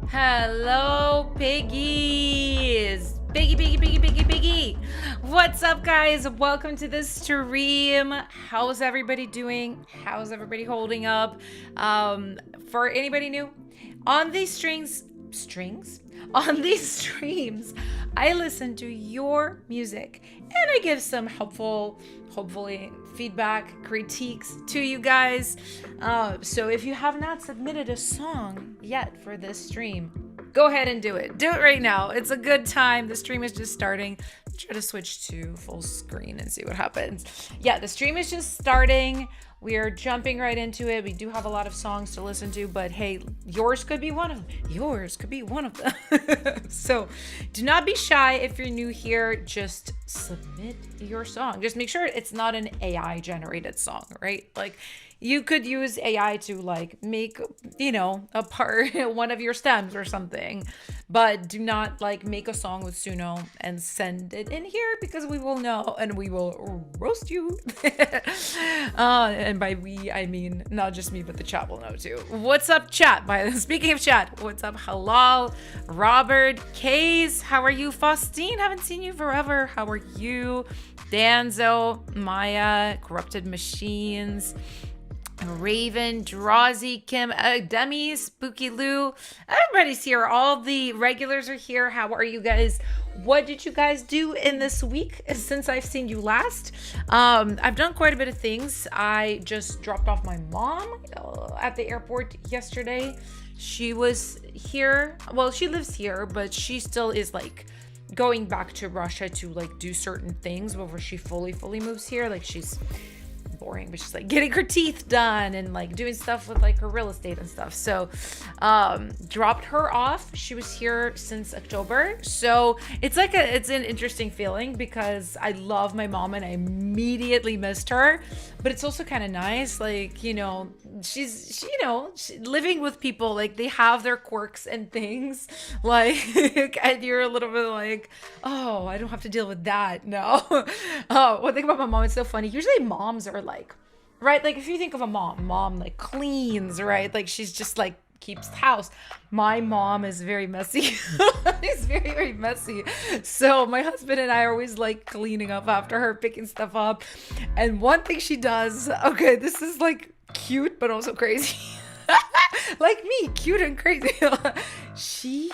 Hello, piggies. Piggy. What's up, guys? Welcome to the stream. How's everybody doing? How's everybody holding up? For anybody new, on these streams, I listen to your music and I give some helpful, hopefully, feedback, critiques to you guys. So if you have not submitted a song yet for this stream, go ahead and do it. Do it right now. It's a good time. The stream is just starting. Try to switch to full screen and see what happens. Yeah, the stream is just starting. We are jumping right into it. We do have a lot of songs to listen to, but hey, yours could be one of them. So do not be shy if you're new here. Just submit your song. Just make sure it's not an AI generated song, right? Like you could use AI to like make, a part, one of your stems or something, but do not like make a song with Suno and send it in here because we will know and we will roast you. And by we, I mean, not just me, but the chat will know too. What's up, chat? Speaking of chat, what's up, Halal, Robert, Kays, how are you? Faustine, haven't seen you forever. How are you? Danzo, Maya, Corrupted Machines, Raven, Drowsy, Kim, Demi, Spooky Lou, everybody's here. All the regulars are here. How are you guys? What did you guys do in this week since I've seen you last? I've done quite a bit of things. I just dropped off my mom at the airport yesterday. She was here. Well, she lives here, but she still is like going back to Russia to like do certain things before she fully moves here. Like she's boring, but she's like getting her teeth done and like doing stuff with like her real estate and stuff. So dropped her off. She was here since October, so it's an interesting feeling because I love my mom and I immediately missed her, but it's also kind of nice, like, she's living with people, like they have their quirks and things, like and you're a little bit like, oh, I don't have to deal with that now. One thing about my mom, it's so funny, usually moms are like, right, like if you think of a mom like cleans, right, like she's just like keeps the house. My mom is very messy. She's very messy. So my husband and I are always like cleaning up after her, picking stuff up. And one thing she does, okay, this is like cute but also crazy. Like me, cute and crazy. She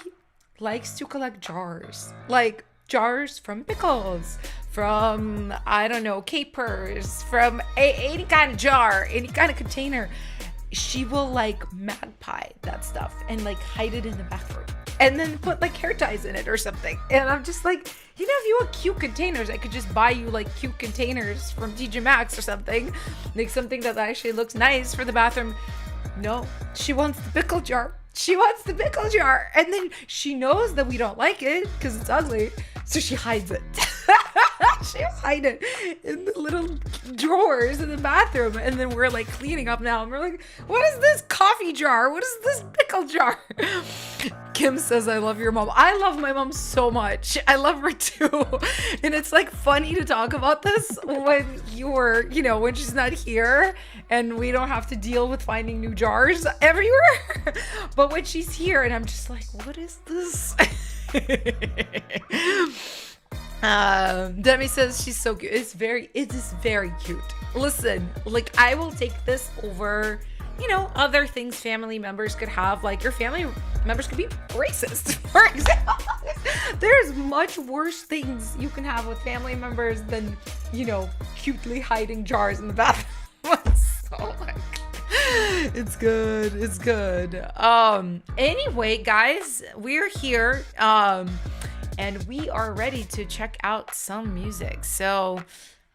likes to collect jars, like jars from pickles, from, I don't know, capers, from any kind of jar, any kind of container. She will like magpie that stuff and like hide it in the bathroom and then put like hair ties in it or something. And I'm just like, if you want cute containers, I could just buy you like cute containers from TJ Maxx or something, like something that actually looks nice for the bathroom. No, she wants the pickle jar. And then she knows that we don't like it because it's ugly, so she hides it. She'll hide it in the little drawers in the bathroom, and then we're like cleaning up now and we're like, what is this coffee jar? What is this pickle jar? Kim says, I love your mom. I love my mom so much. I love her too. And it's like funny to talk about this when when she's not here and we don't have to deal with finding new jars everywhere. But when she's here and I'm just like, what is this? Demi says she's so cute. It is very cute. Listen, like I will take this over, other things family members could have. Like your family members could be racist, for example. There's much worse things you can have with family members than, cutely hiding jars in the bathroom. So like, it's good. Anyway, guys, we're here. And we are ready to check out some music. So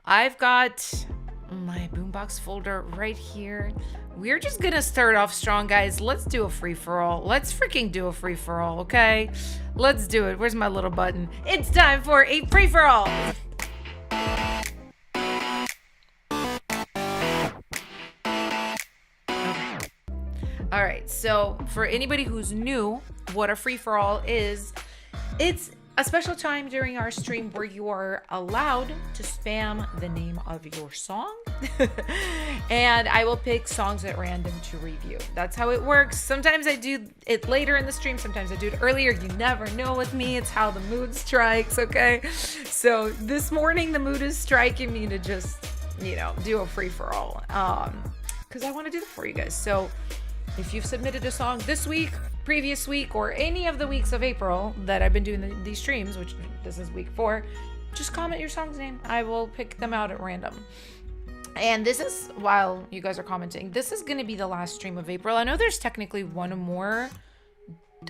I've got my Boombox folder right here. We're just gonna start off strong, guys. Let's do a free-for-all. Let's freaking do a free-for-all, okay? Let's do it. Where's my little button? It's time for a free-for-all. All right, so for anybody who's new, what a free-for-all is, it's a special time during our stream where you are allowed to spam the name of your song. And I will pick songs at random to review. That's how it works. Sometimes I do it later in the stream. Sometimes I do it earlier. You never know with me. It's how the mood strikes, okay? So this morning, the mood is striking me to just, you know, do a free-for-all. Because I want to do that for you guys. So if you've submitted a song this week, previous week, or any of the weeks of April that I've been doing these streams, which this is week 4, just comment your song's name. I will pick them out at random. And this is, while you guys are commenting, this is going to be the last stream of April. I know there's technically one more,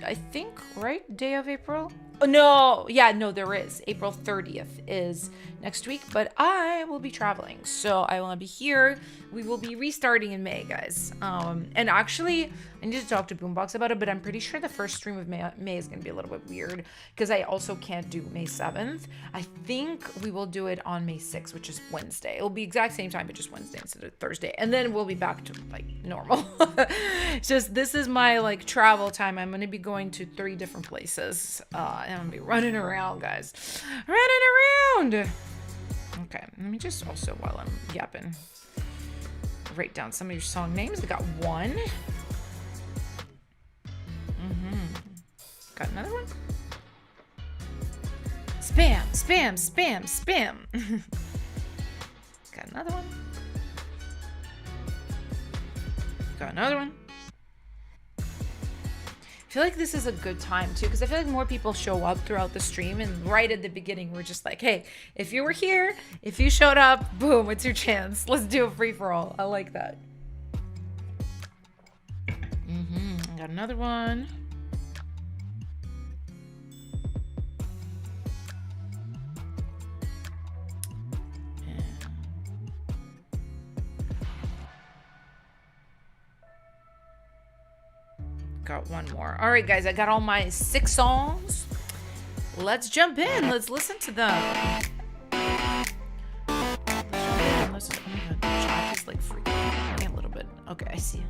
I think, right? Day of April? Oh, no. Yeah, no, there is. April 30th is next week, but I will be traveling. So I will not be here. We will be restarting in May, guys. And actually, I need to talk to Boombox about it, but I'm pretty sure the first stream of May is going to be a little bit weird because I also can't do May 7th. I think we will do it on May 6th, which is Wednesday. It'll be exact same time, but just Wednesday instead of Thursday. And then we'll be back to like normal. It's just, this is my like travel time. I'm going to be going to 3 different places. And I'm going to be running around, guys. Running around. Okay, let me just also, while I'm yapping, write down some of your song names. I got one. Got another one. Spam, spam, spam, spam. Got another one. Got another one. I feel like this is a good time too, because I feel like more people show up throughout the stream, and right at the beginning we're just like, hey, if you were here, if you showed up, boom, it's your chance. Let's do a free-for-all. I like that. Got another one. Got one more. All right, guys, I got all my 6 songs. Let's jump in. Let's listen to them. Oh my God, chat is like freaking me a little bit. Okay, I see. All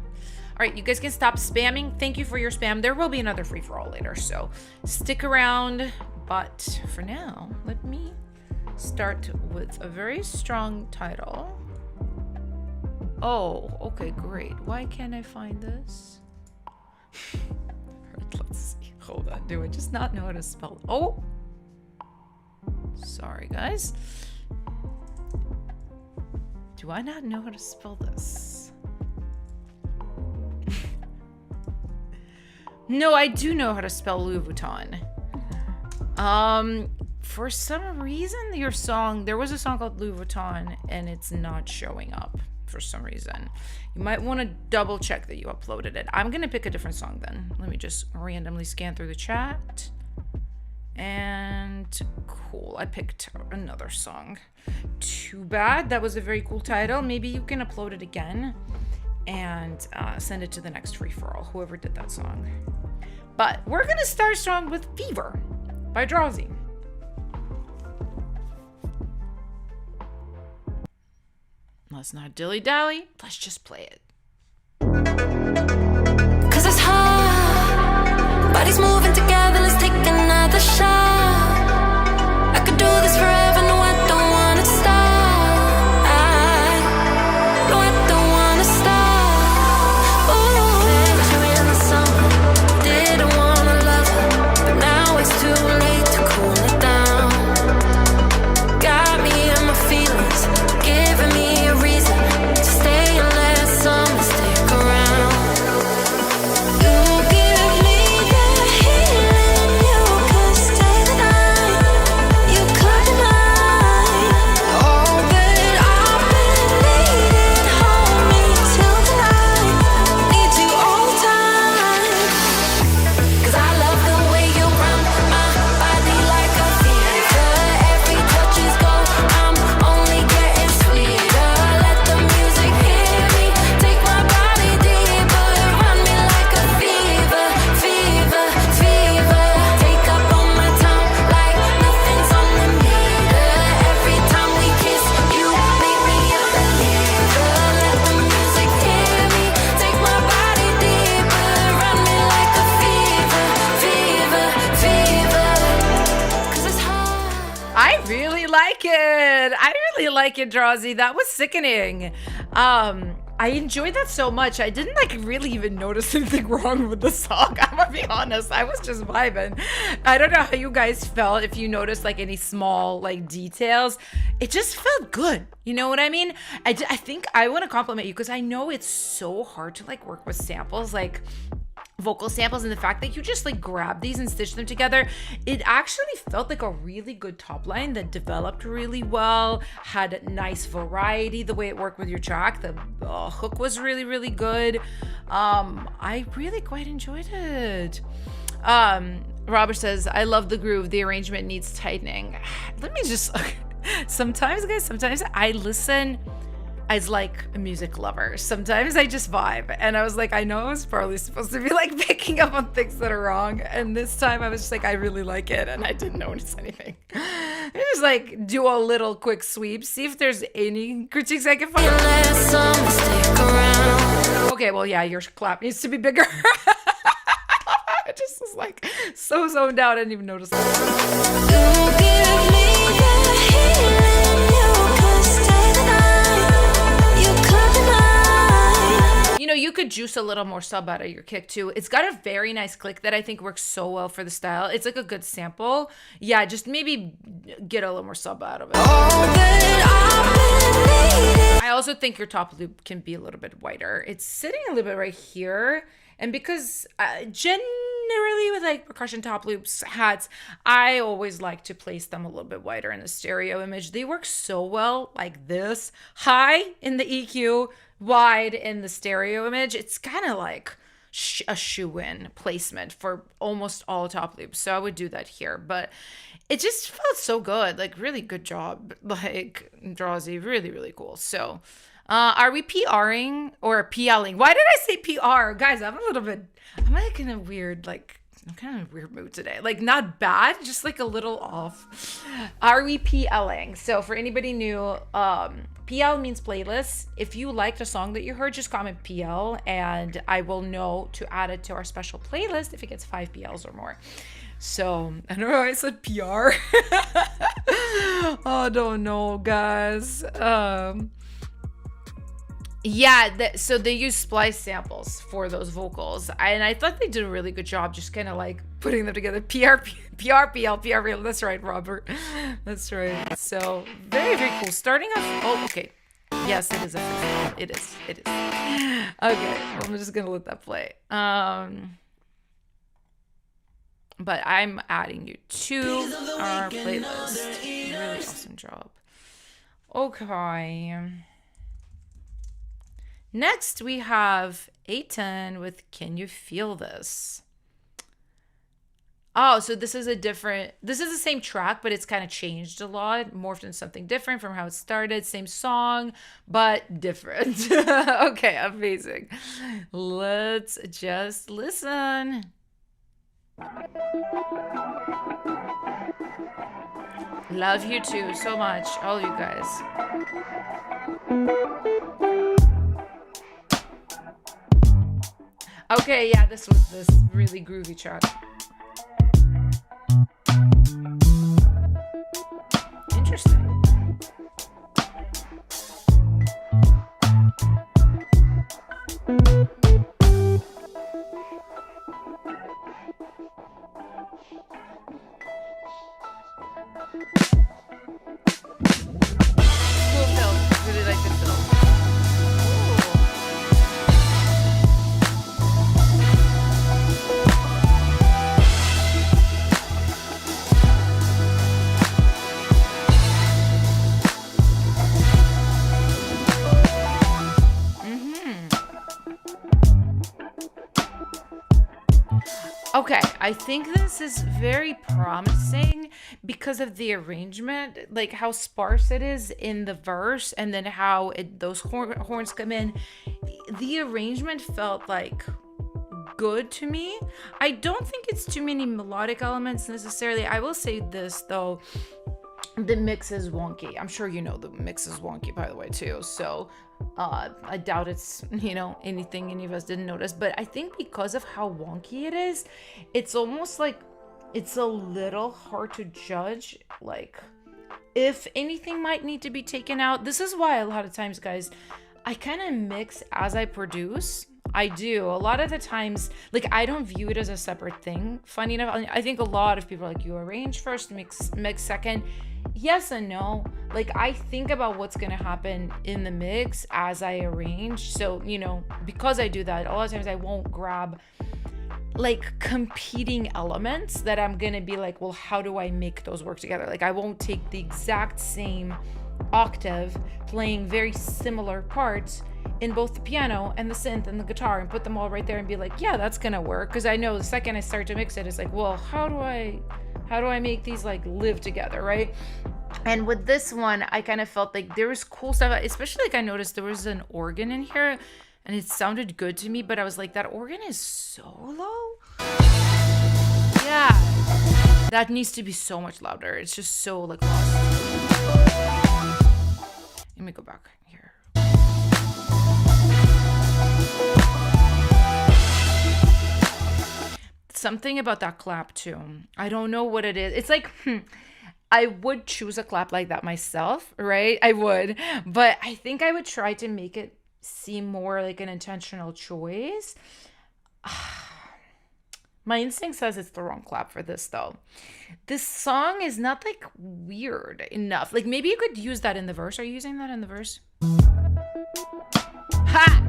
right, you guys can stop spamming. Thank you for your spam. There will be another free-for-all later, so stick around. But for now, let me start with a very strong title. Oh, okay, great. Why can't I find this? Let's see. Hold on. Do I just not know how to spell? Oh, sorry, guys. Do I not know how to spell this? No, I do know how to spell Louis Vuitton. For some reason, your song, there was a song called Louis Vuitton, and it's not showing up for some reason. You might want to double check that you uploaded it. I'm gonna pick a different song then. Let me just randomly scan through the chat. And cool, I picked another song. Too bad. That was a very cool title. Maybe you can upload it again and send it to the next free-for-all, whoever did that song. But we're gonna start strong with Fever by Drowsy. Let's not dilly-dally. Let's just play it. 'Cause it's hard. Bodies moving together. Let's take another shot. I could do this forever. No, I don't wanna stop. No, I don't wanna stop. Ooh, met you in the summer. Didn't wanna love her, but now it's too late to cool it down. Got me in my feelings, giving me a reason to stay and let some I really like it, Drowsy. That was sickening. I enjoyed that so much. I didn't like really even notice anything wrong with the song. I'm gonna be honest. I was just vibing. I don't know how you guys felt, if you noticed like any small like details. It just felt good. You know what I mean? I think I want to compliment you, because I know it's so hard to like work with samples, like vocal samples, and the fact that you just like grab these and stitch them together. It actually felt like a really good top line that developed really well, had nice variety the way it worked with your track. The hook was really, really good. I really quite enjoyed it. Robert says, I love the groove. The arrangement needs tightening. Let me just sometimes, guys, sometimes I listen as like a music lover. Sometimes I just vibe, and I was like, I know I was probably supposed to be like picking up on things that are wrong, and this time I was just like, I really like it, and I didn't notice anything. I just like do a little quick sweep, see if there's any critiques I can find. Okay, well, yeah, your clap needs to be bigger. I just was like so zoned out, I didn't even notice You know, you could juice a little more sub out of your kick too. It's got a very nice click that I think works so well for the style. It's like a good sample. Yeah, just maybe get a little more sub out of it. I also think your top loop can be a little bit wider. It's sitting a little bit right here. And because generally with like percussion top loops, hats, I always like to place them a little bit wider in the stereo image. They work so well like this. High in the EQ, wide in the stereo image. It's kind of like a shoe-in placement for almost all top loops. So I would do that here. But it just felt so good. Like, really good job. Like, Drowsy, really, really cool. So are we PRing or PLing? Why did I say PR? Guys, I'm like in a weird, like, I'm kind of in a weird mood today. Like, not bad, just like a little off. Are we PLing? So for anybody new, PL means playlist. If you liked a song that you heard, just comment PL and I will know to add it to our special playlist if it gets 5 PLs or more. So, I don't know, I said PR. I don't know, guys. Yeah, so they use splice samples for those vocals, and I thought they did a really good job just kind of like putting them together. PR, PL. That's right, Robert. That's right. So very, very cool. Starting off. Oh, okay. Yes, it is a freestyle. It is. Okay, I'm just gonna let that play. But I'm adding you to our playlist. Really awesome job. Okay. Next, we have A10 with Can You Feel This? Oh, so this is the same track, but it's kind of changed a lot, morphed into something different from how it started. Same song, but different. Okay, amazing. Let's just listen. Love you too so much, all you guys. Okay, yeah, this was this really groovy track. Interesting. Cool film. Really like the film. Okay, I think this is very promising because of the arrangement, like how sparse it is in the verse, and then how those horns come in. The arrangement felt like good to me. I don't think it's too many melodic elements necessarily. I will say this though, the mix is wonky. I'm sure you know the mix is wonky, by the way, too. So I doubt it's, anything any of us didn't notice. But I think because of how wonky it is, it's almost like it's a little hard to judge, like, If anything might need to be taken out, this is why a lot of times, guys, I kind of mix as I produce. I do. A lot of the times, like, I don't view it as a separate thing. Funny enough, I think a lot of people are like, you arrange first, mix second. Yes and no. Like, I think about what's going to happen in the mix as I arrange. So, you know, because I do that, a lot of times I won't grab like competing elements that I'm going to be like, well, how do I make those work together? Like, I won't take the exact same octave playing very similar parts in both the piano and the synth and the guitar and put them all right there and be like, yeah, that's gonna work. Because I know the second I start to mix it, it's like, well, how do I make these like live together, right? And with this one, I kind of felt like there was cool stuff, especially like I noticed there was an organ in here and it sounded good to me, but I was like, that organ is so low. Yeah, that needs to be so much louder. It's just so like lost. Let me go back here. Something about that clap too. I don't know what it is. It's like, I would choose a clap like that myself, right? I would, but I think I would try to make it seem more like an intentional choice. My instinct says it's the wrong clap for this though. This song is not like weird enough. Like maybe you could use that in the verse. Are you using that in the verse? Ha!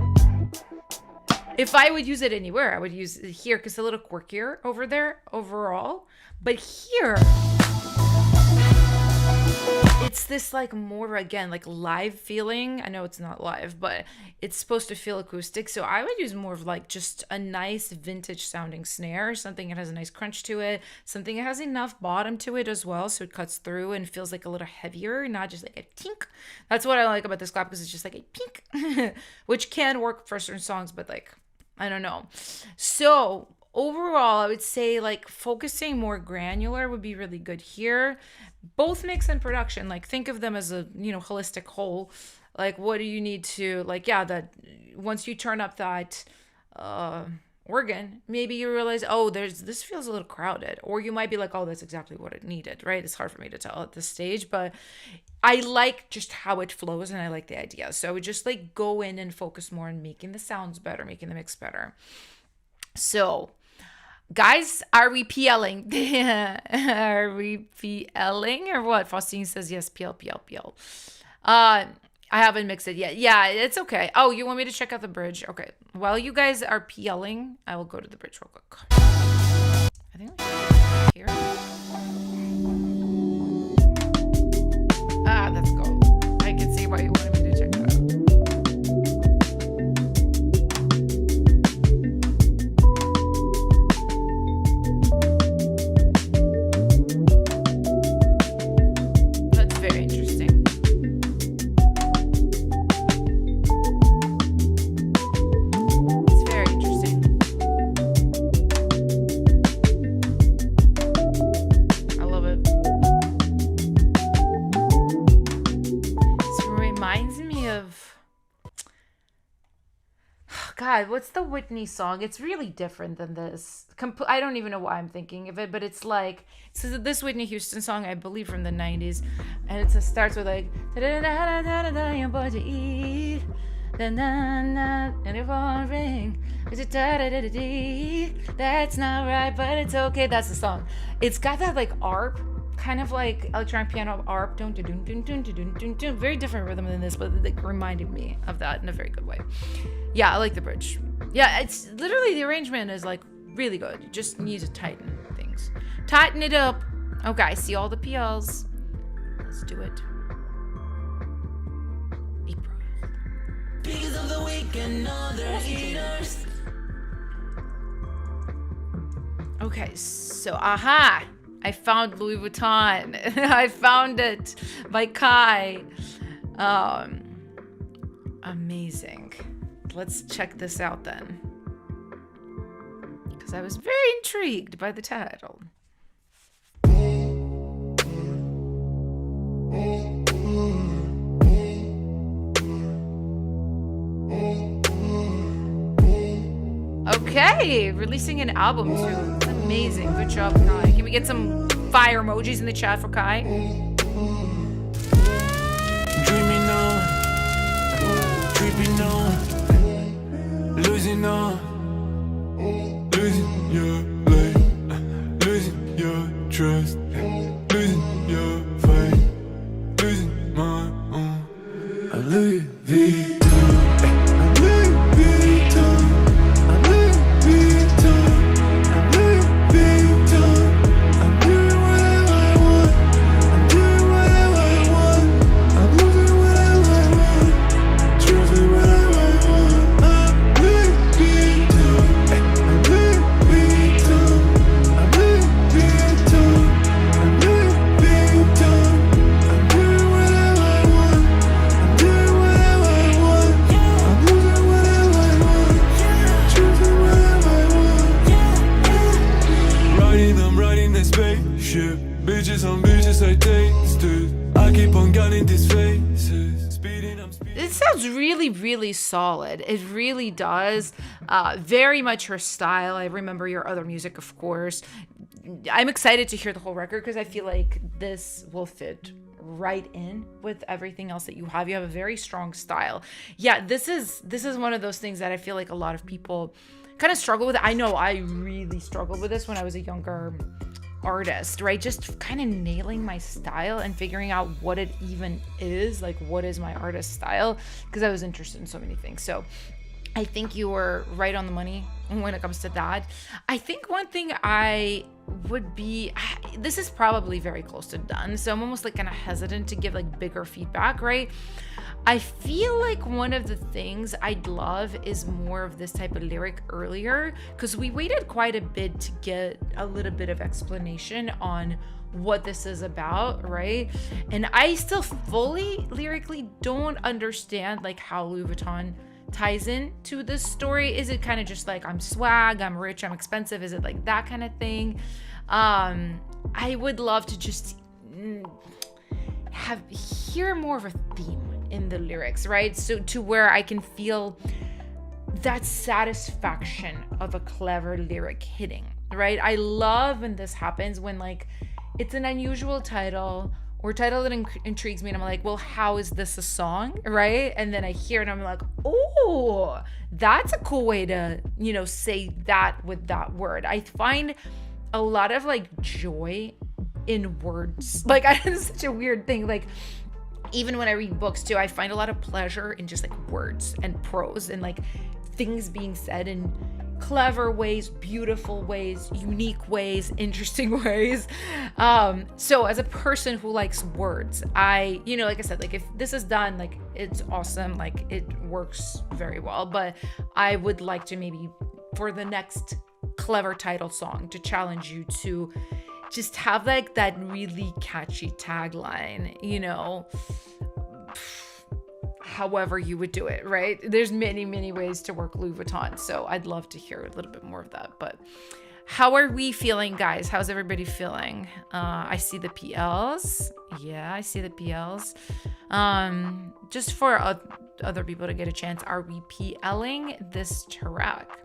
If I would use it anywhere, I would use it here because it's a little quirkier over there overall. But here, it's this like more, again, like live feeling. I know it's not live, but it's supposed to feel acoustic. So I would use more of like just a nice vintage sounding snare, something that has a nice crunch to it, something that has enough bottom to it as well. So it cuts through and feels like a little heavier, not just like a tink. That's what I like about this clap because it's just like a pink, which can work for certain songs, but like, I don't know. So overall, I would say like focusing more granular would be really good here. Both mix and production, like think of them as a, you know, holistic whole. Like what do you need to, like, yeah, that once you turn up that organ, maybe you realize, oh, this feels a little crowded. Or you might be like, oh, that's exactly what it needed, right? It's hard for me to tell at this stage, but I like just how it flows and I like the idea. So I would just like go in and focus more on making the sounds better, making the mix better. So guys, are we PLing? Are we PLing or what? Faustine says yes, PL. I haven't mixed it yet. Yeah, it's okay. Oh, you want me to check out the bridge? Okay. While you guys are PLing, I will go to the bridge real quick. I think here. Let's go. I can see why you wanted me to check it out. God, what's the Whitney song? It's really different than this. I don't even know why I'm thinking of it, but it's like, so this Whitney Houston song, I believe from the 90s, and it starts with like, and it won't ring. That's not right, but it's okay. That's the song. It's got that like ARP, kind of like electronic piano ARP, very different rhythm than this, but it reminded me of that in a very good way. Yeah, I like the bridge. Yeah, it's literally, the arrangement is like really good. You just need to tighten things. Tighten it up. Okay, I see all the PLs. Let's do it. April. Because of the weekend, other eaters. Okay, so aha. I found Louis Vuitton. I found it by Kai. Amazing. Let's check this out then. Because I was very intrigued by the title. Okay, releasing an album too. It's amazing. Good job, Kai. Can we get some fire emojis in the chat for Kai? losing on, losing your life, losing your trust, losing your faith, losing my own. I Louis Vuitton, I Louis Vuitton, I Louis Vuitton, I Louis Vuitton. I'm doing whatever I want, I'm doing whatever I want, I'm losing whatever I want, choosing whatever I want. I'm Louis Vuitton, I'm Louis Vuitton, I'm Louis Vuitton, I'm Louis Vuitton. I'm doing whatever I want, I'm doing whatever I want, I'm losing whatever I want, choosing whatever I want. I'm riding that spaceship. Bitches on bitches I tasted. I keep on gunning these faces. Speeding, I'm speeding. It sounds really, really solid. It really does. Very much her style. I remember your other music, of course. I'm excited to hear the whole record because I feel like this will fit right in with everything else that you have. You have a very strong style. Yeah, this is one of those things that I feel like a lot of people kind of struggle with. I know I really struggled with this when I was a younger artist, right? Just kind of nailing my style and figuring out what it even is, like what is my artist style, because I was interested in so many things. So I think you were right on the money when it comes to that. I think one thing I would be, this is probably very close to done, so I'm almost like kind of hesitant to give like bigger feedback, right? I feel like one of the things I'd love is more of this type of lyric earlier, because we waited quite a bit to get a little bit of explanation on what this is about, right? And I still fully lyrically don't understand like how Louis Vuitton ties in to this story. Is it kind of just like I'm swag, I'm rich, I'm expensive? Is it like that kind of thing? I would love to just hear more of a theme in the lyrics, right? So to where I can feel that satisfaction of a clever lyric hitting, right? I love when this happens, when like it's an unusual title or title that intrigues me, and I'm like, well, how is this a song, right? And then I hear it and I'm like, oh, that's a cool way to, you know, say that with that word. I find a lot of like joy in words. Like, it's such a weird thing. Like, even when I read books too, I find a lot of pleasure in just like words and prose and like things being said in clever ways, beautiful ways, unique ways, interesting ways. So as a person who likes words, I, you know, like I said, like if this is done, like it's awesome, like it works very well, but I would like to maybe for the next clever title song to challenge you to just have like that really catchy tagline, you know, however you would do it, right? There's many, many ways to work Louis Vuitton. So I'd love to hear a little bit more of that. But how are we feeling, guys? How's everybody feeling? I see the PLs. Yeah, I see the PLs. Just for other people to get a chance, are we PLing this track?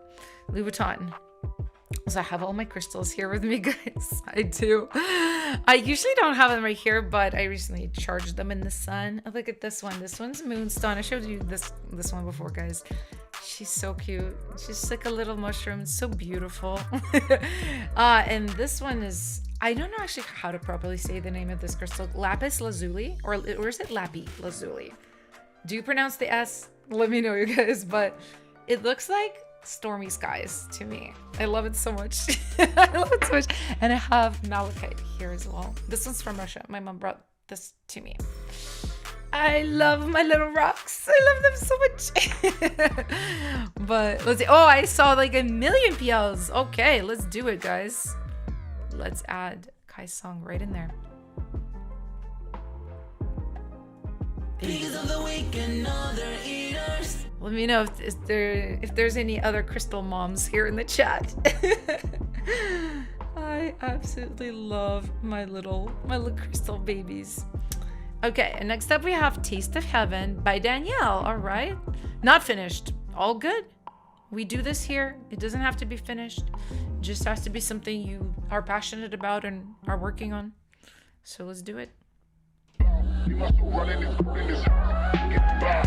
Louis Vuitton. So I have all my crystals here with me, guys. I do. I usually don't have them right here, but I recently charged them in the sun. Oh, look at this one. This one's Moonstone. I showed you this one before, guys. She's so cute. She's like a little mushroom. It's so beautiful. And this one is, I don't know actually how to properly say the name of this crystal. Lapis lazuli, or is it lapi lazuli? Do you pronounce the S? Let me know, you guys. But it looks like stormy skies to me. I love it so much. I love it so much. And I have malachite here as well. This one's from Russia. My mom brought this to me. I love my little rocks. I love them so much. But let's see. Oh, I saw like 1 million PLs. Okay, let's do it, guys. Let's add Kai's song right in there. Of the week and other eaters. Let me know if there's any other crystal moms here in the chat. I absolutely love my little crystal babies. Okay, and next up we have Taste of Heaven by Danielle. All right, not finished. All good. We do this here. It doesn't have to be finished. It just has to be something you are passionate about and are working on. So let's do it. You must run in this, get by.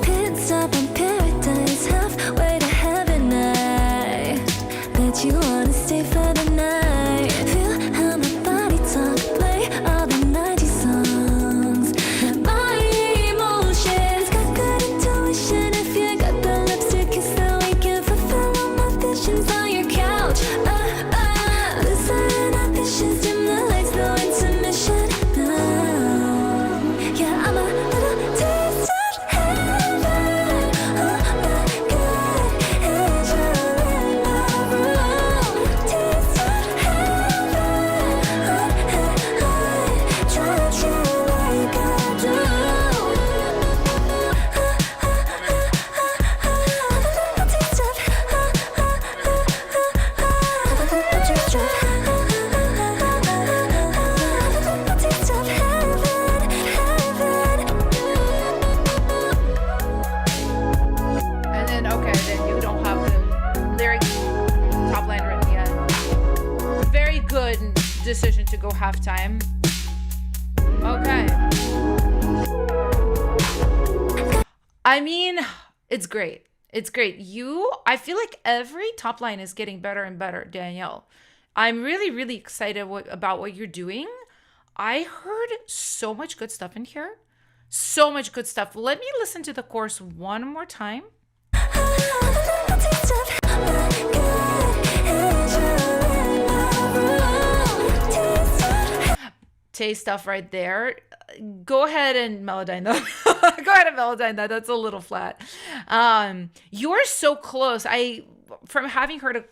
Pit stop in paradise, halfway to heaven. I bet you wanna stay for the night. Feel how my body talk, play all the 90 songs. My emotions got good intuition. If you got the lips to kiss, then we can fulfill all my visions on your couch. Listen, ambitions, dim the lights, no intermission. No. Yeah, I'm a little taste of heaven. Oh my God, is you in my room? Taste of heaven. Treat you like I do. Taste of And then, okay, then you don't have the lyric top line written yet. Very good decision to go halftime. Okay. I mean, it's great. It's great. I feel like every top line is getting better and better, Danielle. I'm really, really excited about what you're doing. I heard so much good stuff in here. So much good stuff. Let me listen to the chorus one more time. Taste stuff right there. Go ahead and Melodyne that. Go ahead and Melodyne that. That's a little flat. You're so close. From having heard a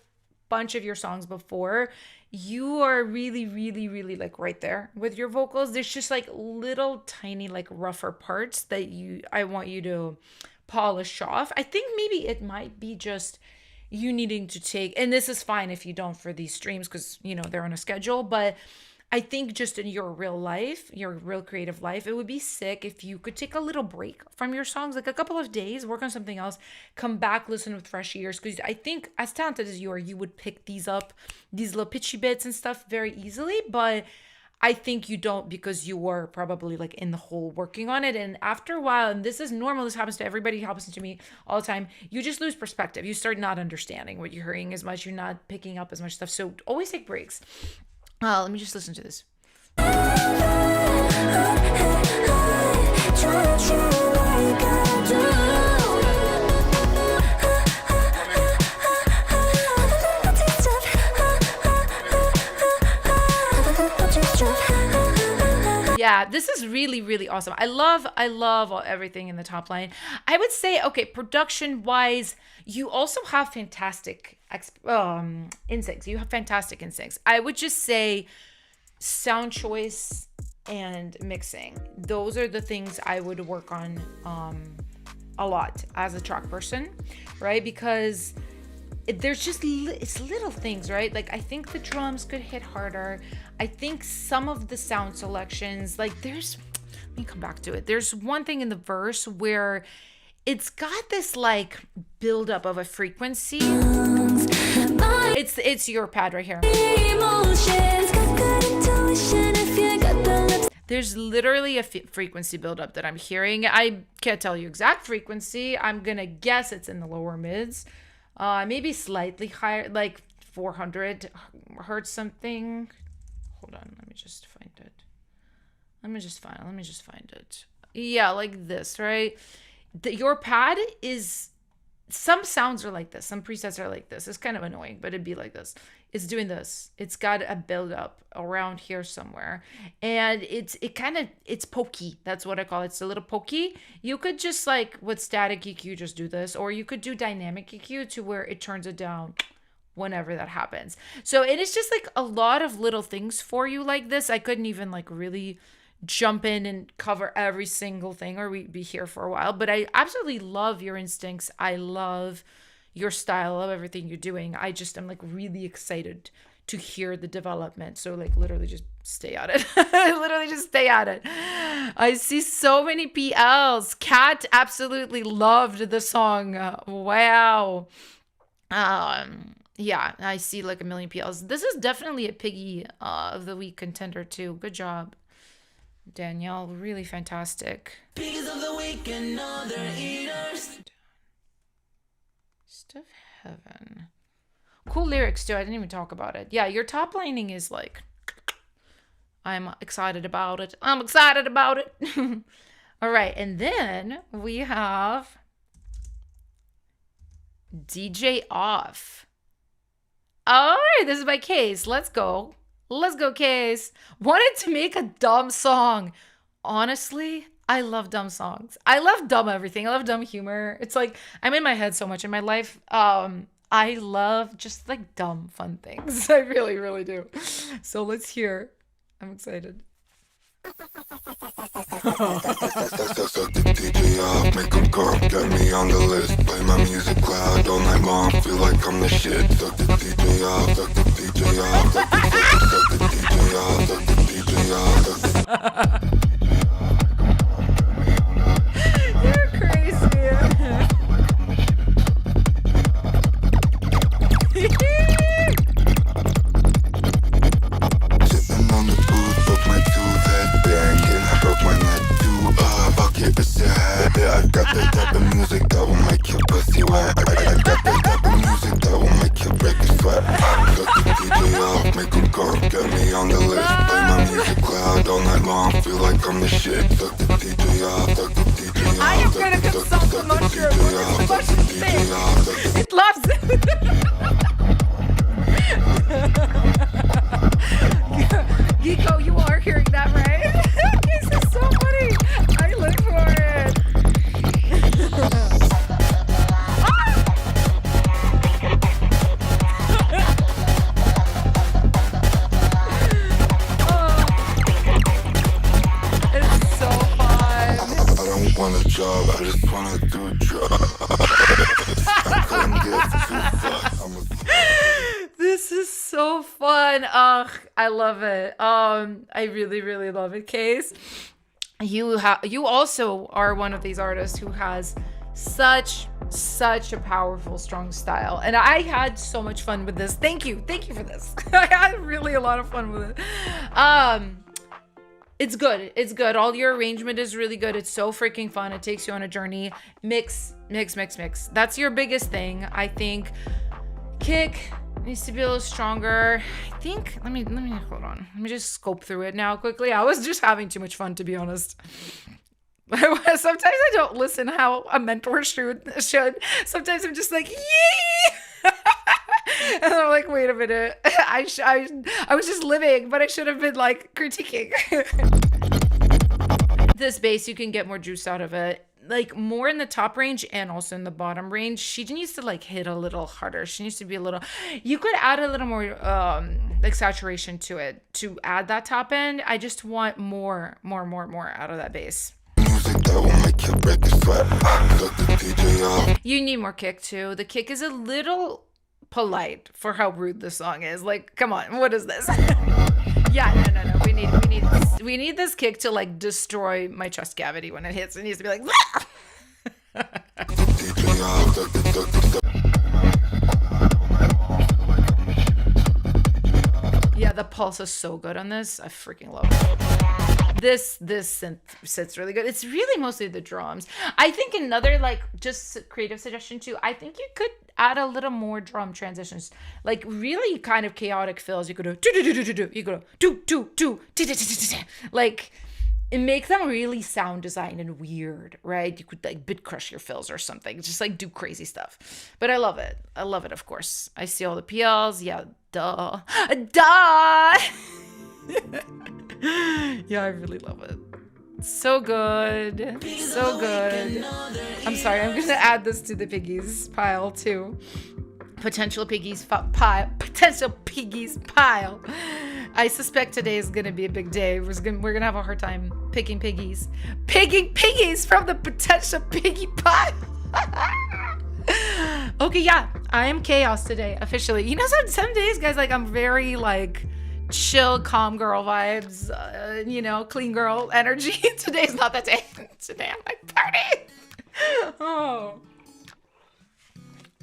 bunch of your songs before, you are really, really, really like right there with your vocals. There's just like little tiny like rougher parts that I want you to polish off. I think maybe it might be just you needing to take, and this is fine if you don't for these streams because they're on a schedule, but I think just in your real life, your real creative life, it would be sick if you could take a little break from your songs, like a couple of days, work on something else, come back, listen with fresh ears. Because I think as talented as you are, you would pick these up, these little pitchy bits and stuff very easily. But I think you don't because you were probably like in the hole working on it. And after a while, and this is normal, this happens to everybody, it happens to me all the time, you just lose perspective. You start not understanding what you're hearing as much. You're not picking up as much stuff. So always take breaks. Let me just listen to this. Yeah, this is really, really awesome. I love everything in the top line. I would say, okay, production-wise, you also have fantastic instincts. You have fantastic instincts. I would just say sound choice and mixing. Those are the things I would work on a lot as a track person, right? Because there's just it's little things, right? Like I think the drums could hit harder. I think some of the sound selections, like let me come back to it. There's one thing in the verse where it's got this like buildup of a frequency. It's your pad right here. There's literally a frequency buildup that I'm hearing. I can't tell you exact frequency. I'm gonna guess it's in the lower mids. Maybe slightly higher, like 400 hertz something. Hold on, let me just find it. Let me just find it. Yeah, like this, right? Your pad is, some sounds are like this. Some presets are like this. It's kind of annoying, but it'd be like this. It's doing this. It's got a build up around here somewhere. And it's pokey. That's what I call it. It's a little pokey. You could just like with static EQ, just do this. Or you could do dynamic EQ to where it turns it down whenever that happens. So it is just like a lot of little things for you like this. I couldn't even like really jump in and cover every single thing or we'd be here for a while. But I absolutely love your instincts. I love your style. I love everything you're doing. I'm like really excited to hear the development. So like literally just stay at it. Literally just stay at it. I see so many PLs. Kat absolutely loved the song. Wow. Yeah, I see like a million PLs. This is definitely a Piggy of the week contender too. Good job. Danielle, really fantastic. Piggies of the week and other eaters. East of Heaven. Cool lyrics too. I didn't even talk about it. Yeah, your top lining is like, I'm excited about it. I'm excited about it. All right, and then we have DJ Off. All right, this is by Case. Let's go. Let's go, Case. Wanted to make a dumb song. Honestly, I love dumb songs. I love dumb everything. I love dumb humor. It's like I'm in my head so much in my life. I love just like dumb fun things. I really, really do. So let's hear. I'm excited. Suck the DJ off, make 'em come, get me on the list. Play my music loud all night long, feel like I'm the shit. Suck the DJ off, suck the DJ off, suck the DJ off, suck the DJ off, suck the You're crazy. Sitting on the booth, broke my tooth, head banging, I broke my neck too. Fuck it, it's your head. I got that type of music that will make your pussy wet. I got that type of music that will make you break a sweat. Suck the DJ off, make 'em come, get me on the list. Play my music loud all night long, feel like I'm the shit. Suck the DJ off, suck the DJ off. I am gonna consult the mushroom. Look at the mushroom thing. It loves it. Geeko, you are hearing that, right? This is so funny. I live for it. It's so fun. I don't want a job, I just wanna do drugs. I couldn't get too far. I'm a This is so fun. Ugh, I love it. I really, really love it, Case. You also are one of these artists who has such a powerful, strong style. And I had so much fun with this. Thank you for this. I had really a lot of fun with it. It's good. All your arrangement is really good. It's so freaking fun. It takes you on a journey. Mix. That's your biggest thing. I think kick needs to be a little stronger. I think, let me hold on. Let me just scope through it now quickly. I was just having too much fun, to be honest. Sometimes I don't listen how a mentor should. Sometimes I'm just like, yee! And I'm like, wait a minute. I was just living, but I should have been like critiquing. This bass, you can get more juice out of it. Like more in the top range and also in the bottom range. She needs to like hit a little harder. She needs to be a little, you could add a little more like saturation to it to add that top end. I just want more out of that bass. music that will make you break a sweat. Suck the DJ off. You need more kick too. The kick is a little polite for how rude the song is. Like, come on, what is this? Yeah, no. We need this kick to like destroy my chest cavity when it hits. It needs to be like. Yeah, the pulse is so good on this. I freaking love it. This synth sits really good. It's really mostly the drums. I think another like just creative suggestion too. I think you could add a little more drum transitions, like really kind of chaotic fills. You could do, you could do, like it makes them really sound designed and weird, right? You could like bit crush your fills or something, just like do crazy stuff. But I love it. Of course. I see all the PLs. Yeah, duh. Yeah, I really love it. So good. So good. I'm sorry, I'm gonna add this to the piggies pile too. Potential piggies pile. I suspect today is gonna be a big day. We're gonna have a hard time picking piggies from the potential piggy pile. Okay, yeah, I am chaos today officially. You know, some days, guys, like I'm very like chill, calm girl vibes, clean girl energy. Today's not that day. Today I'm like party. Oh.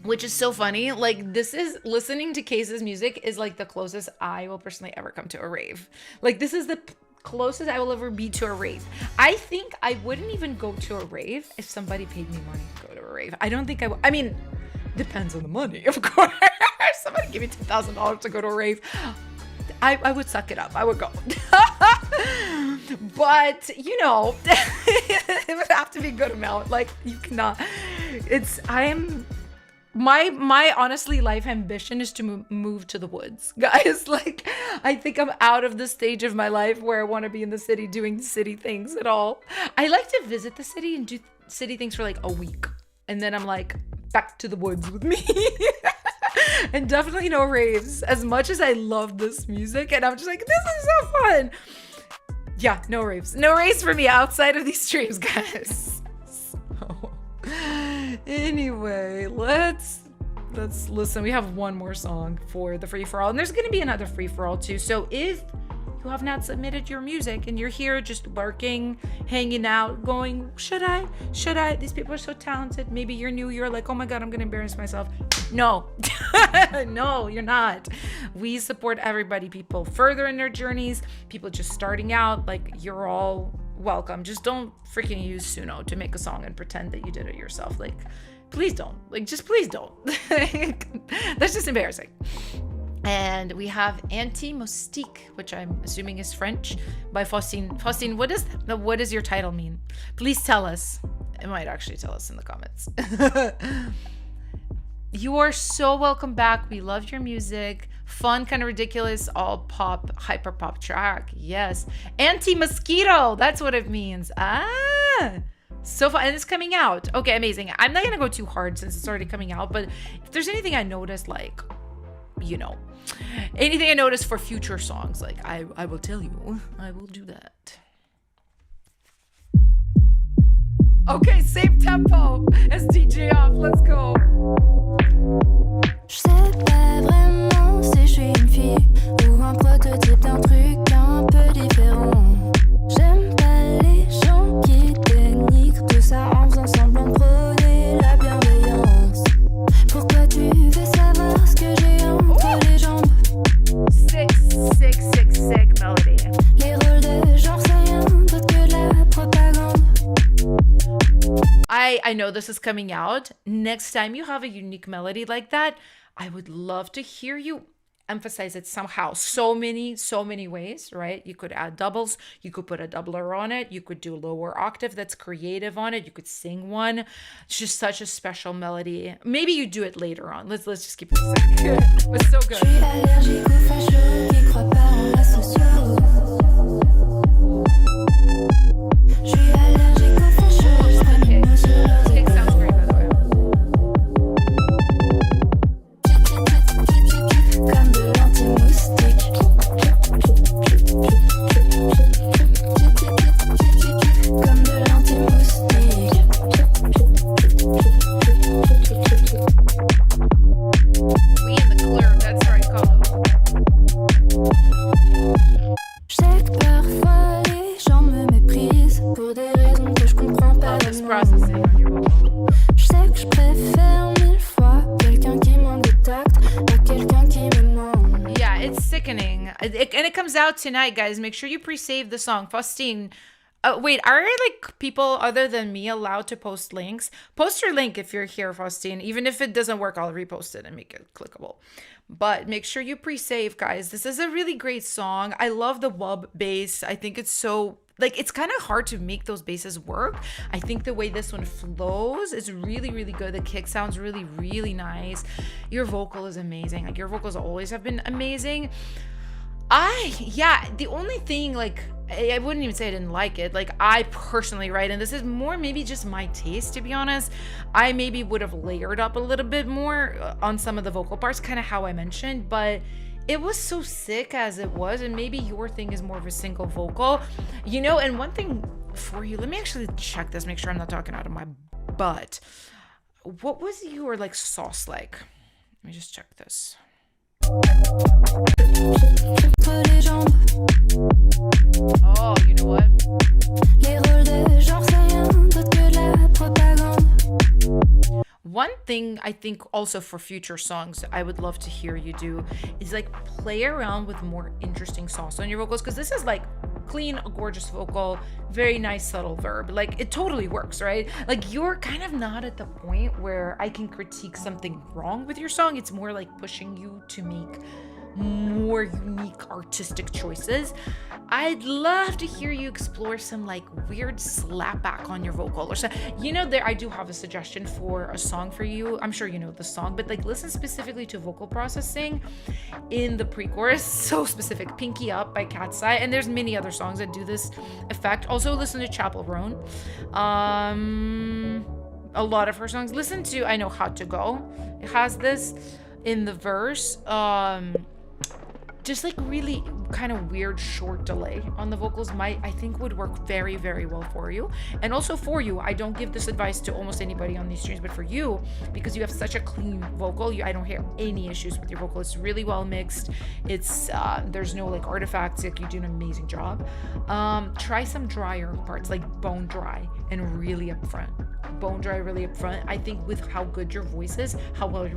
Which is so funny. Like this is listening to Case's music is like the closest I will personally ever come to a rave. Like this is the closest I will ever be to a rave. I think I wouldn't even go to a rave if somebody paid me money to go to a rave. I don't think I would. I mean, depends on the money, of course. Somebody give me $10,000 to go to a rave. I would suck it up. I would go. But, you know, it would have to be a good amount. Like, you cannot. My honestly life ambition is to move to the woods, guys. Like, I think I'm out of the stage of my life where I want to be in the city doing city things at all. I like to visit the city and do city things for like a week. And then I'm like, back to the woods with me. And definitely no raves. As much as I love this music and I'm just like, this is so fun. Yeah, no raves. No raves for me outside of these streams, guys. So, anyway, let's listen. We have one more song for the free-for-all. And there's going to be another free-for-all too. So if you have not submitted your music and you're here just lurking, hanging out, going, should I? These people are so talented. Maybe you're new. You're like, oh my God, I'm going to embarrass myself. No, no, you're not. We support everybody, people further in their journeys, people just starting out, like you're all welcome. Just don't freaking use Suno to make a song and pretend that you did it yourself. Like, please don't. Like, just please don't. That's just embarrassing. And we have Antimoustique, which I'm assuming is French, by Faustine. Faustine, what does your title mean? Please tell us. It might actually tell us in the comments. You are so welcome back. We love your music. Fun, kind of ridiculous, all pop, hyper pop track. Yes. Anti-mosquito. That's what it means. So fun. And it's coming out. Okay, amazing. I'm not going to go too hard since it's already coming out. But if there's anything I noticed, like, you know, anything I noticed for future songs, like I will tell you. I will do that. Okay, same tempo as DJ off. Let's go. Je sais pas vraiment si je suis une fille ou un prototype d'un truc un peu différent. J'aime pas les gens qui dénigrent tout ça en faisant semblant de prôner la bienveillance. Pourquoi tu veux savoir ce que j'ai entre les jambes? Sick melody. Les rôles de genre, c'est rien d'autre que de la propagande. I know this is coming out. Next time you have a unique melody like that, I would love to hear you emphasize it somehow. So many ways, right? You could add doubles. You could put a doubler on it. You could do a lower octave that's creative on it. You could sing one. It's just such a special melody. Maybe you do it later on. Let's just keep it sick. It's so good. Je suis allergique aux fachos qui croient pas en la socio. Je suis allergique aux fachos, animaux sur leurs Kick sounds great, by the way. comme de l'antimoustique. Comme de l'antimoustique. We in the clear, that's right, Colo. Je sais que parfois les gens me méprisent pour des raisons que je comprends pas Just vraiment. processing on your vocal. Je sais que je préfère 1000 fois quelqu'un qui manque de tact à quelqu'un qui me demande. Yeah, it's sickening. And it comes out tonight, guys. Make sure you pre-save the song. Faustine. Wait, are like people other than me allowed to post links? Post your link if you're here, Faustine. Even if it doesn't work, I'll repost it and make it clickable. But make sure you pre-save, guys. This is a really great song. I love the wub bass. I think it's so... like, it's kind of hard to make those basses work. I think the way this one flows is really, really good. The kick sounds really, really nice. Your vocal is amazing. Like, your vocals always have been amazing. The only thing, like, I wouldn't even say I didn't like it. Like, I personally, right, and this is more maybe just my taste, to be honest, I maybe would have layered up a little bit more on some of the vocal parts, kind of how I mentioned, but it was so sick as it was, and maybe your thing is more of a single vocal, you know. And one thing for you, let me actually check this, make sure I'm not talking out of my butt. What was your, like, sauce like? Let me just check this. Oh, you know what? Les rôles de genre, c'est rien d'autre que de la propagande. One thing I think also for future songs I would love to hear you do is like play around with more interesting sauce on your vocals, because this is like clean, gorgeous vocal, very nice subtle verb. Like it totally works, right? Like you're kind of not at the point where I can critique something wrong with your song. It's more like pushing you to make more unique artistic choices. I'd love to hear you explore some like weird slapback on your vocal or so. There I do have a suggestion for a song for you. I'm sure you know the song, but like listen specifically to vocal processing in the pre-chorus. So specific. Pinky Up by Cat's Eye, and there's many other songs that do this effect. Also listen to Chapel Roan. A lot of her songs. Listen to I Know How to Go. It has this in the verse. Just like really kind of weird short delay on the vocals I think would work very, very well for you. And also for you, I don't give this advice to almost anybody on these streams, but for you, because you have such a clean vocal, I don't hear any issues with your vocal. It's really well mixed. It's there's no like artifacts. Like you do an amazing job. Try some drier parts, like bone dry and really upfront. Bone dry, really upfront. I think with how good your voice is, how well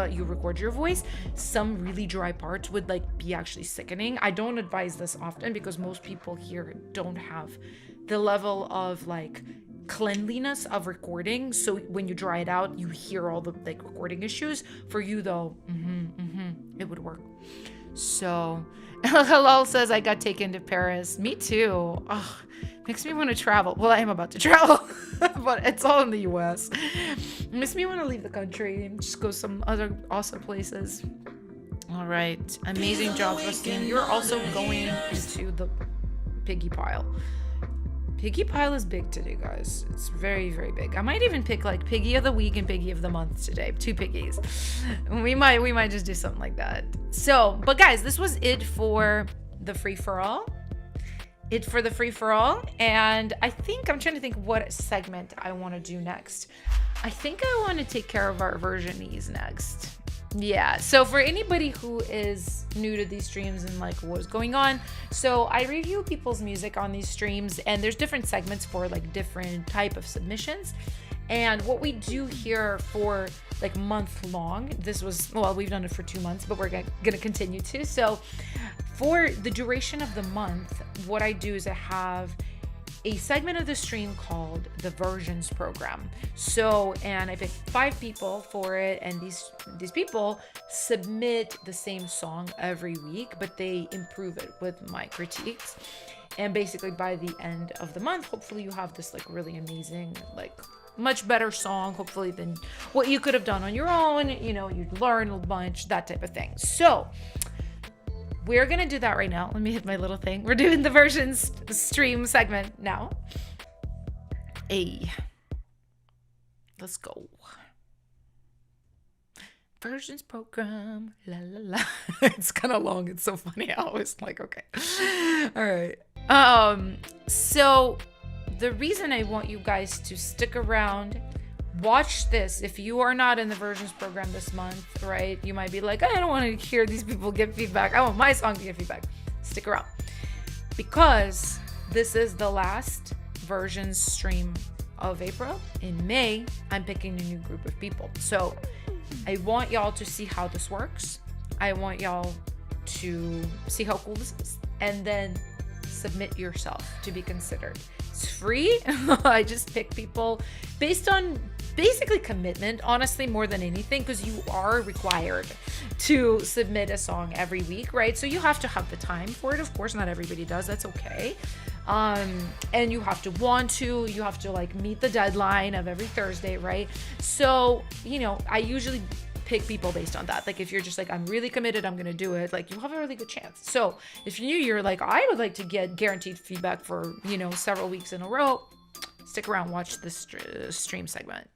you record your voice, some really dry parts would like be actually sickening. I don't advise this often because most people here don't have the level of like cleanliness of recording. So when you dry it out, you hear all the like recording issues. For you though, it would work. So Halal says I got taken to Paris. Me too. Ugh, makes me want to travel. Well, I am about to travel, but it's all in the US. Makes me want to leave the country and just go some other awesome places. All right. Amazing job, Christine. You're also going into the Piggy pile. Piggy pile is big today, guys. It's very, very big. I might even pick like Piggy of the week and Piggy of the month today. 2 Piggies. We might just do something like that. So, but guys, this was it for the free-for-all. And I think I'm trying to think what segment I want to do next. I think I want to take care of our versionees next. Yeah, so for anybody who is new to these streams and like what's going on, so I review people's music on these streams, and there's different segments for like different type of submissions. And what we do here for like month long, we've done it for 2 months, but we're gonna continue to. So for the duration of the month, what I do is I have a segment of the stream called the versions program. So, and I pick 5 people for it, and these people submit the same song every week, but they improve it with my critiques. And basically by the end of the month, hopefully you have this like really amazing, like much better song, hopefully than what you could have done on your own. You'd learn a bunch, that type of thing. So we're gonna do that right now. Let me hit my little thing. We're doing the versions stream segment now. Let's go. Versions program, la la la. It's kind of long. It's so funny. I always like, okay. All right. So the reason I want you guys to stick around, watch this. If you are not in the versions program this month, right? You might be like, I don't want to hear these people give feedback. I want my song to give feedback. Stick around. Because this is the last versions stream of April. In May, I'm picking a new group of people. So I want y'all to see how this works. I want y'all to see how cool this is. And then submit yourself to be considered. It's free. I just pick people based on basically commitment, honestly, more than anything, because you are required to submit a song every week, right? So you have to have the time for it. Of course, not everybody does. That's okay. And you have to like meet the deadline of every Thursday, right? So, I usually pick people based on that. Like if you're just like, I'm really committed, I'm gonna do it, like you have a really good chance. So if you're like, I would like to get guaranteed feedback for several weeks in a row, stick around, watch this stream segment.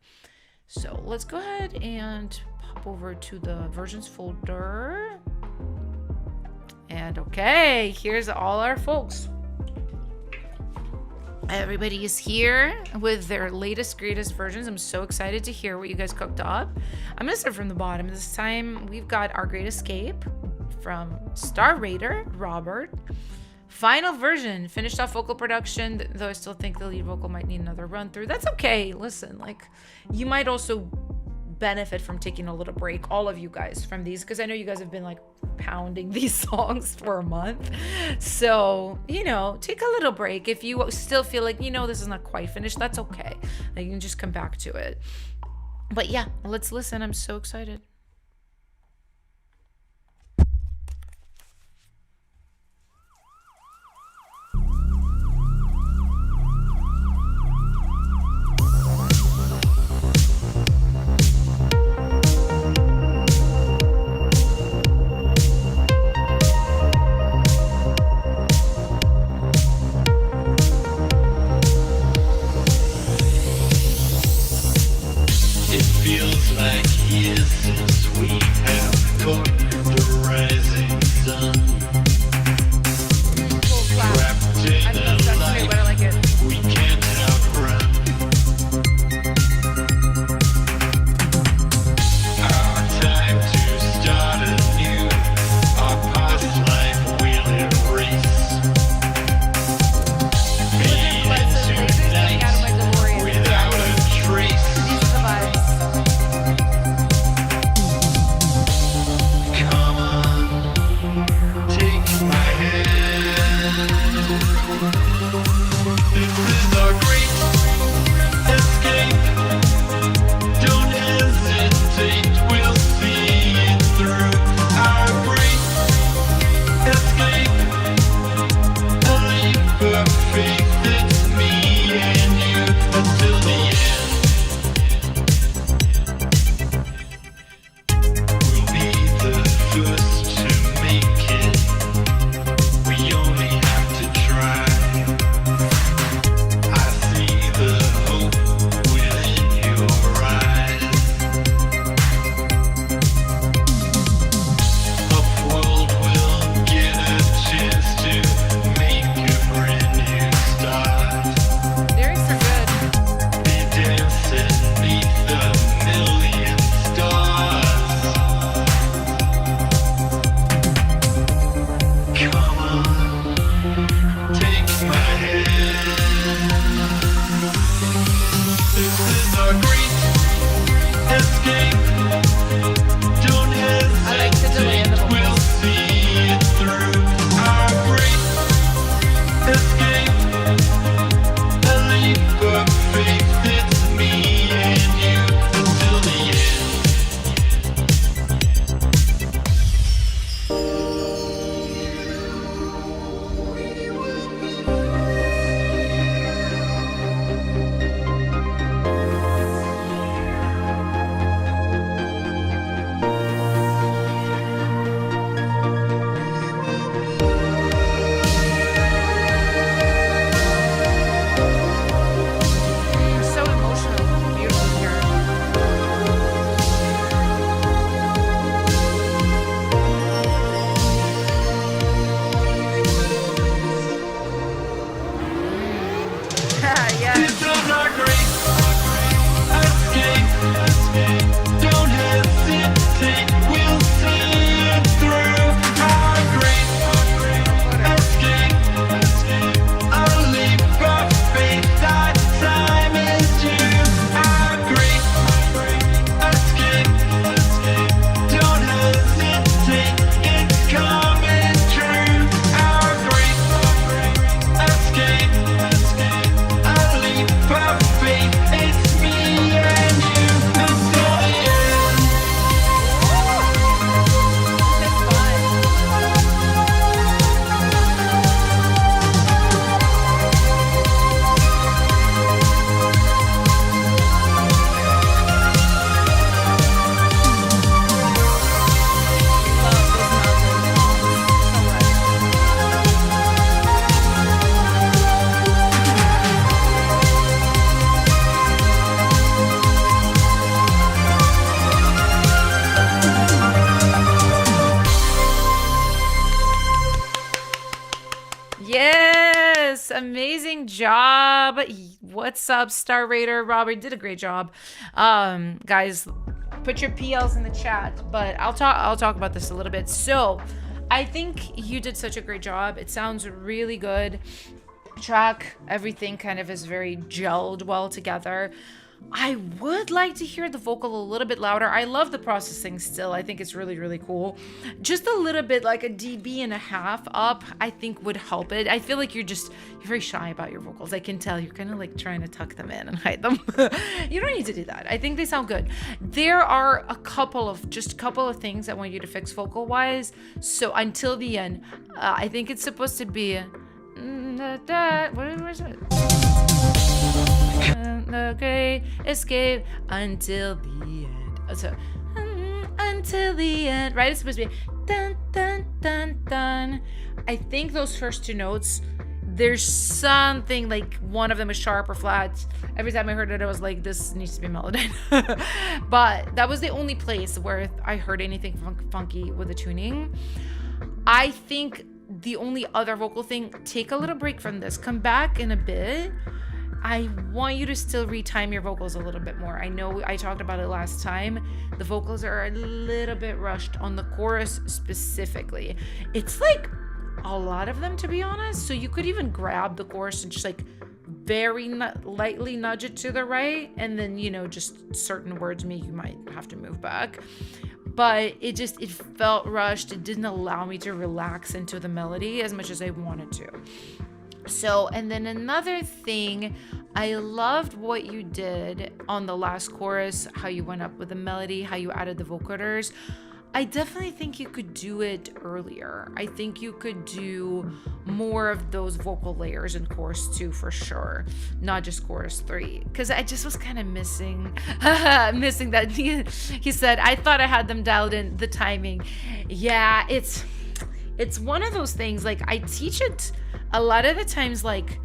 So let's go ahead and pop over to the versions folder. And okay, here's all our folks. Everybody is here with their latest, greatest versions. I'm so excited to hear what you guys cooked up. I'm gonna start from the bottom. This time we've got Our Great Escape from Star Raider, Robert. Final version, finished off vocal production, though I still think the lead vocal might need another run through. That's okay. Listen, like you might also benefit from taking a little break, all of you guys, from these, because I know you guys have been like pounding these songs for a month. So, you know, take a little break. If you still feel like, you know, this is not quite finished, that's okay. You can just come back to it. But yeah, let's listen. I'm so excited. Amazing job. What's up, Star Raider? Robert did a great job. Guys, put your PLs in the chat, but I'll talk about this a little bit. So I think you did such a great job. It sounds really good. Track, everything kind of is very gelled well together. I would like to hear the vocal a little bit louder. I love the processing still. I think it's really, really cool. Just a little bit, like a dB and a half up, I think would help it. I feel like you're very shy about your vocals. I can tell you're kind of like trying to tuck them in and hide them. You don't need to do that. I think they sound good. There are a couple of things I want you to fix vocal wise. So until the end, I think it's supposed to be, what was it? The great escape until the end. So, until the end, right? It's supposed to be dun dun dun dun. I think those first two notes, there's something like one of them is sharp or flat. Every time I heard it, I was like, this needs to be melodied. But that was the only place where I heard anything funky with the tuning. I think the only other vocal thing, take a little break from this, come back in a bit. I want you to still retime your vocals a little bit more. I know I talked about it last time. The vocals are a little bit rushed on the chorus specifically. It's like a lot of them, to be honest. So you could even grab the chorus and just like very lightly nudge it to the right. And then, just certain words you might have to move back. But it felt rushed. It didn't allow me to relax into the melody as much as I wanted to. So, and then another thing, I loved what you did on the last chorus, how you went up with the melody, how you added the vocoders. I definitely think you could do it earlier. I think you could do more of those vocal layers in chorus 2 for sure, not just chorus 3, because I just was kind of missing that. He said, I thought I had them dialed in, the timing. Yeah, it's one of those things, like I teach it a lot of the times, like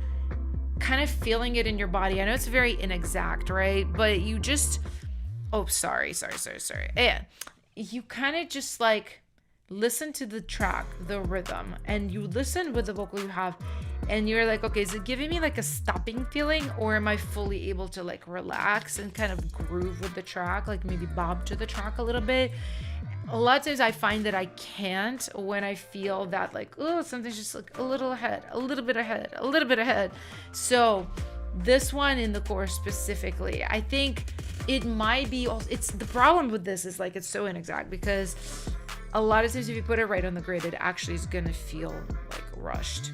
kind of feeling it in your body. I know it's very inexact, right? But you just, sorry. Yeah. You kind of just like listen to the track, the rhythm, and you listen with the vocal you have, and you're like, okay, is it giving me like a stopping feeling, or am I fully able to like relax and kind of groove with the track, like maybe bob to the track a little bit? A lot of times I find that I can't when I feel that like, something's just like a little ahead, a little bit ahead. So this one in the chorus specifically, I think it might be, it's the problem with this is like, it's so inexact because a lot of times if you put it right on the grid, it actually is going to feel like rushed.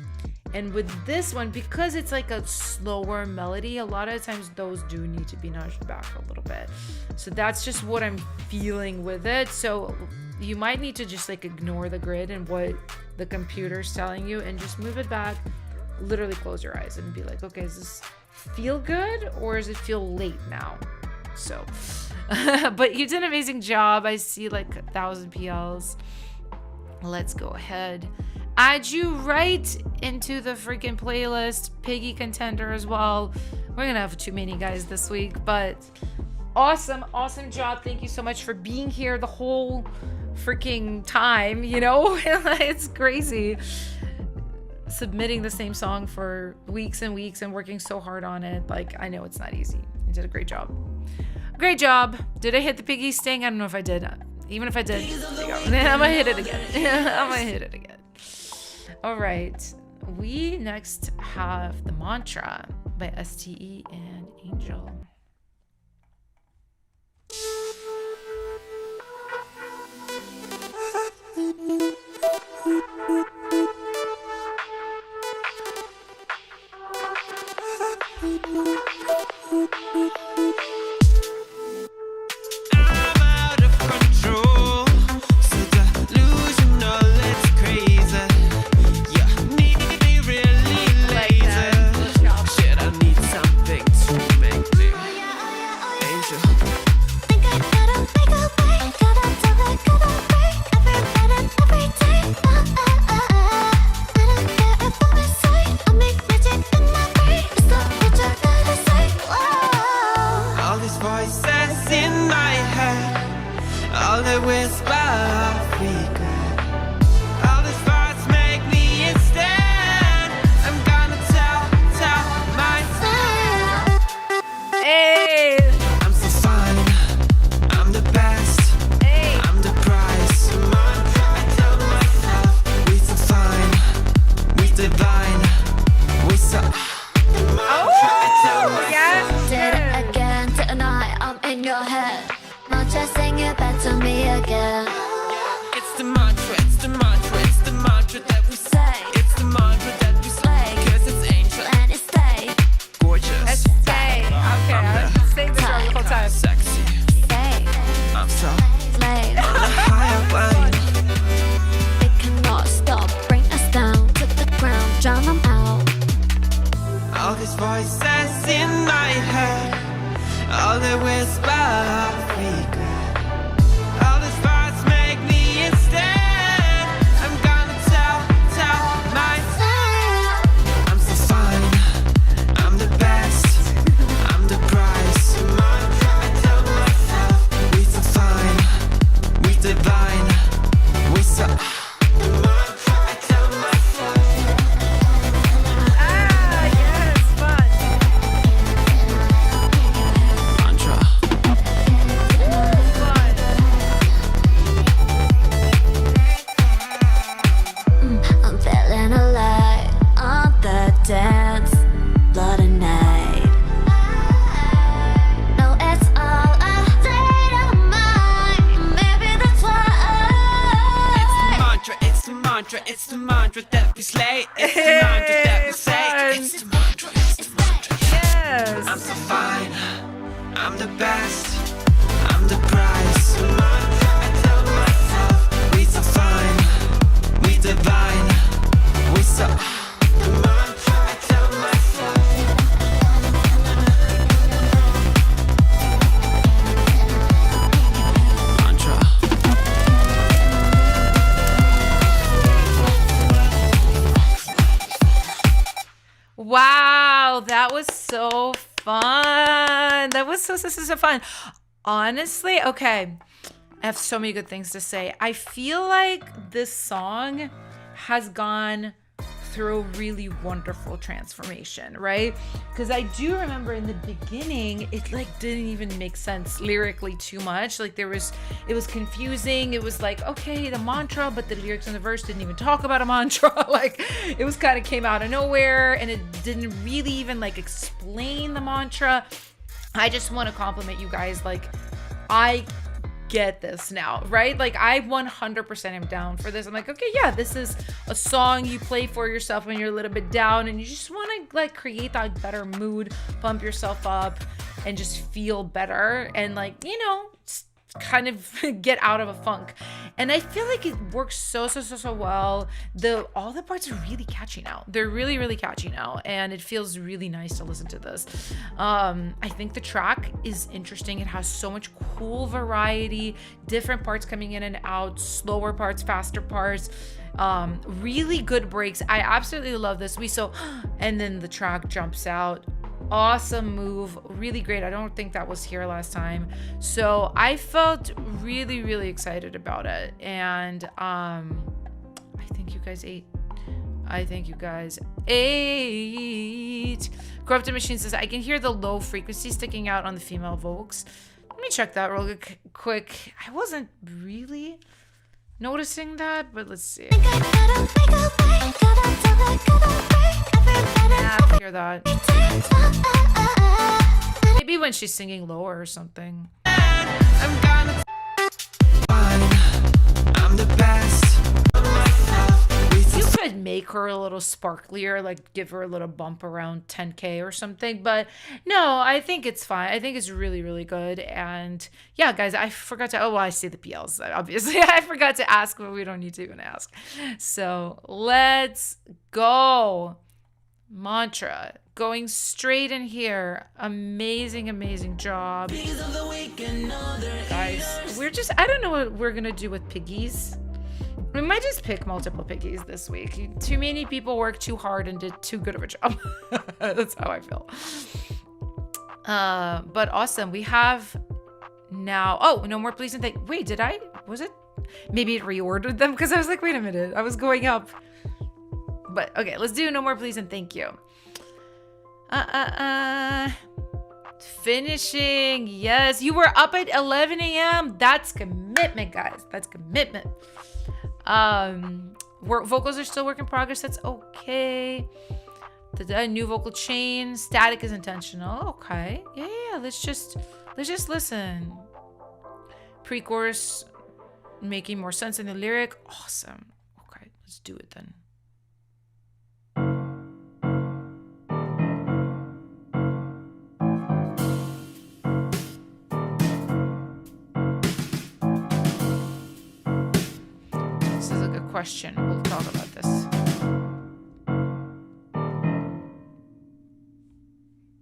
And with this one, because it's like a slower melody, a lot of times those do need to be nudged back a little bit. So that's just what I'm feeling with it. So you might need to just like ignore the grid and what the computer's telling you and just move it back. Literally close your eyes and be like, okay, does this feel good or does it feel late now? So, but you did an amazing job. I see like 1,000 PLs. Let's go ahead. Add you right into the freaking playlist. Piggy contender as well. We're gonna have too many guys this week, but awesome job. Thank you so much for being here the whole freaking time. It's crazy submitting the same song for weeks and weeks and working so hard on it. Like, I know it's not easy. You did a great job. Did I hit the Piggy sting? I don't know if I did. Even if I did, I'm gonna hit it again. All right, we next have The Mantra by STE and Angel. mantra, it's the mantra that we slay. It's the mantra that we say. It's the mantra, it's the mantra. Yes. I'm so fine, I'm the best, I'm the prize. The mantra, I tell myself, we so fine, we divine, we so. The mantra, I tell myself. Mantra. Wow, that was so fun. That was so fun. Honestly, okay, I have so many good things to say. I feel like this song has gone through a really wonderful transformation, right? Because I do remember in the beginning, it like didn't even make sense lyrically too much. Like it was confusing. It was like, okay, the mantra, but the lyrics in the verse didn't even talk about a mantra. Like it was kind of came out of nowhere and it didn't really even like explain the mantra. I just want to compliment you guys. Like I get this now, right? Like I 100% am down for this. I'm like, okay, yeah, this is a song you play for yourself when you're a little bit down and you just want to like create that better mood, pump yourself up and just feel better and like, you know, kind of get out of a funk. And I feel like it works so well. All the parts are really catchy now. They're really, really catchy now. And it feels really nice to listen to this. I think the track is interesting. It has so much cool variety, different parts coming in and out, slower parts, faster parts, really good breaks. I absolutely love this. And then the track jumps out. Awesome move, really great. I don't think that was here last time, so I felt really, really excited about it. And I think you guys ate. Corrupted Machine says I can hear the low frequency sticking out on the female vocals. Let me check that real quick. I wasn't really noticing that, but let's see. Yeah, I can hear that. Maybe when she's singing lower or something. I'm gonna I'm the best. You could make her a little sparklier, like give her a little bump around 10K or something, but no, I think it's fine. I think it's really, really good. And yeah, guys, I forgot to, I see the PLs, obviously. I forgot to ask, but we don't need to even ask. So let's go. Mantra. Going straight in here. Amazing, amazing job. Guys, I don't know what we're gonna do with piggies. We might just pick multiple piggies this week. Too many people worked too hard and did too good of a job. That's how I feel. But awesome. We have now, no more please and thank. Wait, was it? Maybe it reordered them because I was like, wait a minute. I was going up. But okay, let's do no more please and thank you. Finishing. Yes, you were up at 11 a.m. That's commitment, guys. That's commitment. Vocals are still work in progress. That's okay. The new vocal chain. Static is intentional. Okay. Yeah. Let's just listen. Pre-chorus making more sense in the lyric. Awesome. Okay. Let's do it then. Question. We'll talk about this.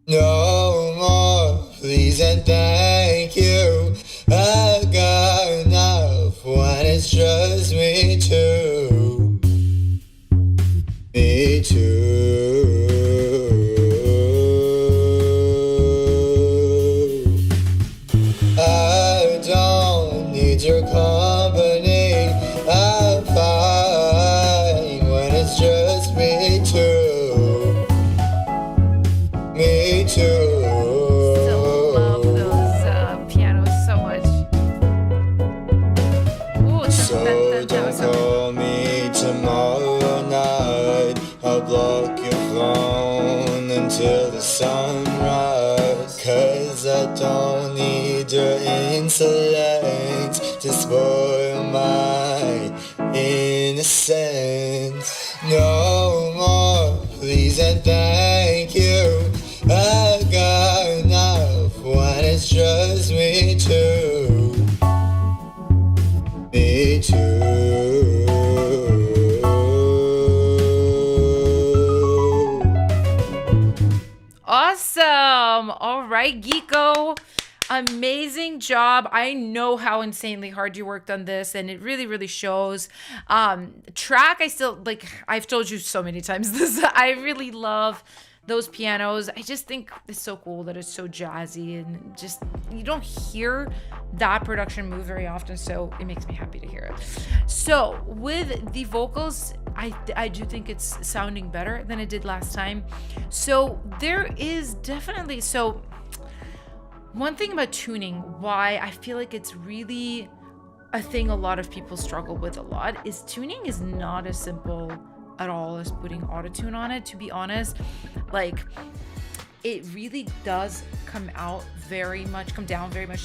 No more, please and thank you. I got enough when it's just me too. Me too. I don't need your company. I'm fine when it's just me too. Me too. Still love those pianos so much. Ooh, So don't call me tomorrow night. I'll block your phone until the sunrise. 'Cause I don't need your insolence to spoil my innocence. innocence. No more, please and thank you. I got enough when it's just me too. Me too. Awesome. All right, Geeko. Amazing job. I know how insanely hard you worked on this, and it really, really shows. Track, I still, like, I've told you so many times this, I really love those pianos. I just think it's so cool that it's so jazzy, and just, you don't hear that production move very often, so it makes me happy to hear it. So with the vocals, I do think it's sounding better than it did last time. So there is definitely, so one thing about tuning, why I feel like it's really a thing a lot of people struggle with a lot, is tuning is not as simple at all as putting autotune on it, to be honest. Like, it really does come down very much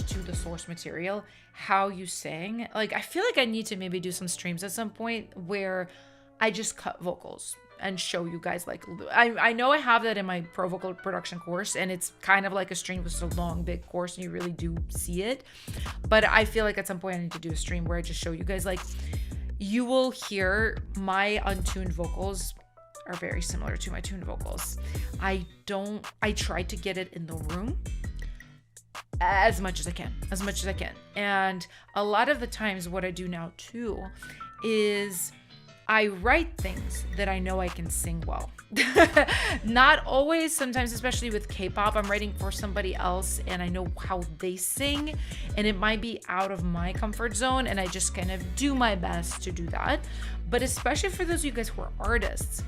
to the source material, how you sing. Like, I feel like I need to maybe do some streams at some point where I just cut vocals and show you guys, like, I know I have that in my pro vocal production course, and it's kind of like a stream with a long big course and you really do see it, but I feel like at some point I need to do a stream where I just show you guys, like, you will hear my untuned vocals are very similar to my tuned vocals. I try to get it in the room as much as I can. And a lot of the times what I do now too is I write things that I know I can sing well. Not always, sometimes, especially with K-pop, I'm writing for somebody else and I know how they sing and it might be out of my comfort zone, and I just kind of do my best to do that. But especially for those of you guys who are artists,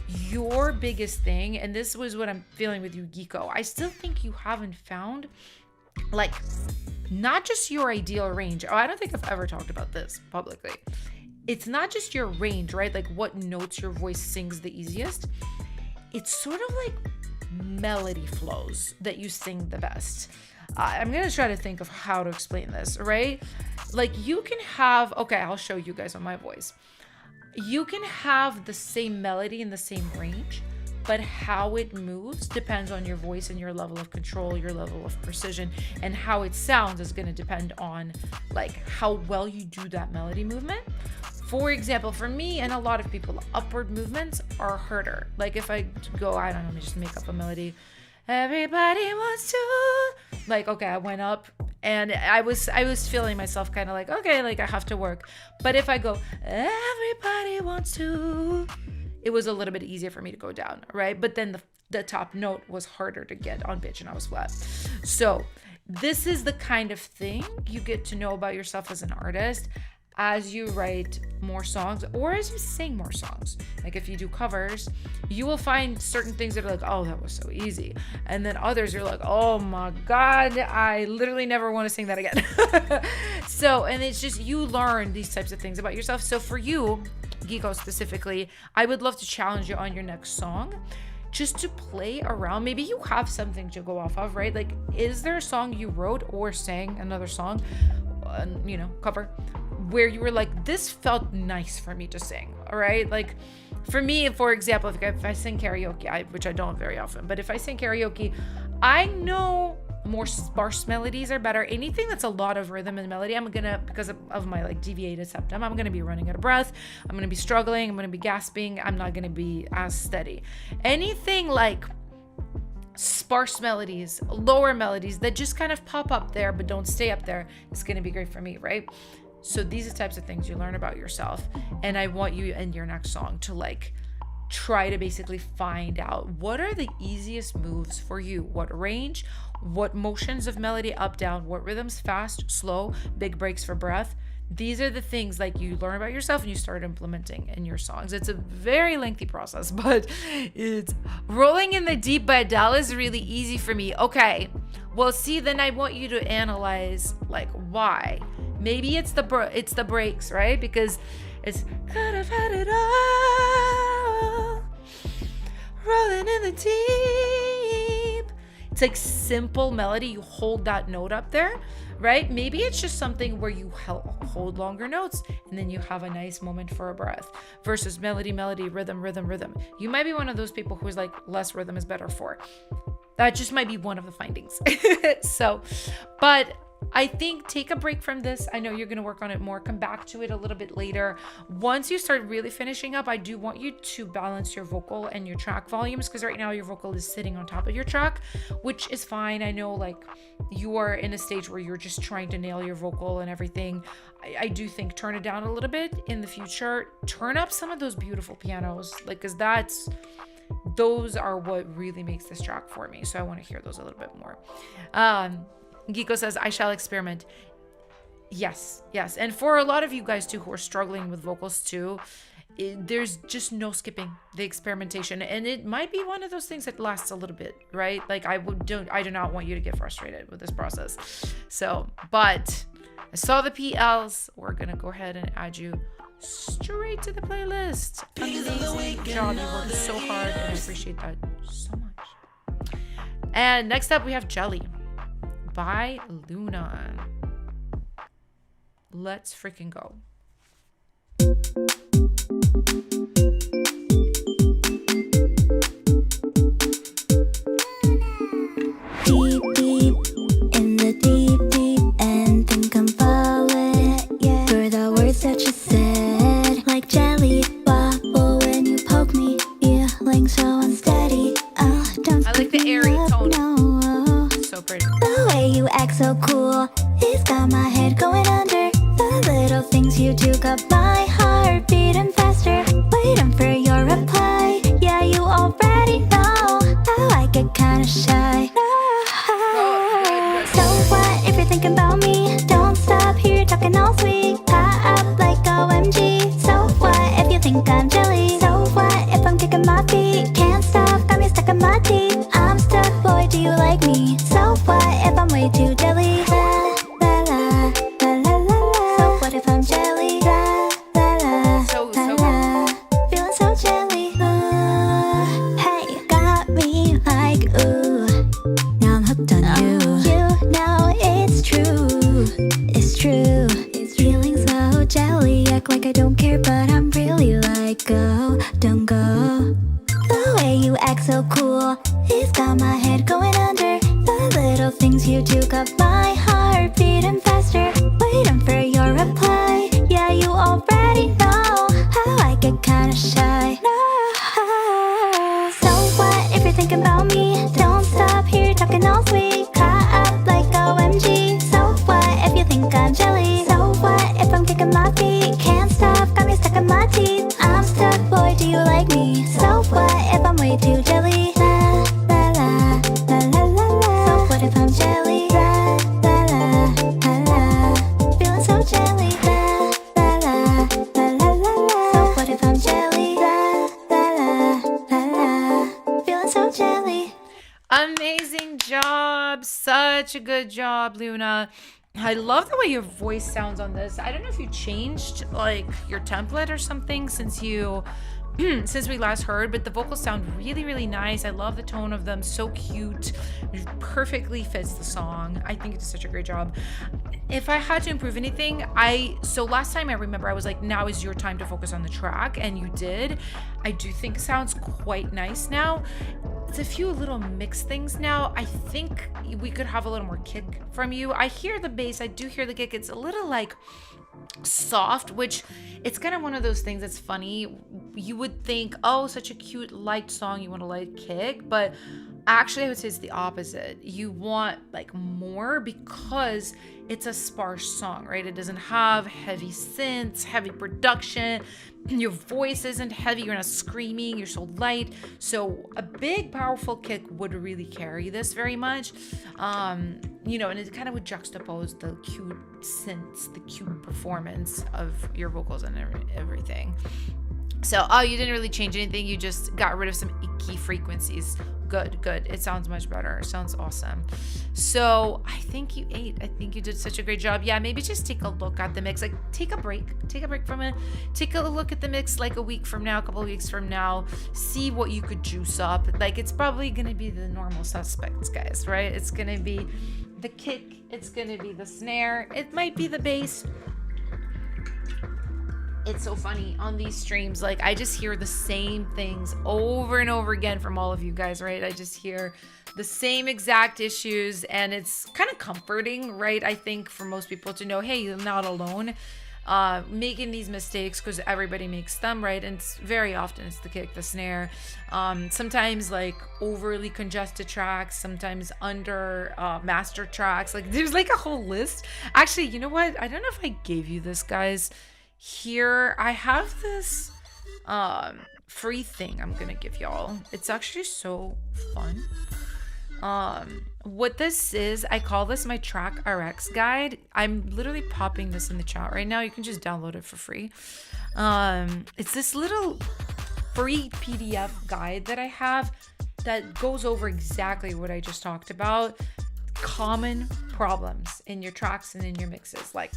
your biggest thing, and this was what I'm feeling with you, Geeko, I still think you haven't found, like, not just your ideal range. Oh, I don't think I've ever talked about this publicly. It's not just your range, right? Like what notes your voice sings the easiest. It's sort of like melody flows that you sing the best. I'm going to try to think of how to explain this, right? Like you can have, okay, I'll show you guys on my voice. You can have the same melody in the same range, but how it moves depends on your voice and your level of control, your level of precision, and how it sounds is going to depend on like how well you do that melody movement. For example, for me and a lot of people, upward movements are harder. Like if I go, I don't know, let me just make up a melody. Everybody wants to, like, okay, I went up and I was feeling myself kind of like, okay, like I have to work. But if I go, everybody wants to, it was a little bit easier for me to go down, right? But then the top note was harder to get on pitch and I was flat. So this is the kind of thing you get to know about yourself as an artist as you write more songs or as you sing more songs. Like if you do covers, you will find certain things that are like, oh, that was so easy. And then others you're like, oh my God, I literally never want to sing that again. So, and it's just, you learn these types of things about yourself. So for you, Geeko specifically, I would love to challenge you on your next song just to play around. Maybe you have something to go off of, right? Like, is there a song you wrote or sang, another song, cover, where you were like, this felt nice for me to sing, all right? Like for me, for example, if I sing karaoke, which I don't very often, but if I sing karaoke, I know more sparse melodies are better. Anything that's a lot of rhythm and melody, I'm gonna, because of my like deviated septum, I'm gonna be running out of breath, I'm gonna be struggling, I'm gonna be gasping, I'm not gonna be as steady. Anything like sparse melodies, lower melodies that just kind of pop up there but don't stay up there is gonna be great for me, right? So these are the types of things you learn about yourself, and I want you in your next song to like try to basically find out what are the easiest moves for you, what range, what motions of melody, up, down, what rhythms, fast, slow, big breaks for breath. These are the things like you learn about yourself and you start implementing in your songs. It's a very lengthy process, but it's Rolling in the Deep by Adele is really easy for me. Okay, well, see, then I want you to analyze like why. Maybe it's the breaks, right? Because it's could have had it all, rolling in the deep. It's like simple melody. You hold that note up there, right? Maybe it's just something where you hold longer notes and then you have a nice moment for a breath versus melody, rhythm. You might be one of those people who's like less rhythm is better for. That just might be one of the findings. So, but I think take a break from this. I know you're going to work on it more. Come back to it a little bit later. Once you start really finishing up, I do want you to balance your vocal and your track volumes, because right now your vocal is sitting on top of your track, which is fine. I know like you are in a stage where you're just trying to nail your vocal and everything. I do think turn it down a little bit in the future. Turn up some of those beautiful pianos, like, because those are what really makes this track for me. So I want to hear those a little bit more. Giko says, I shall experiment. Yes. And for a lot of you guys too who are struggling with vocals too, there's just no skipping the experimentation. And it might be one of those things that lasts a little bit, right? Like I do not want you to get frustrated with this process. So, but I saw the PLs. We're going to go ahead and add you straight to the playlist. Amazing job. You worked so hard and I appreciate that so much. And next up we have Jelly by Luna. Let's freaking go. Deep, deep, in the deep end, think I'm falling, yeah. For the words that you said, like jelly, wobble when you poke me, feeling so unsteady. Oh, don't I like the airy tone. No. So pretty. The way you act so cool, it's got my head going under. The little things you do got my heart beating faster. Waiting for your reply. Yeah, you already know how I get kinda shy. So what if you're thinking about me? Don't stop here talking all sweet. High up like OMG. So what if you think I'm jelly? So what if I'm kicking my feet? Can't stop, got me stuck in my teeth. I'm stuck, boy, do you like me? So what if I'm way too jelly? La la la la la la. So what if I'm jelly? La la la la la. Feeling so jelly. Hey, got me like ooh. Now I'm hooked on you. You know it's true. It's true. It's feeling so jelly. Act like I don't care, but I'm really like go, don't go. The way you act so cool, it's got my head going under. The little things you do got my heart beating faster. Waiting for your reply. Yeah, you already know how I get kinda shy. No. So what if you're thinking about me? Don't stop here talking all sweet. High up like OMG. So what if you think I'm jelly? So what if I'm kicking my feet? Can't stop, got me stuck in my teeth. I'm stuck, boy, do you like me? So what if I'm way too jelly? La la la la la la la. So what if I'm jelly? La la la la la. Feeling so jelly. La la la la la la la. So what if I'm jelly? La la la la la. Feeling so jelly. Amazing job. Such a good job, Luna. I love the way your voice sounds on this. I don't know if you changed like your template or something since we last heard, but the vocals sound really, really nice. I love the tone of them. So cute. It perfectly fits the song. I think you did such a great job. If I had to improve anything, so last time I remember I was like, now is your time to focus on the track, and you did. I do think it sounds quite nice now. It's a few little mixed things now. I think we could have a little more kick from you. I hear the bass, I do hear the kick. It's a little like soft, which it's kind of one of those things that's funny. You would think, oh, such a cute light song, you want a light kick, but actually I would say it's the opposite. You want like more because it's a sparse song, right? It doesn't have heavy synths, heavy production. Your voice isn't heavy, you're not screaming, you're so light. So a big powerful kick would really carry this very much. And it kind of would juxtapose the cute synths, the cute performance of your vocals and everything. So, you didn't really change anything. You just got rid of some icky frequencies. Good. It sounds much better. It sounds awesome. So I think you ate. I think you did such a great job. Yeah, maybe just take a look at the mix. Like take a break from it. Take a look at the mix like a week from now, a couple of weeks from now. See what you could juice up. Like it's probably going to be the normal suspects, guys, right? It's going to be the kick, it's gonna be the snare, it might be the bass. It's so funny on these streams, like I just hear the same things over and over again from all of you guys, right? I just hear the same exact issues, and it's kind of comforting, right? I think for most people to know, hey, you're not alone making these mistakes, because everybody makes them, right? And it's very often it's the kick, the snare, sometimes like overly congested tracks, sometimes under master tracks. Like there's like a whole list. Actually, you know what? I don't know if I gave you this, guys. Here I have this free thing I'm gonna give y'all. It's actually so fun. What this is, I call this my track RX guide. I'm literally popping this in the chat right now. You can just download it for free. It's this little free PDF guide that I have that goes over exactly what I just talked about. Common problems in your tracks and in your mixes, like,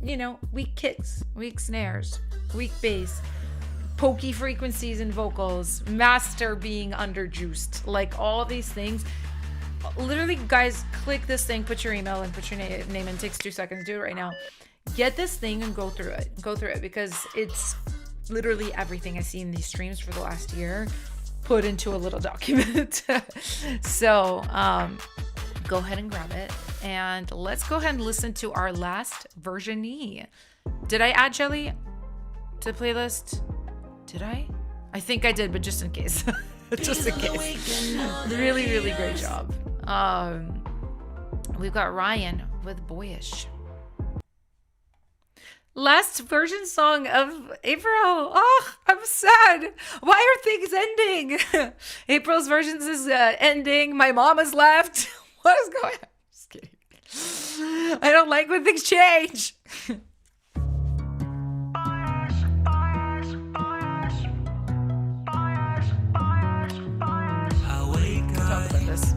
you know, weak kicks, weak snares, weak bass, pokey frequencies in vocals, master being underjuiced, like all these things. Literally, guys, click this thing, put your email and put your name in. It takes 2 seconds. Do it right now. Get this thing and go through it because it's literally everything I see in these streams for the last year put into a little document. So go ahead and grab it, and let's go ahead and listen to our last version-y. Did I add Jelly to the playlist? Did I? I think I did, but just in case. Just in case. Really, really great job. We've got Ryan with Boyish. Last version song of April. Oh, I'm sad. Why are things ending? April's versions is ending. My mom has left. What is going on? Just kidding. I don't like when things change. Talk about this.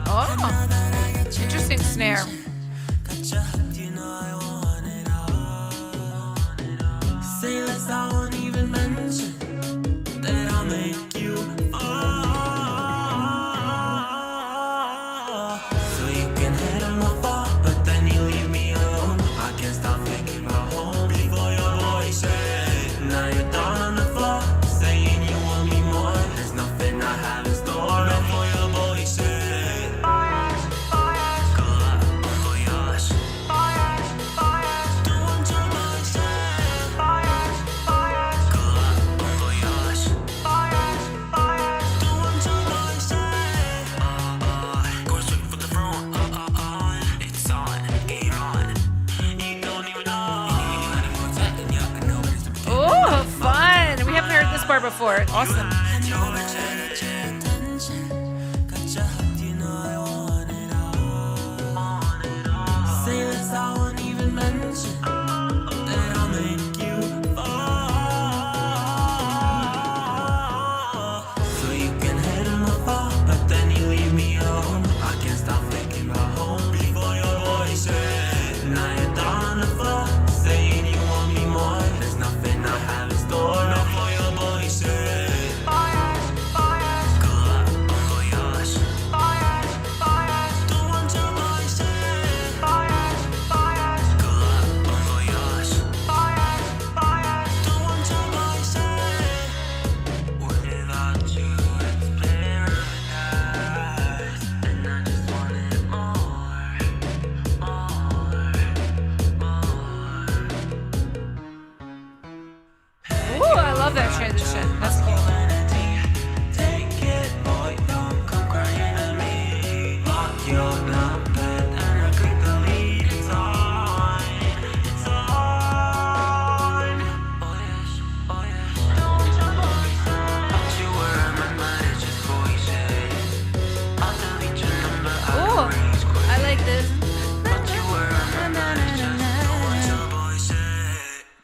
Oh, interesting snare. Say less, I won't even mention that I'll make you so you can head on my fault, but then you leave me alone. I can't stop thinking about home before your voice said. Now you're down on the floor, saying you want me more. There's nothing I have in store before your voice said. Part before. Awesome.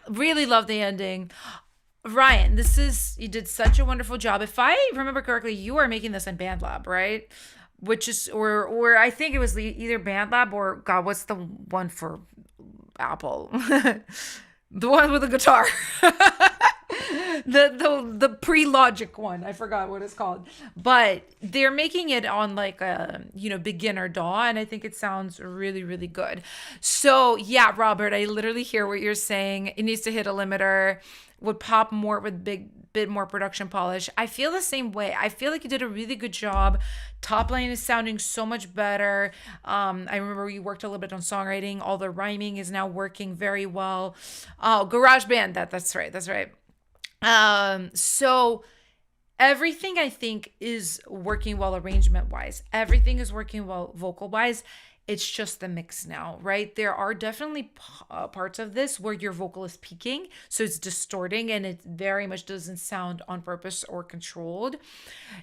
Really love the ending. Ryan, you did such a wonderful job. If I remember correctly, you are making this in BandLab, right? Which is, or I think it was either BandLab or, God, what's the one for Apple? The one with the guitar. the pre-Logic one. I forgot what it's called. But they're making it on like a, beginner DAW, and I think it sounds really, really good. So yeah, Robert, I literally hear what you're saying. It needs to hit a limiter, would pop more with bit more production polish. I feel the same way. I feel like you did a really good job. Top line is sounding so much better. I remember you worked a little bit on songwriting. All the rhyming is now working very well. Oh, GarageBand, that's right. So everything I think is working well arrangement wise. Everything is working well vocal wise. It's just the mix now, right? There are definitely parts of this where your vocal is peaking, so it's distorting and it very much doesn't sound on purpose or controlled.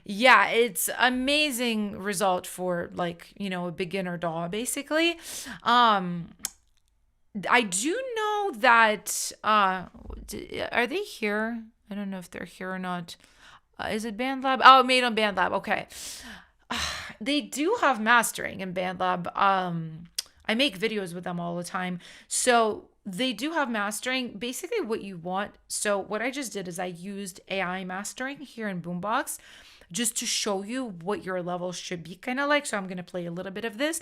Yeah, it's amazing result for like, a beginner DAW basically. I do know that, are they here? I don't know if they're here or not. Is it BandLab? Oh, made on BandLab. Okay. They do have mastering in BandLab. I make videos with them all the time. So they do have mastering, basically what you want. So what I just did is I used AI mastering here in Boombox just to show you what your level should be kind of like. So I'm going to play a little bit of this.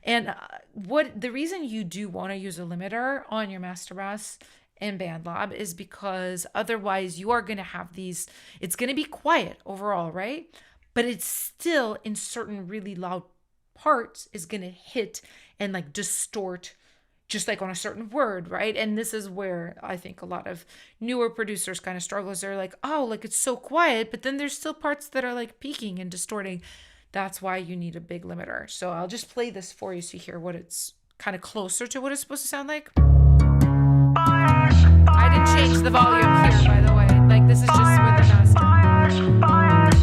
And what the reason you do want to use a limiter on your master bass in BandLab is because otherwise you are going to have these, it's going to be quiet overall, right? But it's still in certain really loud parts is going to hit and like distort just like on a certain word, right? And this is where I think a lot of newer producers kind of struggle. They're like, oh, like it's so quiet, but then there's still parts that are like peaking and distorting. That's why you need a big limiter. So I'll just play this for you so you hear what it's kind of closer to what it's supposed to sound like. I didn't change the volume here, by the way. Like this is just with the master.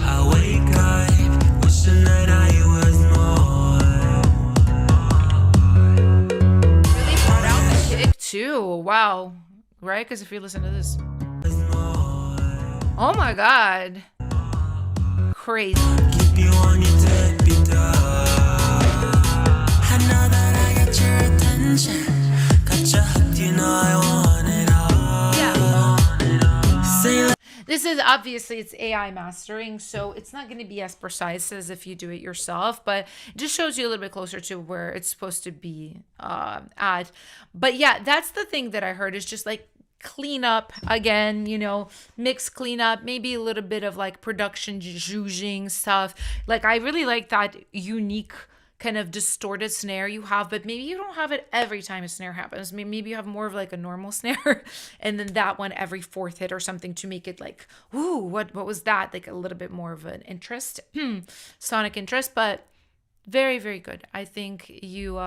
I wake up, wishing that I was more. Really brought out the kick too. Wow. Right? Because if you listen to this. Oh my God. Crazy. Keep you on your tippy toe. I know that I got your attention. Got you hooked, you know I want it all. Yeah. Say This is obviously it's AI mastering, so it's not going to be as precise as if you do it yourself, but it just shows you a little bit closer to where it's supposed to be at. But yeah, that's the thing that I heard is just like clean up again, mix clean up, maybe a little bit of like production zhuzhing stuff. Like I really like that unique kind of distorted snare you have, but maybe you don't have it every time a snare happens. Maybe you have more of like a normal snare and then that one every fourth hit or something to make it like, ooh, what was that? Like a little bit more of an interest, sonic interest, but very, very good. I think you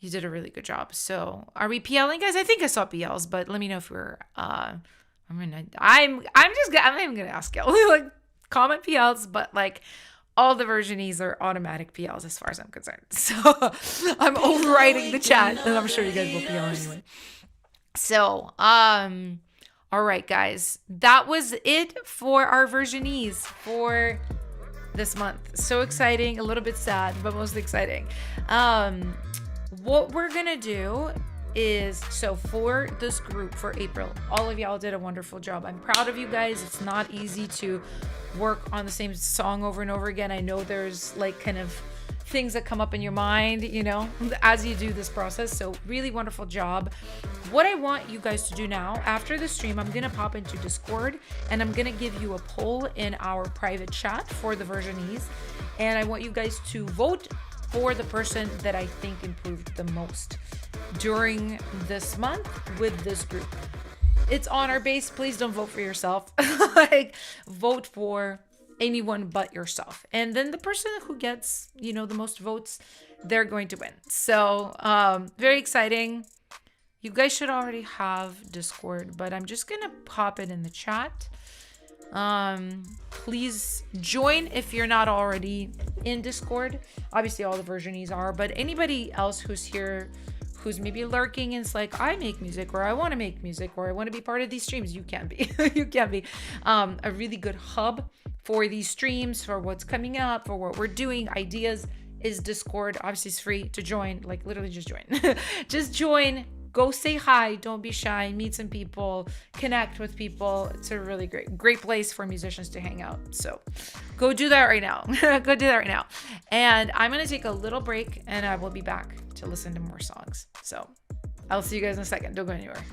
did a really good job. So are we PLing, guys? I think I saw PLs, but let me know if we're, I'm not even gonna ask y'all, like comment PLs, but like, all the versionees are automatic PLs as far as I'm concerned. So I'm overwriting the chat and I'm sure you guys will PL anyway. So, all right, guys, that was it for our versionees for this month. So exciting, a little bit sad, but mostly exciting. What we're going to do is, so for this group for April, all of y'all did a wonderful job. I'm proud of you guys. It's not easy to work on the same song over and over again. I know there's like kind of things that come up in your mind, as you do this process. So really wonderful job. What I want you guys to do now, after the stream, I'm going to pop into Discord and I'm going to give you a poll in our private chat for the versionees. And I want you guys to vote for the person that I think improved the most during this month with this group. It's honor based. Please don't vote for yourself. Like vote for anyone but yourself. And then the person who gets, the most votes, they're going to win. So very exciting. You guys should already have Discord, but I'm just going to pop it in the chat. Please join if you're not already in Discord. Obviously all the versionees are, but anybody else who's here who's maybe lurking and it's like, I make music, or I want to make music, or I want to be part of these streams, you can be. You can be. A really good hub for these streams, for what's coming up, for what we're doing, ideas is Discord. Obviously it's free to join, like literally just join. Just join, go say hi. Don't be shy. Meet some people. Connect with people. It's a really great place for musicians to hang out. So go do that right now. Go do that right now. And I'm going to take a little break and I will be back to listen to more songs. So I'll see you guys in a second. Don't go anywhere.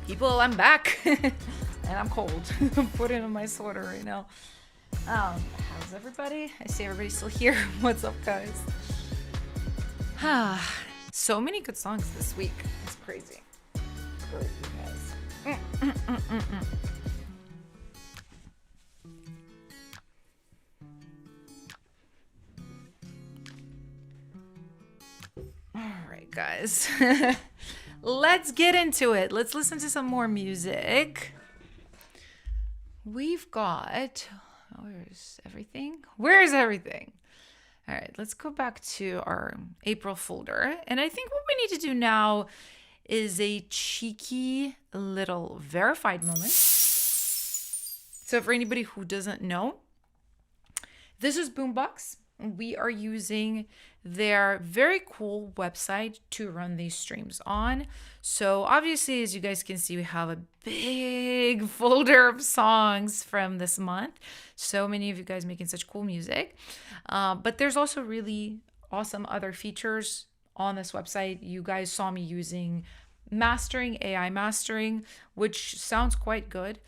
People, I'm back. And I'm cold. I'm putting on my sweater right now. How's everybody? I see everybody's still here. What's up, guys? So many good songs this week. It's crazy. Crazy, guys. All right, guys. Let's get into it. Let's listen to some more music. We've got... Where's everything? Where's everything? All right, let's go back to our April folder. And I think what we need to do now is a cheeky little verified moment. So for anybody who doesn't know, this is Boombox. We are using their very cool website to run these streams on. So obviously, as you guys can see, we have a big folder of songs from this month. So many of you guys making such cool music. But there's also really awesome other features on this website. You guys saw me using mastering, AI mastering, which sounds quite good.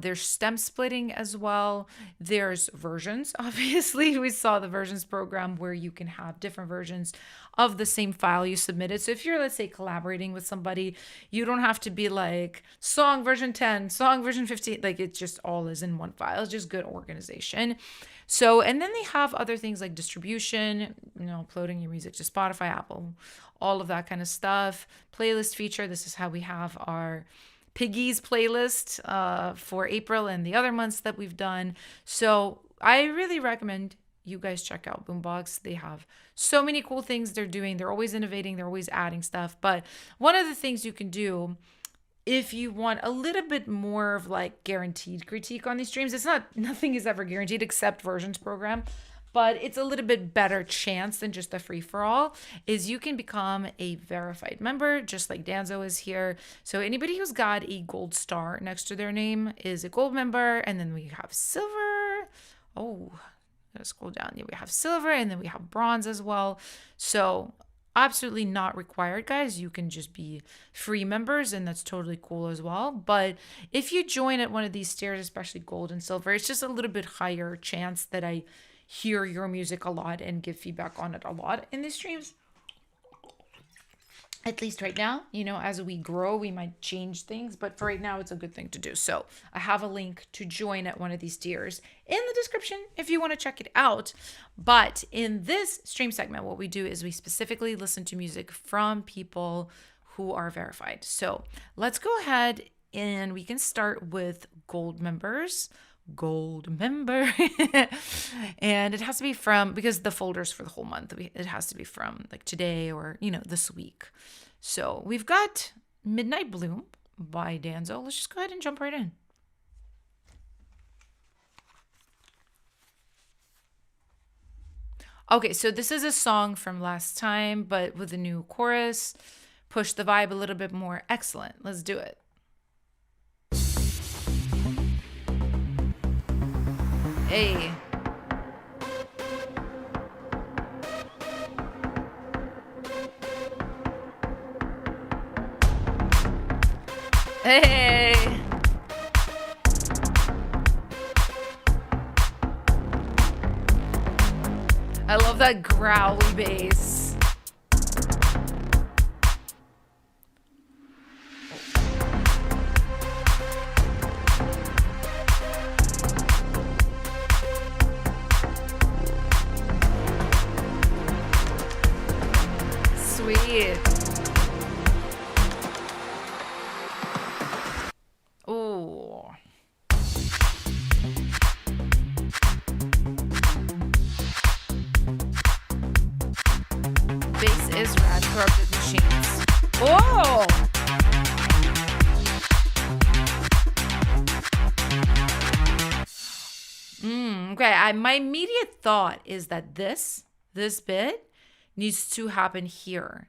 There's stem splitting as well. There's versions. Obviously, we saw the versions program where you can have different versions of the same file you submitted. So if you're, let's say, collaborating with somebody, you don't have to be like song version 10, song version 15. Like it just all is in one file. It's just good organization. So, and then they have other things like distribution, uploading your music to Spotify, Apple, all of that kind of stuff. Playlist feature. This is how we have our Piggy's playlist for April and the other months that we've done. So I really recommend you guys check out Boombox. They have so many cool things they're doing. They're always innovating. They're always adding stuff. But one of the things you can do if you want a little bit more of like guaranteed critique on these streams, nothing is ever guaranteed except versions program. But it's a little bit better chance than just a free-for-all, is you can become a verified member, just like Danzo is here. So anybody who's got a gold star next to their name is a gold member. And then we have silver. Oh, let's scroll down. Yeah, we have silver, and then we have bronze as well. So absolutely not required, guys. You can just be free members, and that's totally cool as well. But if you join at one of these tiers, especially gold and silver, it's just a little bit higher chance that I hear your music a lot and give feedback on it a lot in these streams. At least right now, as we grow, we might change things, but for right now, it's a good thing to do. So I have a link to join at one of these tiers in the description if you want to check it out. But in this stream segment, what we do is we specifically listen to music from people who are verified. So let's go ahead and we can start with gold members. Gold member. And it has to be from, because the folder's for the whole month, it has to be from like today or this week. So we've got Midnight Bloom by Danzo. Let's just go ahead and jump right in. Okay, so this is a song from last time, but with a new chorus. Push the vibe a little bit more. Excellent. Let's do it. Hey. Hey. I love that growly bass. Sweet. Oh. Bass is rad. Corrupted machines. Oh. Okay. My immediate thought is that this bit needs to happen here.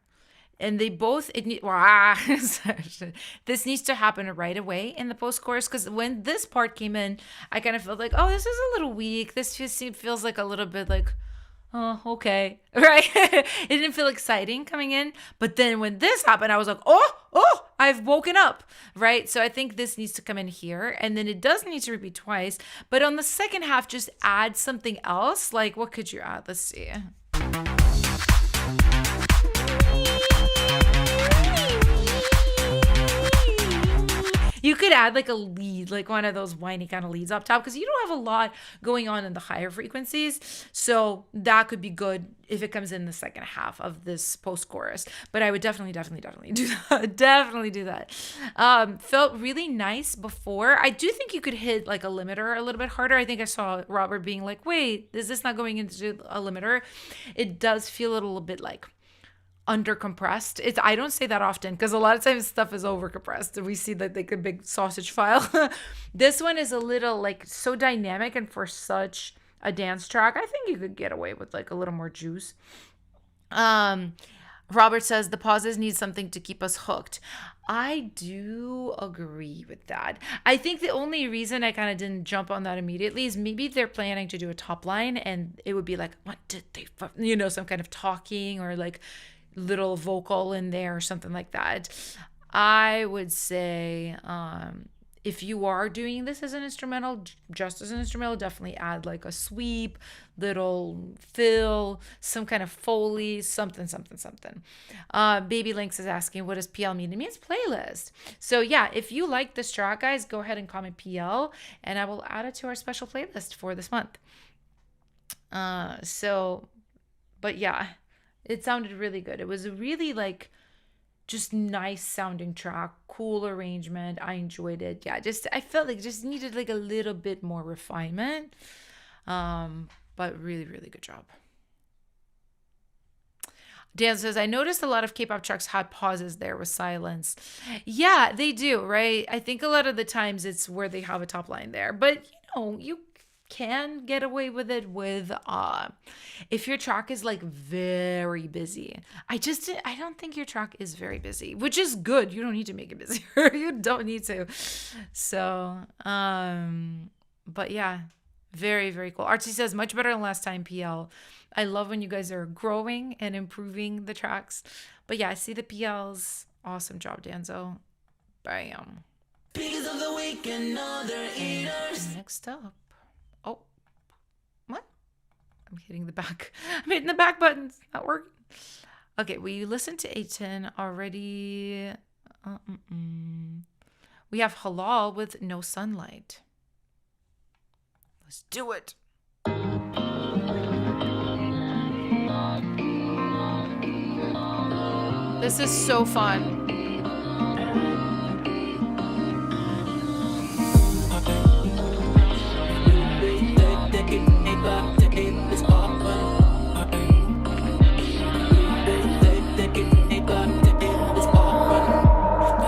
And they both, this needs to happen right away in the post-chorus, because when this part came in, I kind of felt like, oh, this is a little weak. This just feels like a little bit like, oh, okay, right? It didn't feel exciting coming in. But then when this happened, I was like, oh, I've woken up, right? So I think this needs to come in here, and then it does need to repeat twice. But on the second half, just add something else. Like, what could you add? Let's see. You could add like a lead, like one of those whiny kind of leads up top, because you don't have a lot going on in the higher frequencies. So that could be good if it comes in the second half of this post-chorus. But I would definitely do that. Definitely do that. Felt really nice before. I do think you could hit like a limiter a little bit harder. I think I saw Robert being like, wait, is this not going into a limiter? It does feel a little bit like under compressed. I don't say that often because a lot of times stuff is over compressed and we see like a big sausage file. This one is a little like so dynamic, and for such a dance track, I think you could get away with like a little more juice. Robert says the pauses need something to keep us hooked. I do agree with that. I think the only reason I kind of didn't jump on that immediately is maybe they're planning to do a top line and it would be like, what did they, some kind of talking or like little vocal in there or something like that. I would say if you are doing this as an instrumental, just as an instrumental, definitely add like a sweep, little fill, some kind of foley, something. Baby Lynx is asking, what does PL mean? It means playlist. So yeah, if you like this track, guys, go ahead and comment PL and I will add it to our special playlist for this month. But yeah, it sounded really good. It was a really like just nice sounding track, cool arrangement. I enjoyed it. Yeah, I felt like it just needed like a little bit more refinement. But really, really good job. Dan says, I noticed a lot of K-pop tracks had pauses there with silence. Yeah, they do, right? I think a lot of the times it's where they have a top line there. But you can get away with it with if your track is like very busy. I don't think your track is very busy, which is good. You don't need to make it busier. You don't need to. So but yeah, very, very cool. Archie says, much better than last time, PL. I love when you guys are growing and improving the tracks. But yeah, I see the PLs. Awesome job, Danzo. Bam. Because of the week and other eaters. Next up. Oh, what? I'm hitting the back. I'm hitting the back buttons. Not working. Okay, we listened to 810 already. We have Halal with No Sunlight. Let's do it. This is so fun.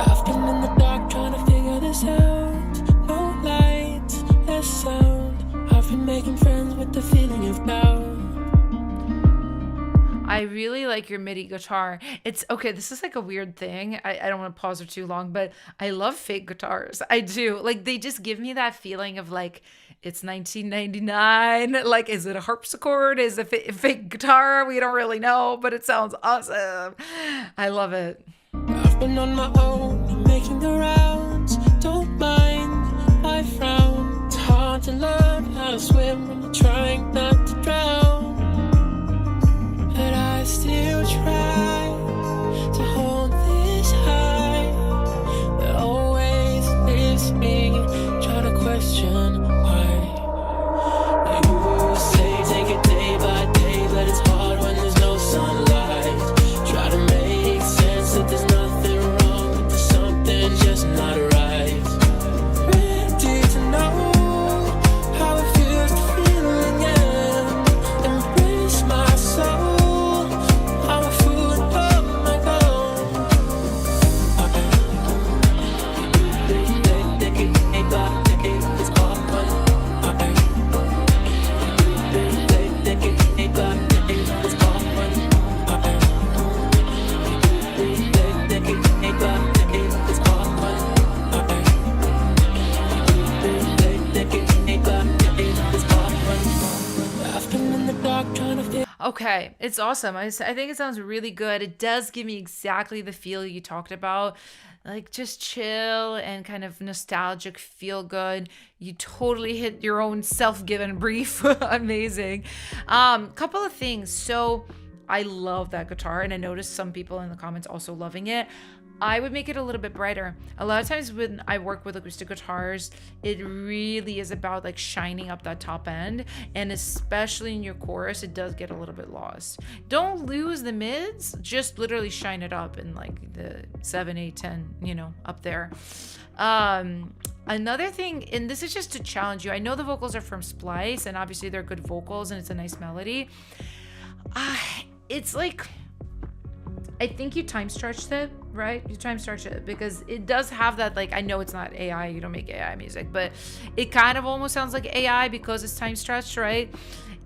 I've been in the dark trying to figure this out. No lights, less sound. I've been making friends with the feeling of doubt. I really like your MIDI guitar. It's okay. This is like a weird thing. I don't want to pause for too long, but I love fake guitars. I do. Like, they just give me that feeling of like, it's 1999. Like, is it a harpsichord? Is it a fake guitar? We don't really know, but it sounds awesome. I love it. I've been on my own, making the rounds. Don't mind my frown. It's hard to learn how to swim when you're trying not to drown. But I still try to hold this high. It always leaves me trying to question why. You say take it day by day, but it's hard when there's no sunlight. Try to make sense that there's nothing wrong, but there's something just not right. Ready to know how it feels to feel again. Embrace my soul, how I feel it up my bones. Take it day by day, it's all fun. Take it day by day, it's all fun. Take it day by day, it's all fun. Take it day by day, it's all fun. I've been in the dark trying to feel. Okay, it's awesome. I think it sounds really good. It does give me exactly the feel you talked about. like just chill and kind of nostalgic, feel good. You totally hit your own self-given brief. Amazing. Couple of things. So I love that guitar, and I noticed some people in the comments also loving it. I would make it a little bit brighter. A lot of times when I work with acoustic guitars, it really is about like shining up that top end, and especially in your chorus, it does get a little bit lost. Don't lose the mids, just literally shine it up in like the 7, 8, 10, you know, up there. Another thing, and this is just to challenge you, I know the vocals are from Splice, and obviously they're good vocals and it's a nice melody. It's like, I think you time stretched it, right? You time stretched it because it does have that, like, I know it's not AI, you don't make AI music, but it kind of almost sounds like AI because it's time stretched, right?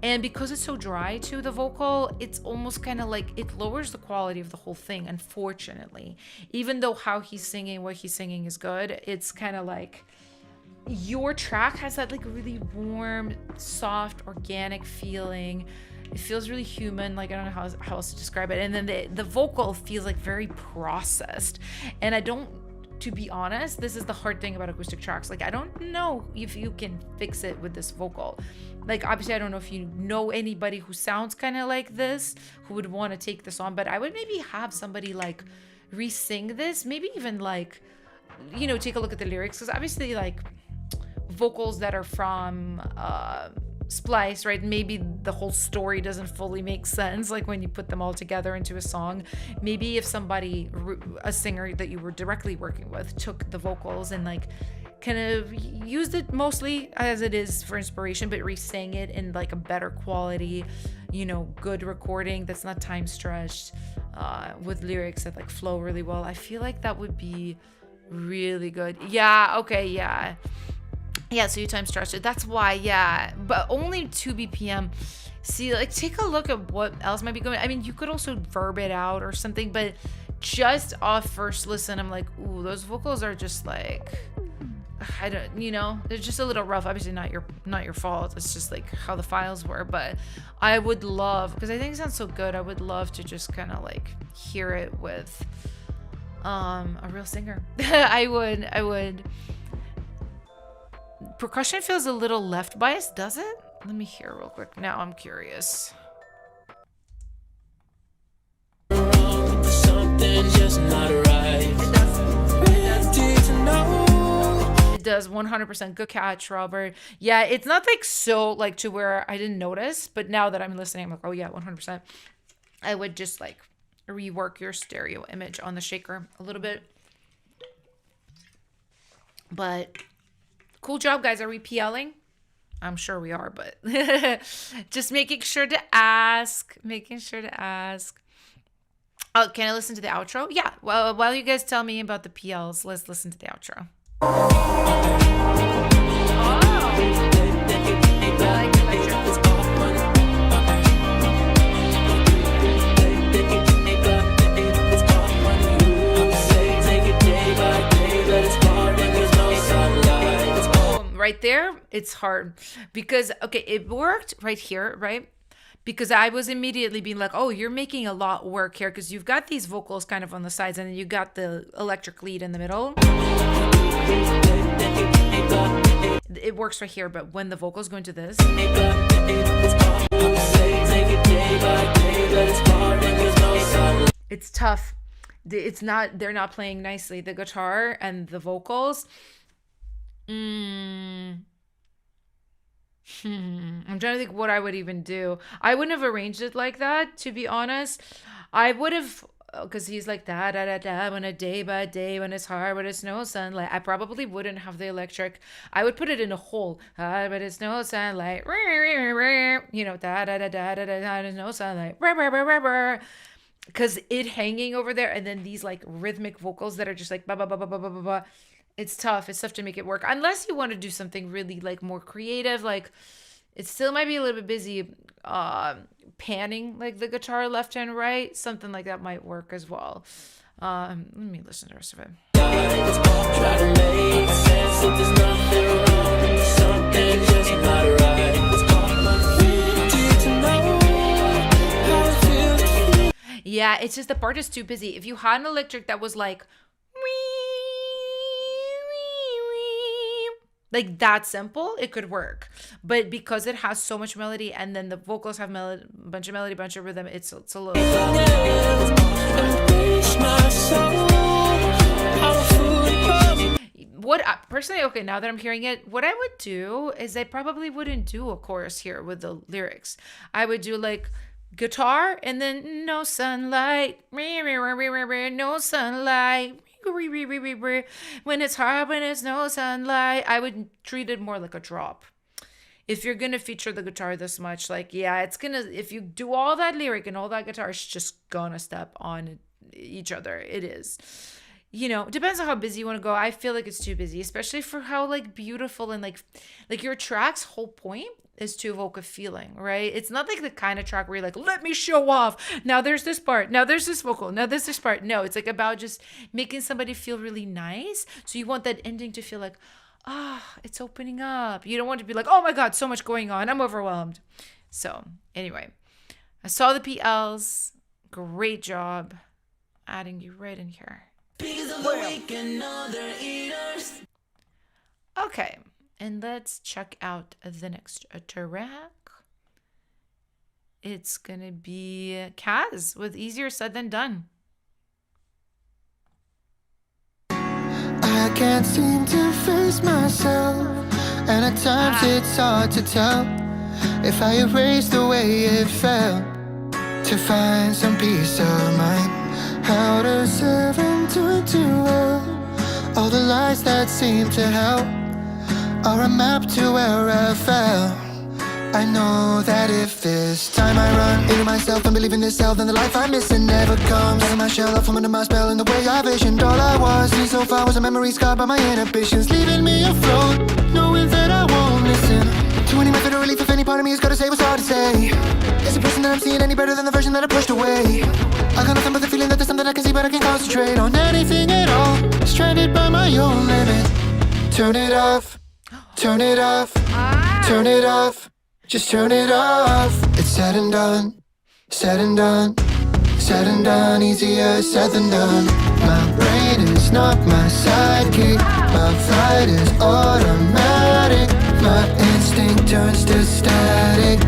And because it's so dry to the vocal, it's almost kind of like it lowers the quality of the whole thing, unfortunately. Even though how he's singing, what he's singing is good, it's kind of like your track has that like really warm, soft, organic feeling. It feels really human, like I don't know how else to describe it. And then the vocal feels like very processed. And I don't, to be honest, this is the hard thing about acoustic tracks. Like I don't know if you can fix it with this vocal. Like obviously I don't know if you know anybody who sounds kind of like this, who would want to take this on, but I would maybe have somebody like re-sing this, maybe even like, you know, take a look at the lyrics, because obviously like vocals that are from Splice, right? Maybe the whole story doesn't fully make sense, like when you put them all together into a song. Maybe if somebody, a singer that you were directly working with, took the vocals and like kind of used it mostly as it is for inspiration, but re-sang it in like a better quality, you know, good recording that's not time stretched, with lyrics that like flow really well, I feel like that would be really good. Yeah, okay, yeah. Yeah, so you time stretch it. That's why, yeah. But only 2 BPM. See, like, take a look at what else might be going. I mean, you could also verb it out or something, but just off first listen, I'm like, ooh, those vocals are just like, I don't, you know, they're just a little rough. Obviously, not your fault. It's just like how the files were. But I would love, because I think it sounds so good, I would love to just kind of like hear it with a real singer. I would. Percussion feels a little left biased, does it? Let me hear real quick. Now I'm curious. Something just not right. It does 100%. Good catch, Robert. Yeah, it's not like so like to where I didn't notice, but now that I'm listening, I'm like, oh yeah, 100%. I would just like rework your stereo image on the shaker a little bit. But cool job, guys. Are we PLing? I'm sure we are, but just making sure to ask. Oh, can I listen to the outro? Yeah. Well, while you guys tell me about the PLs, let's listen to the outro. Right there, it's hard because, okay, it worked right here, right? Because I was immediately being like, oh, you're making a lot work here because you've got these vocals kind of on the sides and then you got the electric lead in the middle. It works right here, but when the vocals go into this, it's tough. They're not playing nicely. The guitar and the vocals. I'm trying to think what I would even do. I wouldn't have arranged it like that, to be honest. I would have, because he's like da da da da when a day by day when it's hard but it's no sunlight. I probably wouldn't have the electric. I would put it in a hole. Hard but it's no sunlight. You know, da da da da da da there's no sunlight. Because it hanging over there and then these like rhythmic vocals that are just like ba ba ba ba ba ba ba. It's tough. It's tough to make it work. Unless you want to do something really like more creative. Like it still might be a little bit busy panning like the guitar left and right. Something like that might work as well. Let me listen to the rest of it. Try to make sense if there's nothing wrong. Something just not right. Yeah, it's just the part is too busy. If you had an electric that was like, wee, Like that simple, it could work. But because it has so much melody and then the vocals have bunch of melody, bunch of rhythm, it's a little. Embrace my soul. Powerful. What personally, okay, now that I'm hearing it, what I would do is I probably wouldn't do a chorus here with the lyrics. I would do like guitar and then no sunlight, no sunlight. When it's hard, when it's no sunlight, I would treat it more like a drop. If you're gonna feature the guitar this much, like, yeah, it's gonna, if you do all that lyric and all that guitar, it's just gonna step on each other. It is. You know, depends on how busy you want to go. I feel like it's too busy, especially for how like beautiful and like your track's whole point is to evoke a feeling, right? It's not like the kind of track where you're like, let me show off. Now there's this part. Now there's this vocal. Now there's this part. No, it's like about just making somebody feel really nice. So you want that ending to feel like, it's opening up. You don't want to be like, oh my God, so much going on. I'm overwhelmed. So anyway, I saw the PLs. Great job adding you right in here. Okay, and let's check out the next track. It's gonna be Kaz with Easier Said Than Done. I can't seem to face myself, and at times it's hard to tell if I erase the way it felt to find some peace of mind. How to seven to all the lies that seem to help are a map to where I fell. I know that if this time I run into myself and believe in this self, then the life I'm missing never comes. Out of my shell, up from under my spell, and the way I visioned all I was seen so far was a memory scarred by my inhibitions, leaving me afloat, knowing that I won't listen to any method of relief. If any part of me has got to say what's hard to say, is the person that I'm seeing any better than the version that I pushed away? I got nothing but the feeling that there's something I can see, but I can't concentrate on anything at all. Stranded by my own limit. Turn it off, turn it off, turn it off. Just turn it off. It's said and done, said and done, said and done. Easier said than done. My brain is not my sidekick. My flight is automatic. My instinct turns to static.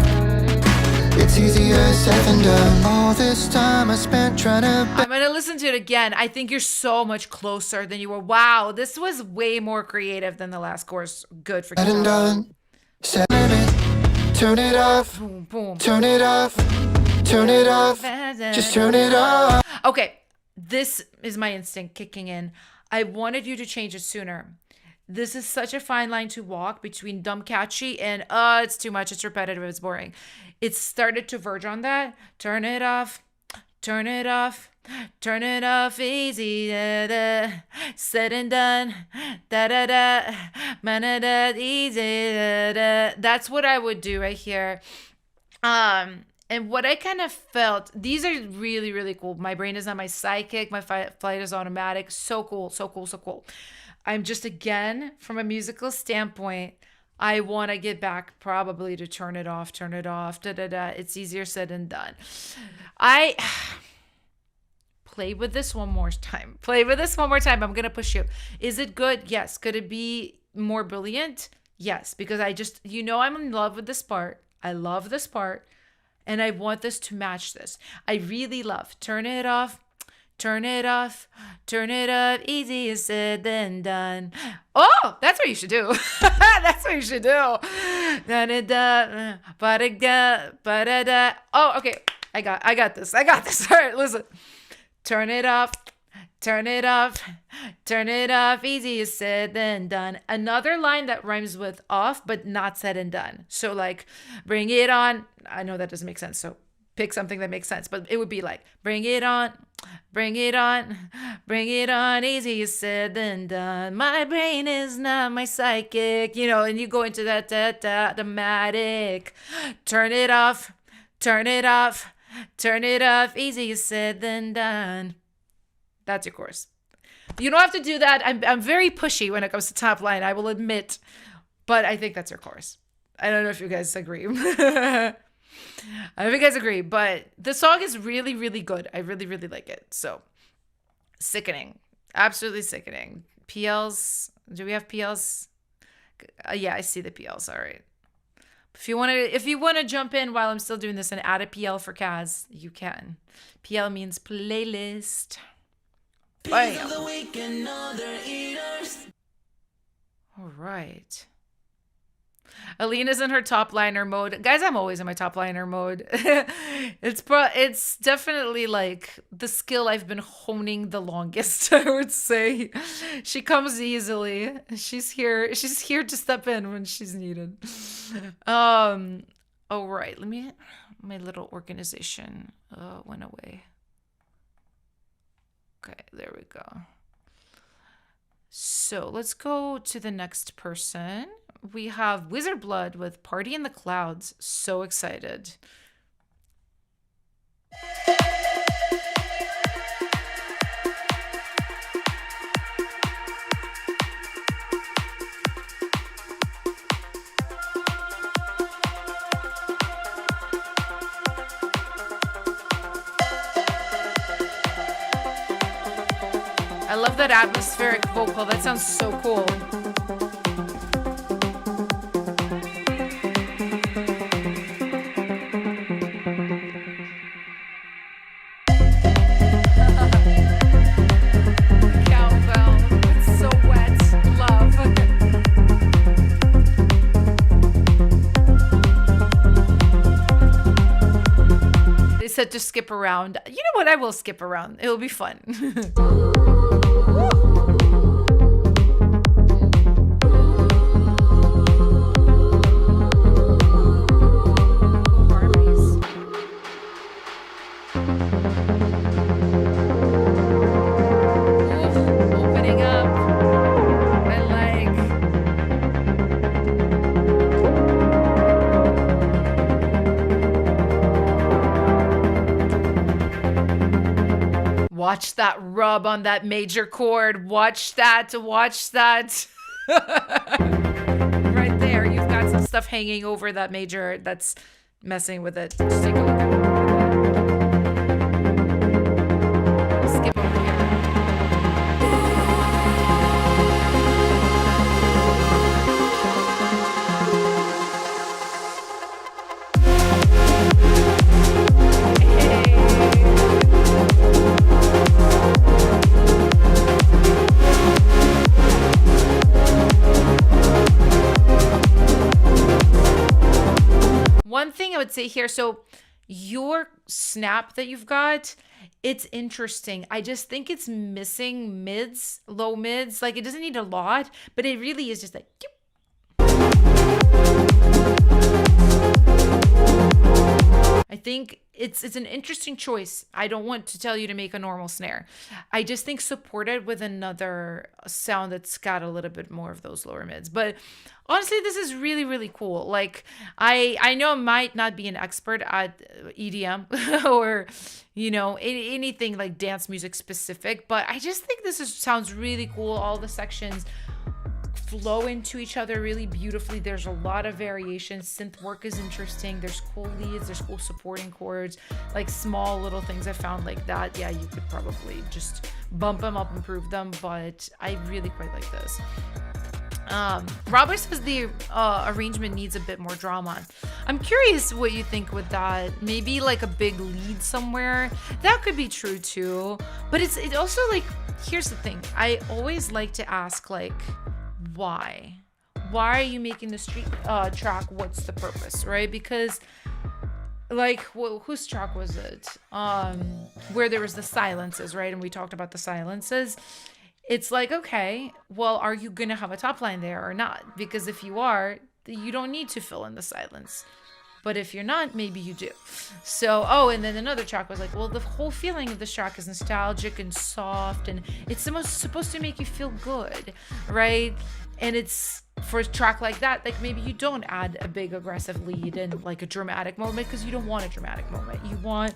It's easier said than done. All this time I spent trying to... I'm gonna listen to it again. I think you're so much closer than you were. Wow, this was way more creative than the last course. Good for you. Said and done, said limit. Turn it off, Boom, boom. turn it off, turn it off, just turn it off. Okay, this is my instinct kicking in. I wanted you to change it sooner. This is such a fine line to walk between dumb catchy and it's too much, it's repetitive, it's boring. It started to verge on that. Turn it off, turn it off. Turn it off easy, da, da. Said and done, da da da, man da easy, da, da. That's what I would do right here. And what I kind of felt, these are really, really cool. My brain is not my sidekick. My flight is automatic. So cool, so cool, so cool. I'm just, again, from a musical standpoint, I want to get back probably to turn it off, da da da. It's easier said than done. Play with this one more time. Play with this one more time. I'm going to push you. Is it good? Yes. Could it be more brilliant? Yes. Because I just, I'm in love with this part. I love this part. And I want this to match this. I really love. Turn it off. Turn it off. Turn it up. Easier said than done. Oh, that's what you should do. That's what you should do. Oh, okay. I got this. All right, listen. Turn it off, turn it off, turn it off. Easier said than done. Another line that rhymes with off, but not said and done. So like, bring it on. I know that doesn't make sense. So pick something that makes sense. But it would be like, bring it on, bring it on, bring it on. Easier said than done. My brain is not my psychic. And you go into that dramatic. Turn it off, turn it off. Turn it off, easier said than done. That's your course. You don't have to do that. I'm very pushy when it comes to top line, I will admit. But I think that's your course. I don't know if you guys agree. I don't know if you guys agree, but the song is really, really good. I really, really like it. So, sickening. Absolutely sickening. PLs. Do we have PLs? Yeah, I see the PLs. All right. If you want to jump in while I'm still doing this and add a PL for Kaz, you can. PL means playlist. Bam. All right. Alina's in her top liner mode. Guys, I'm always in my top liner mode. It's definitely like the skill I've been honing the longest, I would say. She comes easily. She's here to step in when she's needed. All right. My little organization went away. Okay, there we go. So let's go to the next person. We have Wizard Blood with Party in the Clouds. So excited. I love that atmospheric vocal. That sounds so cool. Cowbell. It's so wet. Love. They said to skip around. You know what? I will skip around. It'll be fun. Opening up. I like. Watch that rub on that major chord. Watch that. Right there. You've got some stuff hanging over that major that's messing with it. Just take a look at it. Skip over here. One thing I would say here, so your snap that you've got, it's interesting. I just think it's missing mids, low mids. Like it doesn't need a lot, but it really is just like. I think it's an interesting choice. I don't want to tell you to make a normal snare. I just think supported with another sound that's got a little bit more of those lower mids. But honestly, this is really, really cool. Like I know I might not be an expert at EDM or, you know, anything like dance music specific, but I just think this sounds really cool. All the sections flow into each other really beautifully. There's a lot of variation. Synth work is interesting. There's cool leads, there's cool supporting chords, like small little things I found like that. Yeah, you could probably just bump them up, improve them, but I really quite like this. Robert says the arrangement needs a bit more drama. I'm curious what you think with that. Maybe like a big lead somewhere. That could be true too. But it also like, here's the thing. I always like to ask like, why are you making this track? What's the purpose, right? Because like whose track was it where there was the silences, right? And we talked about the silences. It's like, okay, well, are you gonna have a top line there or not? Because if you are, you don't need to fill in the silence. But if you're not, maybe you do. So, and then another track was like, well, the whole feeling of this track is nostalgic and soft, and it's supposed to make you feel good, right? And it's for a track like that, like maybe you don't add a big aggressive lead and like a dramatic moment because you don't want a dramatic moment. You want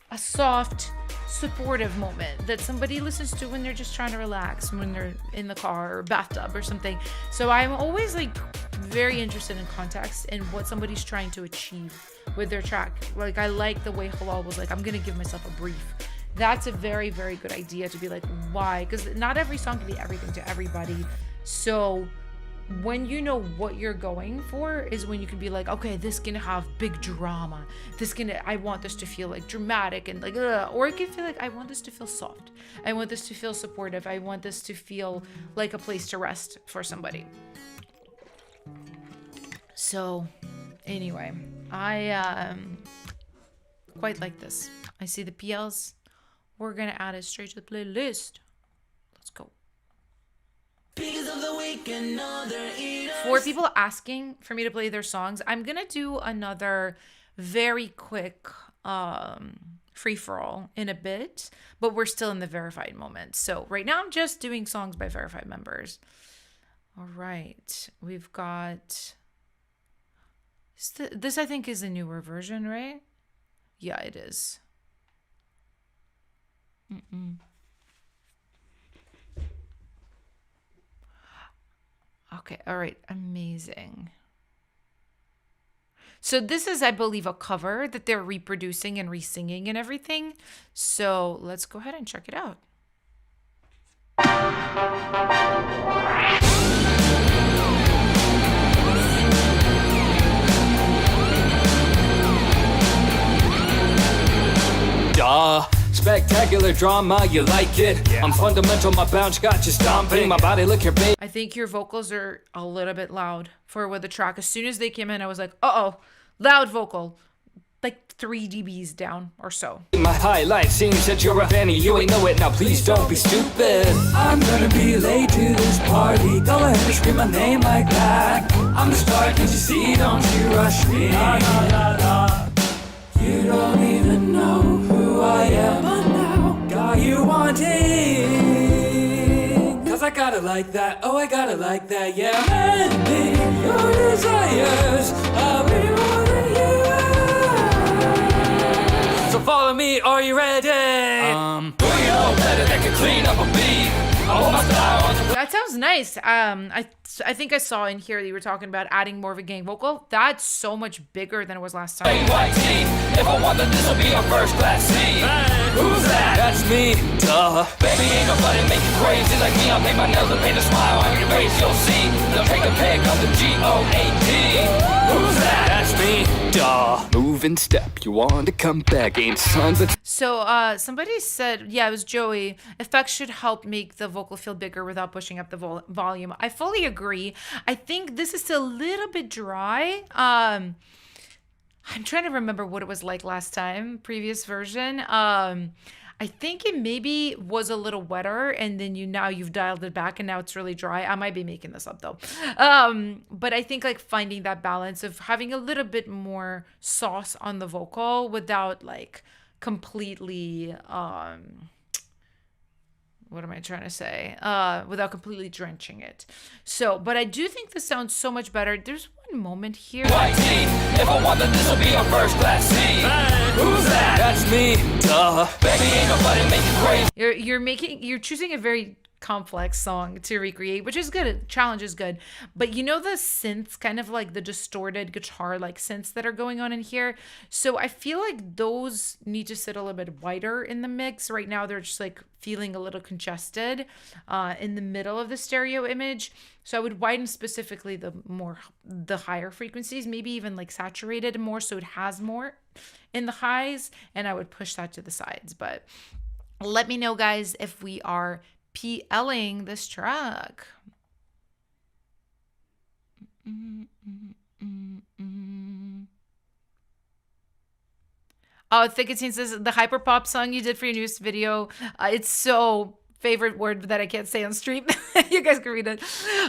a soft, supportive moment that somebody listens to when they're just trying to relax, when they're in the car or bathtub or something. So I'm always like very interested in context and what somebody's trying to achieve with their track. Like I like the way Halal was like, I'm gonna give myself a brief. That's a very, very good idea to be like, why? Because not every song can be everything to everybody. So when you know what you're going for is when you can be like, okay, this can have big drama. I want this to feel like dramatic and like, ugh. Or it can feel like, I want this to feel soft. I want this to feel supportive. I want this to feel like a place to rest for somebody. So anyway, I quite like this. I see the PLs. We're gonna add it straight to the playlist. Let's go. For people asking for me to play their songs, I'm gonna do another very quick free-for-all in a bit, but we're still in the verified moment. So right now I'm just doing songs by verified members. All right, we've got this. I think is a newer version, right? Yeah, it is. Okay, all right, amazing. So this is, I believe, a cover that they're reproducing and re-singing and everything. So let's go ahead and check it out. Duh. Spectacular drama, you like it? Yeah. I'm fundamental, my bounce got you stomping. My body look your baby. I think your vocals are a little bit loud for what the track. As soon as they came in, I was like, uh-oh, loud vocal. Like 3 dBs down or so. My highlight seems that you're a fanny. You ain't know it, now please don't be stupid. I'm gonna be late to this party. Go ahead and scream my name like that. I'm the star, can't you see? Don't you rush me. La, la, la, la. You don't even know who I am, but now got you wanting. Cause I got it like that, oh I got it like that, yeah. Mending your desires, I'll be more than you are. So follow me, are you ready? Who you know better that can clean up a beat? That sounds nice. I think I saw in here that you were talking about adding more of a gang vocal. That's so much bigger than it was last time. If I want then this'll be a first class scene. Who's that? That's me, duh. Baby, ain't nobody make you crazy like me. I'll make my nails and paint a smile on your face, you'll see. Now take a pic of the G-O-A-T. Who's that? That's me, duh. Move and step, you want to come back, ain't son, but... So, somebody said, yeah, it was Joey, effects should help make the vocal feel bigger without pushing up the volume. I fully agree. I think this is still a little bit dry. I'm trying to remember what it was like last time, previous version. I think it maybe was a little wetter, and then you've dialed it back, and now it's really dry. I might be making this up though. But I think like finding that balance of having a little bit more sauce on the vocal without like completely what am I trying to say? Without completely drenching it. So, but I do think this sounds so much better. There's one moment here. If I want then this'll be a first class scene. Who's that? That's me, duh. Baby, ain't nobody make you crazy. You're choosing a very complex song to recreate, which is good. Challenge is good. But you know the synths, kind of like the distorted guitar like synths that are going on in here. So I feel like those need to sit a little bit wider in the mix. Right now they're just like feeling a little congested in the middle of the stereo image. So I would widen specifically the higher frequencies, maybe even like saturated more so it has more in the highs, and I would push that to the sides. But let me know, guys, if we are PLing this track. Oh, Thicket says the hyperpop song you did for your newest video. It's so favorite word that I can't say on stream. You guys can read it.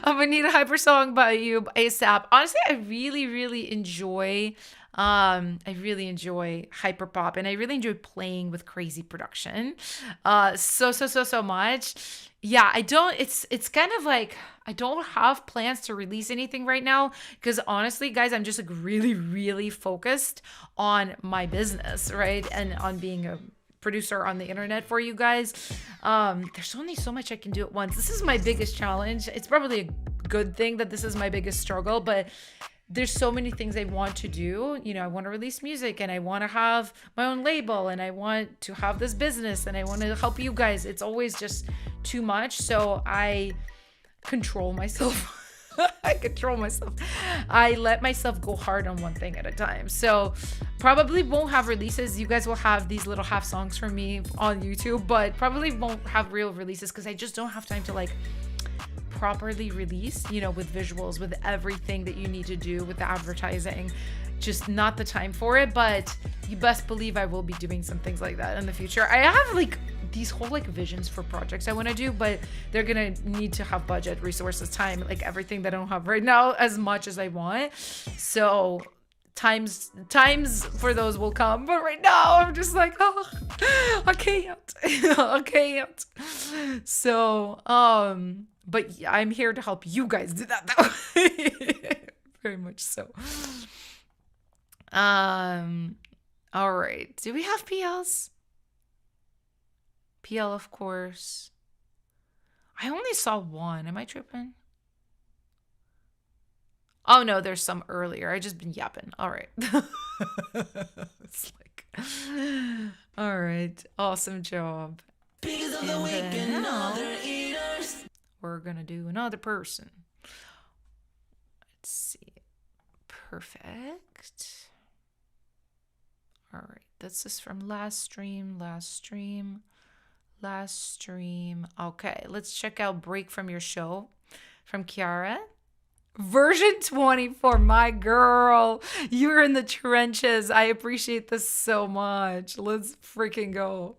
I need a hyper song by you ASAP. Honestly, I really enjoy hyperpop, and I really enjoy playing with crazy production. So much. Yeah, it's kind of like I don't have plans to release anything right now because honestly, guys, I'm just like really focused on my business, right? And on being a producer on the internet for you guys. There's only so much I can do at once. This is my biggest challenge. It's probably a good thing that this is my biggest struggle, but there's so many things I want to do. You know, I want to release music, and I want to have my own label, and I want to have this business, and I want to help you guys. It's always just too much. So I control myself I control myself. I let myself go hard on one thing at a time. So probably won't have releases. You guys will have these little half songs from me on YouTube, but probably won't have real releases because I just don't have time to like properly release, you know, with visuals, with everything that you need to do with the advertising. Just not the time for it, but you best believe I will be doing some things like that in the future. I have like these whole like visions for projects I want to do, but they're gonna need to have budget, resources, time, like everything that I don't have right now as much as I want. So times for those will come, but right now I'm just like, oh, I can't. I can't. So but yeah, I'm here to help you guys do that though. Very much so. All right, do we have PLs? PL, of course. I only saw one. Am I tripping? Oh no, there's some earlier. I just been yapping. All right. It's like, all right, awesome job. And then we're gonna do another person. Let's see. Perfect. All right, this is from last stream. Okay, let's check out Break From Your Show from Kiara. Version 24, my girl. You're in the trenches. I appreciate this so much. Let's freaking go.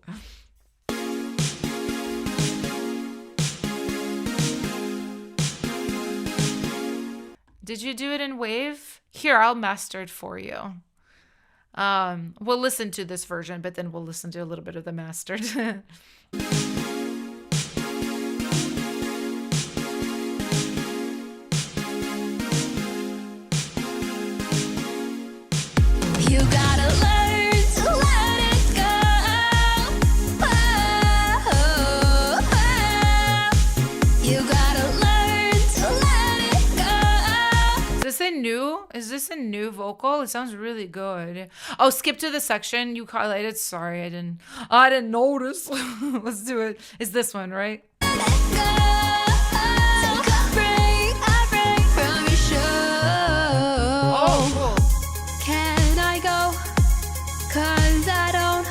Did you do it in Wave? Here, I'll master it for you. We'll listen to this version, but then we'll listen to a little bit of the mastered. You gotta learn to let it go. You gotta learn to let it go. Is this a new vocal? It sounds really good. Oh, skip to the section you highlighted. Sorry, I didn't notice. Let's do it. It's this one, right? Cause I don't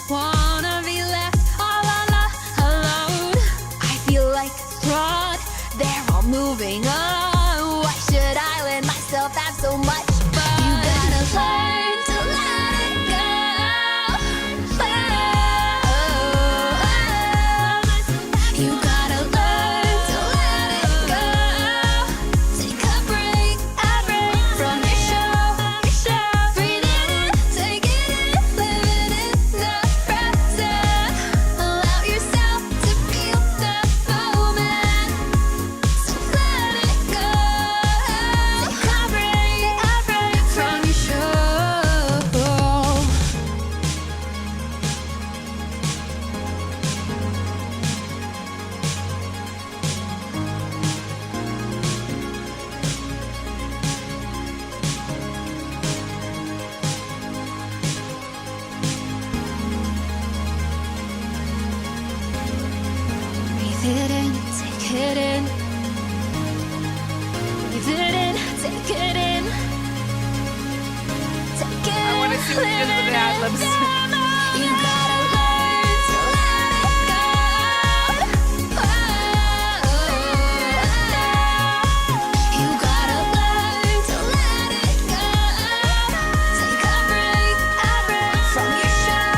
wanna be left all alone. I feel like fraud, they're all moving on. Why should I let myself have so much fun? You gotta learn to let it go. You gotta learn to let it go. Take a break from your show. Breathe it in, take it in, live it in the present. Allow yourself to feel the moment. So let it go. Take a break from your show. Breathe it in, take it in. Breathe it in, take it in. Take it I want to see what you did with the ad-libs. You gotta learn to let it go. You gotta learn to let it go. Take a break from your show.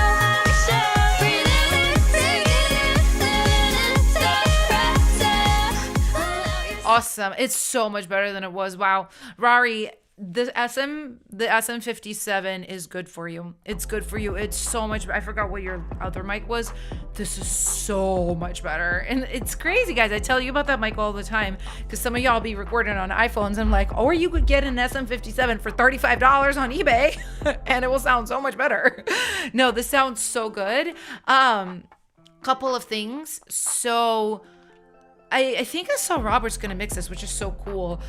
Breathe it in, take it in, live it in the present. Awesome. It's so much better than it was. Wow. Rari, the SM57 is good for you. It's good for you. It's so much. I forgot what your other mic was. This is so much better. And it's crazy, guys. I tell you about that mic all the time because some of y'all be recording on iPhones. I'm like, or you could get an SM57 for $35 on eBay and it will sound so much better. No, this sounds so good. Couple of things. So I think I saw Robert's gonna mix this, which is so cool.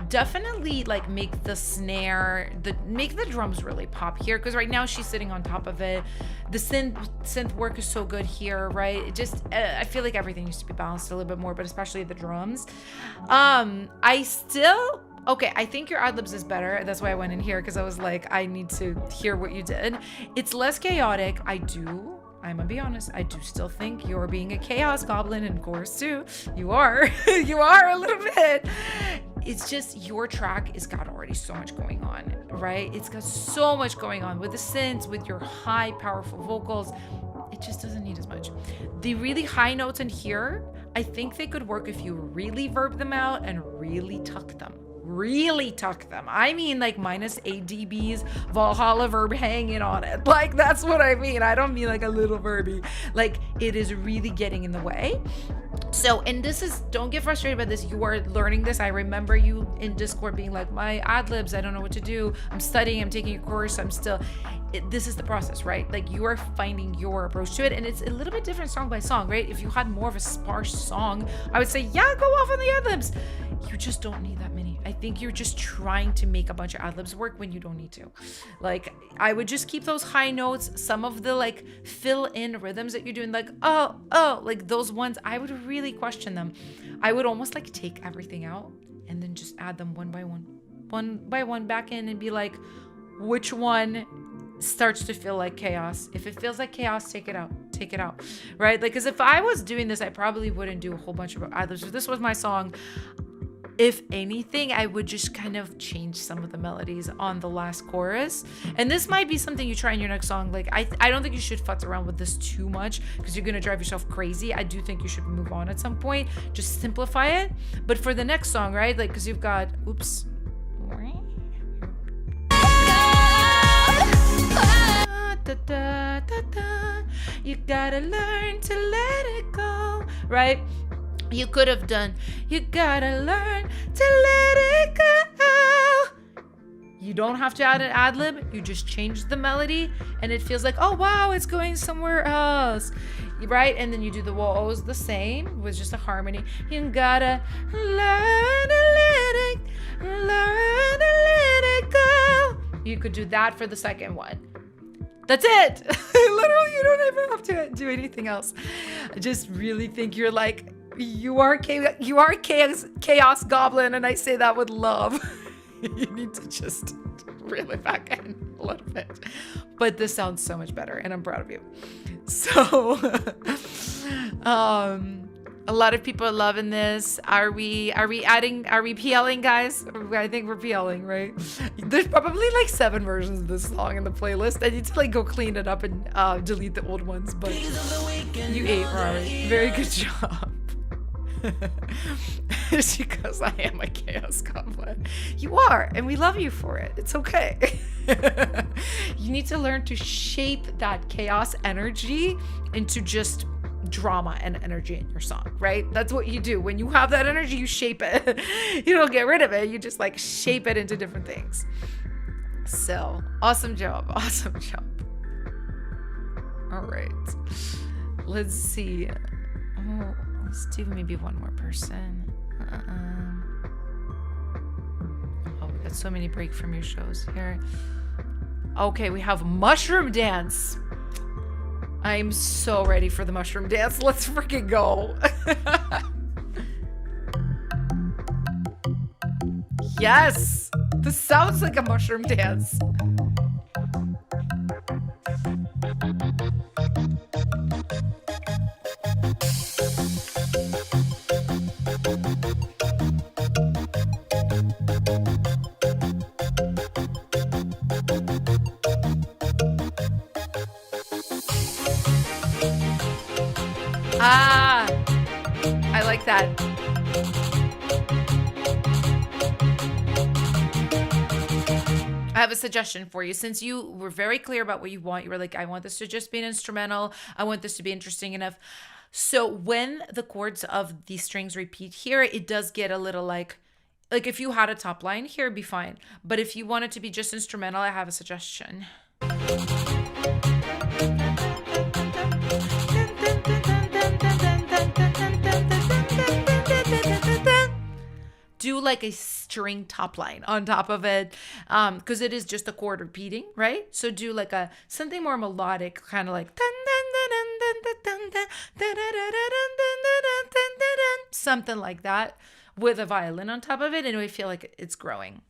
Definitely like make the snare, make the drums really pop here, because right now she's sitting on top of it. The synth work is so good here, right? It just I feel like everything needs to be balanced a little bit more, but especially the drums. Okay, I think your ad-libs is better. That's why I went in here, because I was like, I need to hear what you did. It's less chaotic. I'm gonna be honest, I do still think you're being a chaos goblin in chorus too. You are. You are a little bit. It's just your track has got already so much going on, right? It's got so much going on with the synths, with your high, powerful vocals. It just doesn't need as much. The really high notes in here, I think they could work if you really verb them out and really tuck them. Really tuck them. I mean like minus 8 dBs Valhalla verb hanging on it. Like that's what I mean. I don't mean like a little verby. Like it is really getting in the way. So, and this is, don't get frustrated by this. You are learning this. I remember you in Discord being like, my ad-libs, I don't know what to do. I'm studying, I'm taking a course, this is the process, right? Like you are finding your approach to it, and it's a little bit different song by song, right? If you had more of a sparse song, I would say, yeah, go off on the ad-libs. You just don't need that many. I think you're just trying to make a bunch of ad-libs work when you don't need to. Like, I would just keep those high notes. Some of the like fill-in rhythms that you're doing, like, oh, like those ones, I would really question them. I would almost like take everything out and then just add them one by one back in and be like, which one starts to feel like chaos? If it feels like chaos, take it out, right? Like, because if I was doing this, I probably wouldn't do a whole bunch of ad-libs. If this was my song, if anything, I would just kind of change some of the melodies on the last chorus. And this might be something you try in your next song. Like, I don't think you should futz around with this too much, because you're gonna drive yourself crazy. I do think you should move on at some point. Just simplify it. But for the next song, right? Like, because you've got, oops. You gotta learn to let it go, right? You could have done, you gotta learn to let it go. You don't have to add an ad-lib. You just change the melody and it feels like, oh wow, it's going somewhere else, right? And then you do the woes the same with just a harmony. You gotta learn to let it go. You could do that for the second one. That's it. Literally, you don't even have to do anything else. I just really think you're like, you are chaos goblin, and I say that with love. You need to just reel it back in a little bit. But this sounds so much better, and I'm proud of you. So, a lot of people are loving this. Are we PLing, guys? I think we're PLing, right? There's probably like 7 versions of this song in the playlist. I need to like go clean it up and delete the old ones, but you ate, Rory. Very good job. She goes, I am a chaos goblin. You are, and we love you for it. It's okay. You need to learn to shape that chaos energy into just drama and energy in your song, right? That's what you do. When you have that energy, you shape it. You don't get rid of it. You just like shape it into different things. So, awesome job. Awesome job. All right. Let's see. Oh, let's do maybe one more person. Oh, we got so many break from your shows here. Okay, we have Mushroom Dance. I'm so ready for the mushroom dance. Let's freaking go. Yes, this sounds like a mushroom dance. I like that. I have a suggestion for you. Since you were very clear about what you want, you were like, I want this to just be an instrumental. I want this to be interesting enough. So when the chords of the strings repeat here, it does get a little like if you had a top line here, it'd be fine. But if you want it to be just instrumental, I have a suggestion. like a string top line on top of it, because it is just a chord repeating, right? So do like a something more melodic, kind of like something like that with a violin on top of it, and we feel like it's growing.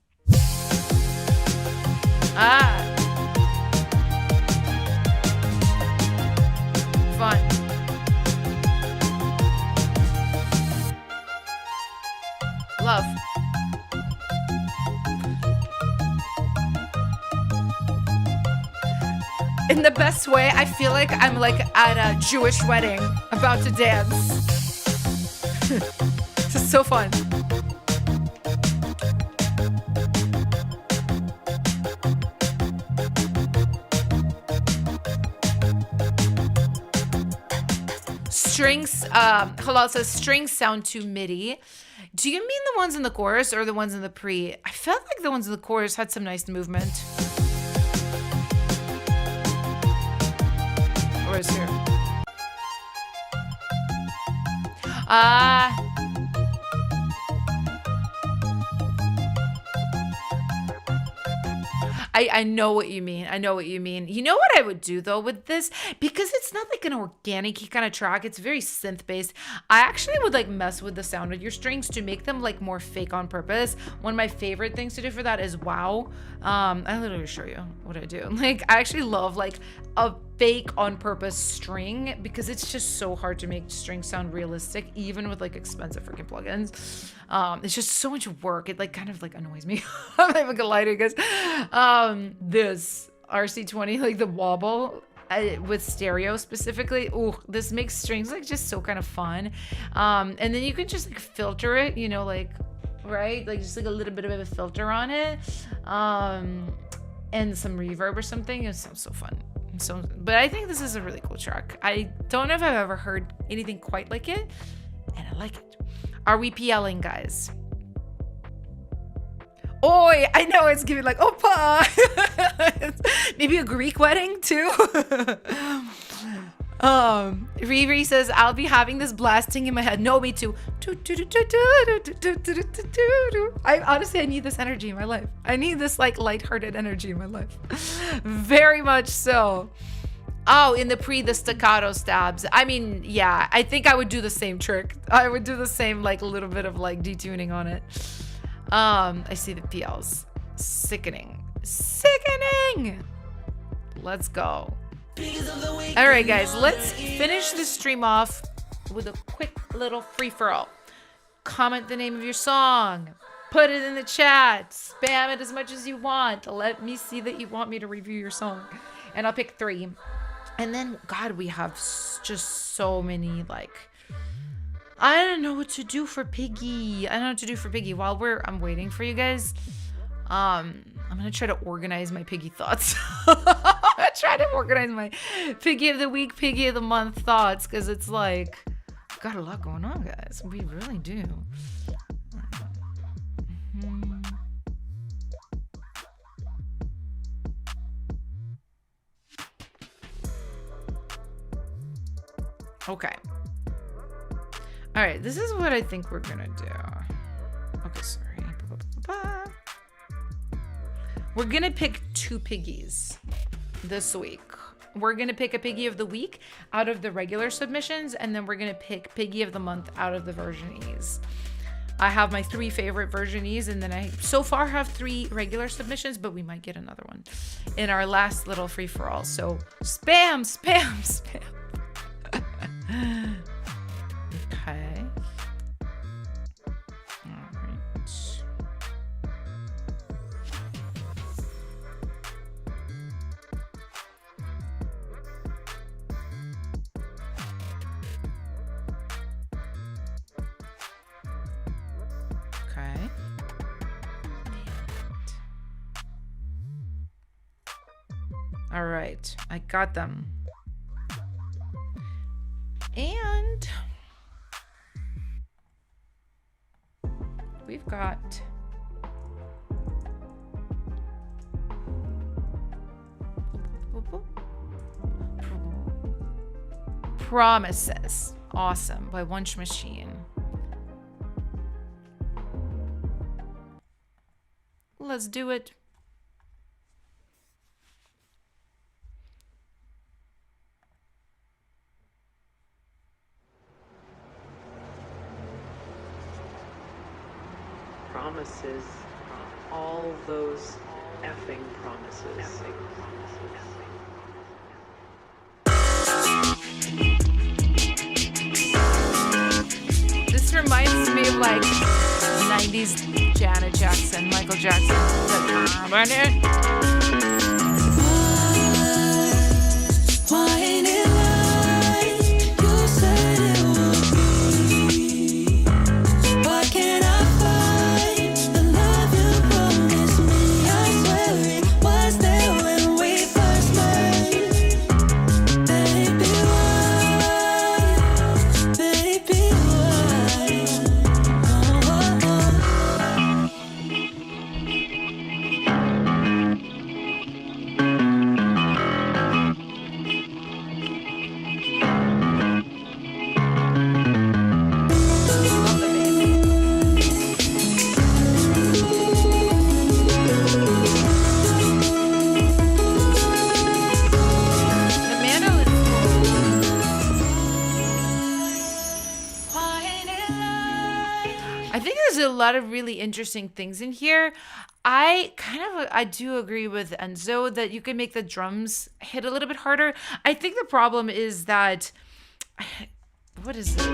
Fun. Love. In the best way, I feel like I'm like at a Jewish wedding about to dance. This is so fun. Strings, Halal says strings sound too MIDI. Do you mean the ones in the chorus or the ones in the pre? I felt like the ones in the chorus had some nice movement. Or is here? I know what you mean. I know what you mean. You know what I would do though with this? Because it's not like an organic kind of track. It's very synth based. I actually would like mess with the sound of your strings to make them like more fake on purpose. One of my favorite things to do for that is wow. I literally show you what I do. Like I actually love like a fake on purpose string because it's just so hard to make strings sound realistic even with like expensive freaking plugins. It's just so much work. It like kind of like annoys me. I'm not even gonna lie to you guys. This RC20, like the wobble with stereo specifically. Ooh, this makes strings like just so kind of fun. And then you can just like filter it, you know, like, right? Like just like a little bit of a filter on it. And some reverb or something. It sounds so fun. So, but I think this is a really cool track. I don't know if I've ever heard anything quite like it, and I like it. Are we PLing, guys? Oi, I know it's giving like oppa. Maybe a Greek wedding too. Riri says I'll be having this blasting in my head. No, me too. I honestly, I need this energy in my life. I need this like lighthearted energy in my life. Very much so. Oh, in the the staccato stabs. I mean, yeah, I think I would do the same trick. I would do the same like a little bit of like detuning on it. I see the PLs. Sickening. Let's go. All right, guys, let's finish the stream off with a quick little free-for-all. Comment the name of your song. Put it in the chat. Spam it as much as you want. Let me see that you want me to review your song. And I'll pick 3. And then, God, we have just so many, like... I don't know what to do for Piggy. While I'm waiting for you guys, I'm gonna try to organize my Piggy thoughts. I'm gonna try to organize my Piggy of the week, Piggy of the month thoughts, because it's like, got a lot going on, guys. We really do. Okay. All right, this is what I think we're gonna do. Okay, sorry. We're gonna pick 2 Piggies this week. We're gonna pick a Piggy of the week out of the regular submissions, and then we're gonna pick Piggy of the month out of the versionees. I have my 3 favorite versionees, and then I so far have 3 regular submissions, but we might get another one in our last little free-for-all. So spam. Okay. All right. Okay. All right. I got them. And we've got Promises. Awesome by Wunsch Machine. Let's do it. Promises, all those effing promises. This reminds me of like 90s Janet Jackson, Michael Jackson. Why ain't it like you said it would be? Why can't I find the love you promised me? I swear it was there when we first met. Baby, why? Baby, why? Oh, oh, oh. The mandolin. Why ain't it like I think there's a lot of really interesting things in here. I do agree with Enzo that you can make the drums hit a little bit harder. I think the problem is that what is it? I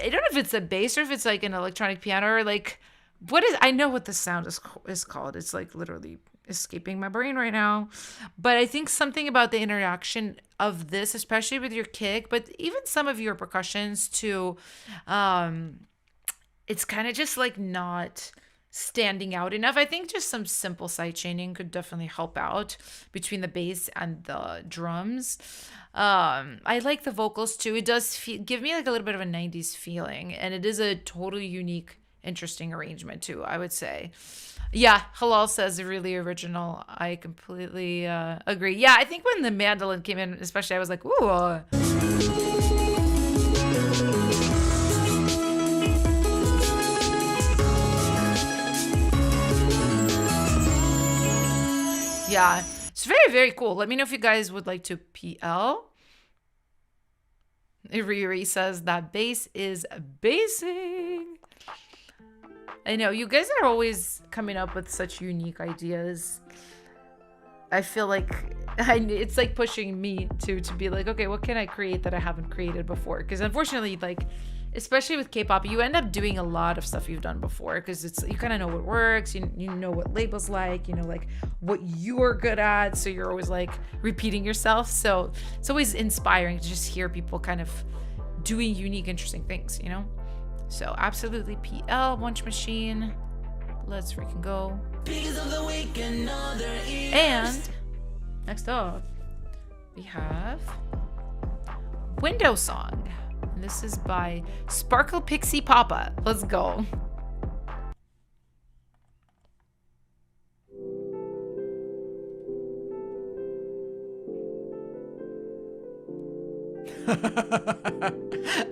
don't know if it's a bass or if it's like an electronic piano or like what is I know what the sound is called. It's like literally escaping my brain right now. But I think something about the interaction of this, especially with your kick, but even some of your percussions too, it's kind of just like not standing out enough. I think just some simple side chaining could definitely help out between the bass and the drums. I like the vocals too. It does give me like a little bit of a 90s feeling, and it is a totally unique, interesting arrangement too, I would say. Yeah, Halal says really original. I completely agree. Yeah, I think when the mandolin came in, especially, I was like, ooh. Yeah, it's very, very cool. Let me know if you guys would like to PL. Riri says that bass is basing. I know, you guys are always coming up with such unique ideas. I feel like it's like pushing me to be like, okay, what can I create that I haven't created before? Because unfortunately, like, especially with K-pop, you end up doing a lot of stuff you've done before because it's you kind of know what works, you know what labels like, you know like what you're good at, so you're always like repeating yourself. So it's always inspiring to just hear people kind of doing unique, interesting things, you know? So absolutely PL, Munch Machine. Let's freaking go. And next up, we have Window Song. And this is by Sparkle Pixie Papa. Let's go.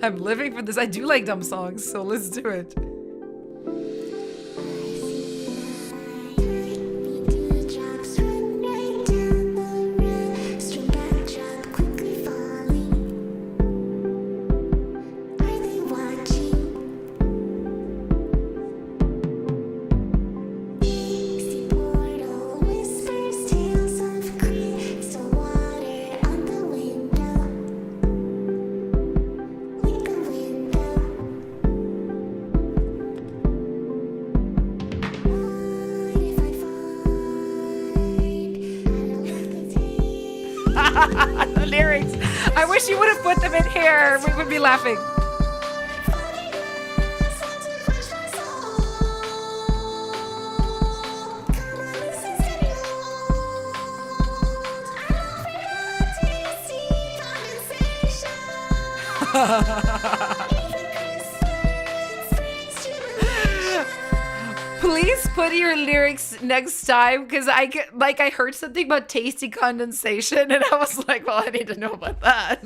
I'm living for this. I do like dumb songs, so let's do it. The lyrics. I wish you would have put them in here. We would be laughing. Please put your lyrics next time, because I heard something about tasty condensation and I was like, well, I need to know about that.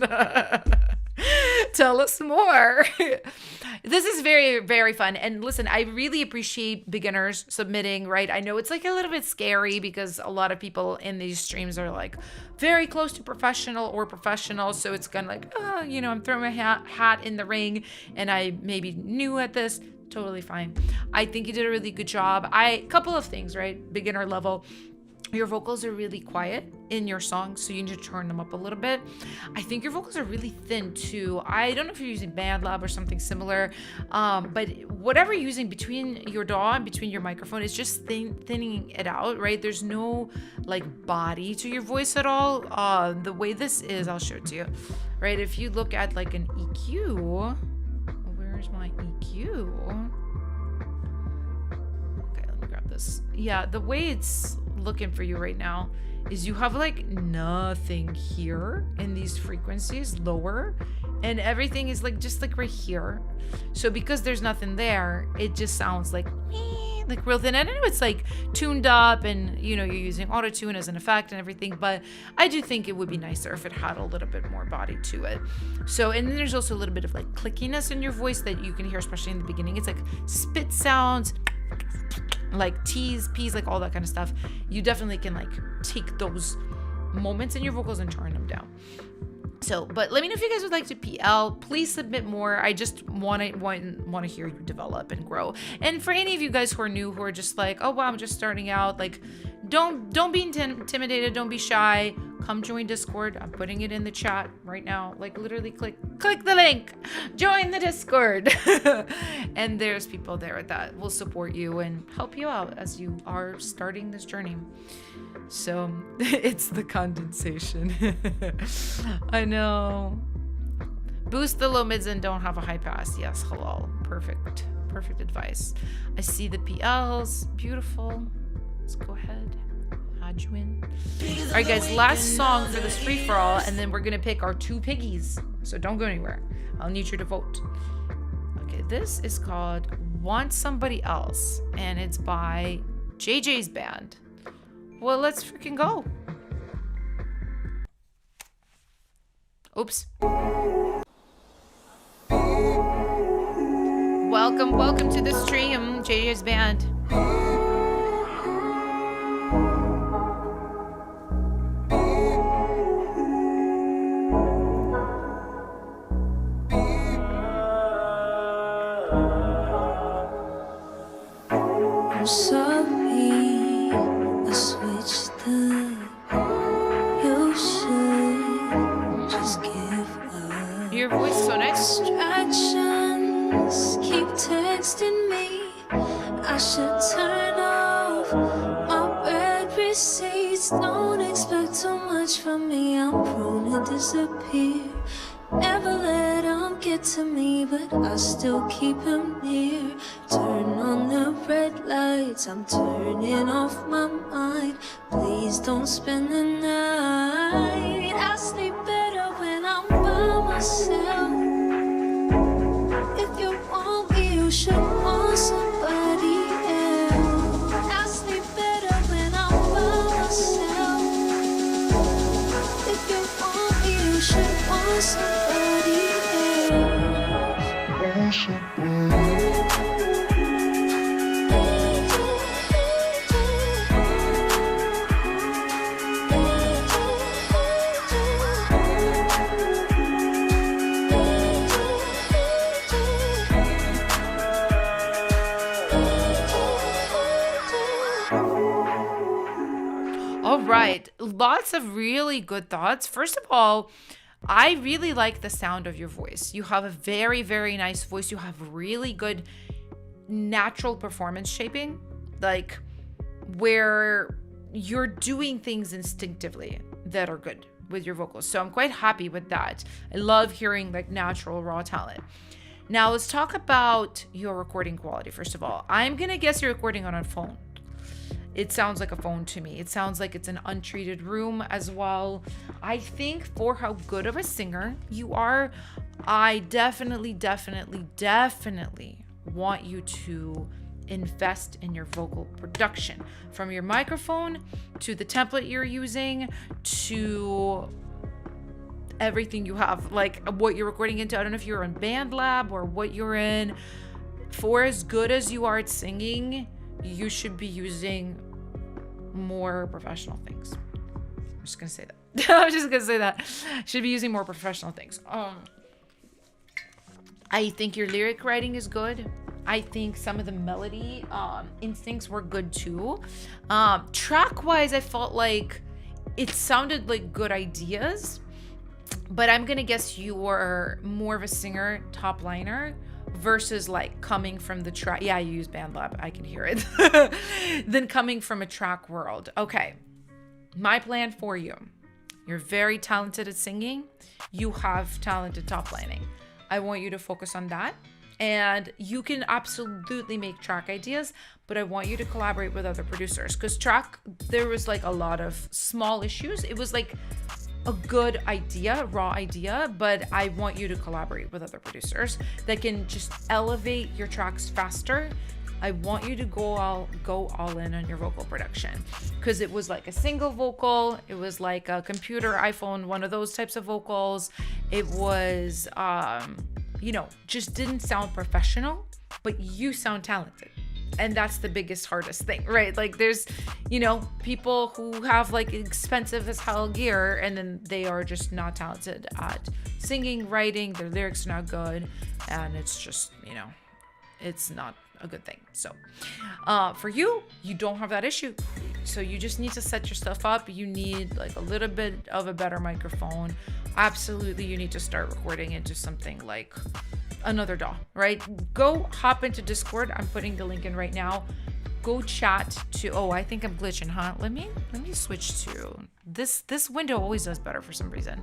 Tell us more. This is very, very fun. And listen, I really appreciate beginners submitting, right? I know it's like a little bit scary because a lot of people in these streams are like very close to professional or professional. So it's kind of like, oh, you know, I'm throwing my hat in the ring and I maybe new at this. Totally fine. I think you did a really good job. Couple of things, right? Beginner level. Your vocals are really quiet in your songs, so you need to turn them up a little bit. I think your vocals are really thin too. I don't know if you're using BandLab or something similar, but whatever you're using between your DAW and between your microphone is just thinning it out, right? There's no like body to your voice at all. The way this is, I'll show it to you, right? If you look at like an EQ, where's my EQ? Okay, let me grab this. Yeah, the way it's looking for you right now is you have like nothing here in these frequencies lower, and everything is like just like right here. So because there's nothing there, it just sounds like real thin. I know it's like tuned up and you know you're using auto tune as an effect and everything, but I do think it would be nicer if it had a little bit more body to it. So, and then there's also a little bit of like clickiness in your voice that you can hear, especially in the beginning. It's like spit sounds, like T's, P's, like all that kind of stuff. You definitely can like take those moments in your vocals and turn them down. So, but let me know if you guys would like to PL. Please submit more. I just want to hear you develop and grow. And for any of you guys who are new, who are just like, oh wow, I'm just starting out, like, don't be intimidated. Don't be shy. Come join Discord. I'm putting it in the chat right now. Like literally click the link, join the Discord. And there's people there that will support you and help you out as you are starting this journey. So it's the condensation. I know. Boost the low mids and don't have a high pass. Yes, halal. Perfect advice. I see the PLs. Beautiful. Let's go ahead. Add you in. All right, guys. Last song for this free for all, and then we're gonna pick our 2 piggies. So don't go anywhere. I'll need you to vote. Okay, this is called Want Somebody Else, and it's by JJ's band. Well, let's freaking go. Oops. Welcome to the stream, JJ's band. I'm sorry, I switched up. You should just give up. Your voice is so nice. Distractions keep texting me. I should turn off my red receipts. Don't expect too much from me. I'm prone to disappear. Never let him get to me, but I still keep him near. Turn on the red lights, I'm turning off my mind. Please don't spend the night. I sleep better when I'm by myself. If you want me, you should want somebody else. I sleep better when I'm by myself. If you want me, you should want somebody All right, lots of really good thoughts. First of all, I really like the sound of your voice. You have a very, very nice voice. You have really good natural performance shaping, like where you're doing things instinctively that are good with your vocals. So I'm quite happy with that. I love hearing like natural raw talent. Now let's talk about your recording quality. First of all, I'm gonna guess you're recording on a phone. It sounds like a phone to me. It sounds like it's an untreated room as well. I think for how good of a singer you are, I definitely want you to invest in your vocal production. From your microphone to the template you're using to everything you have, like what you're recording into. I don't know if you're in BandLab or what you're in. For as good as you are at singing, you should be using more professional things. I'm just gonna say that. I'm just gonna say that. Should be using more professional things. I think your lyric writing is good. I think some of the melody instincts were good too. Track wise, I felt like it sounded like good ideas, but I'm gonna guess you were more of a singer, top liner, versus like coming from the track. Yeah, you use BandLab, I can hear it. Then coming from a track world. Okay, my plan for you. You're very talented at singing. You have talented top lining. I want you to focus on that. And you can absolutely make track ideas, but I want you to collaborate with other producers, because track, there was like a lot of small issues. It was like a good idea, raw idea, but I want you to collaborate with other producers that can just elevate your tracks faster. I want you to go all in on your vocal production, because it was like a single vocal. It was like a computer iPhone, one of those types of vocals. It was, just didn't sound professional, but you sound talented. And that's the biggest, hardest thing, right? Like there's, people who have like expensive as hell gear and then they are just not talented at singing, writing, their lyrics are not good. And it's just, it's not a good thing. So for you don't have that issue. So you just need to set your stuff up. You need like a little bit of a better microphone. Absolutely, you need to start recording into something like another DAW, right? Go hop into Discord. I'm putting the link in right now. Go chat to, I think I'm glitching, huh? Let me switch to this window. Always does better for some reason.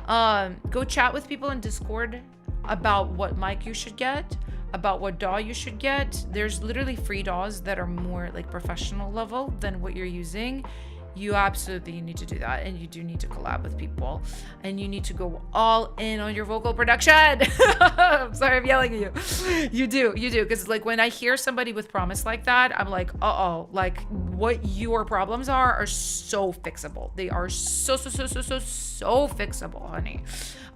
Go chat with people in Discord about what mic you should get, about what DAW you should get. There's literally free DAWs that are more like professional level than what you're using. You need to do that, and you do need to collab with people, and you need to go all in on your vocal production. I'm sorry, I'm yelling at you. You do, because like when I hear somebody with promise like that, I'm like, like what your problems are so fixable. They are so fixable, honey.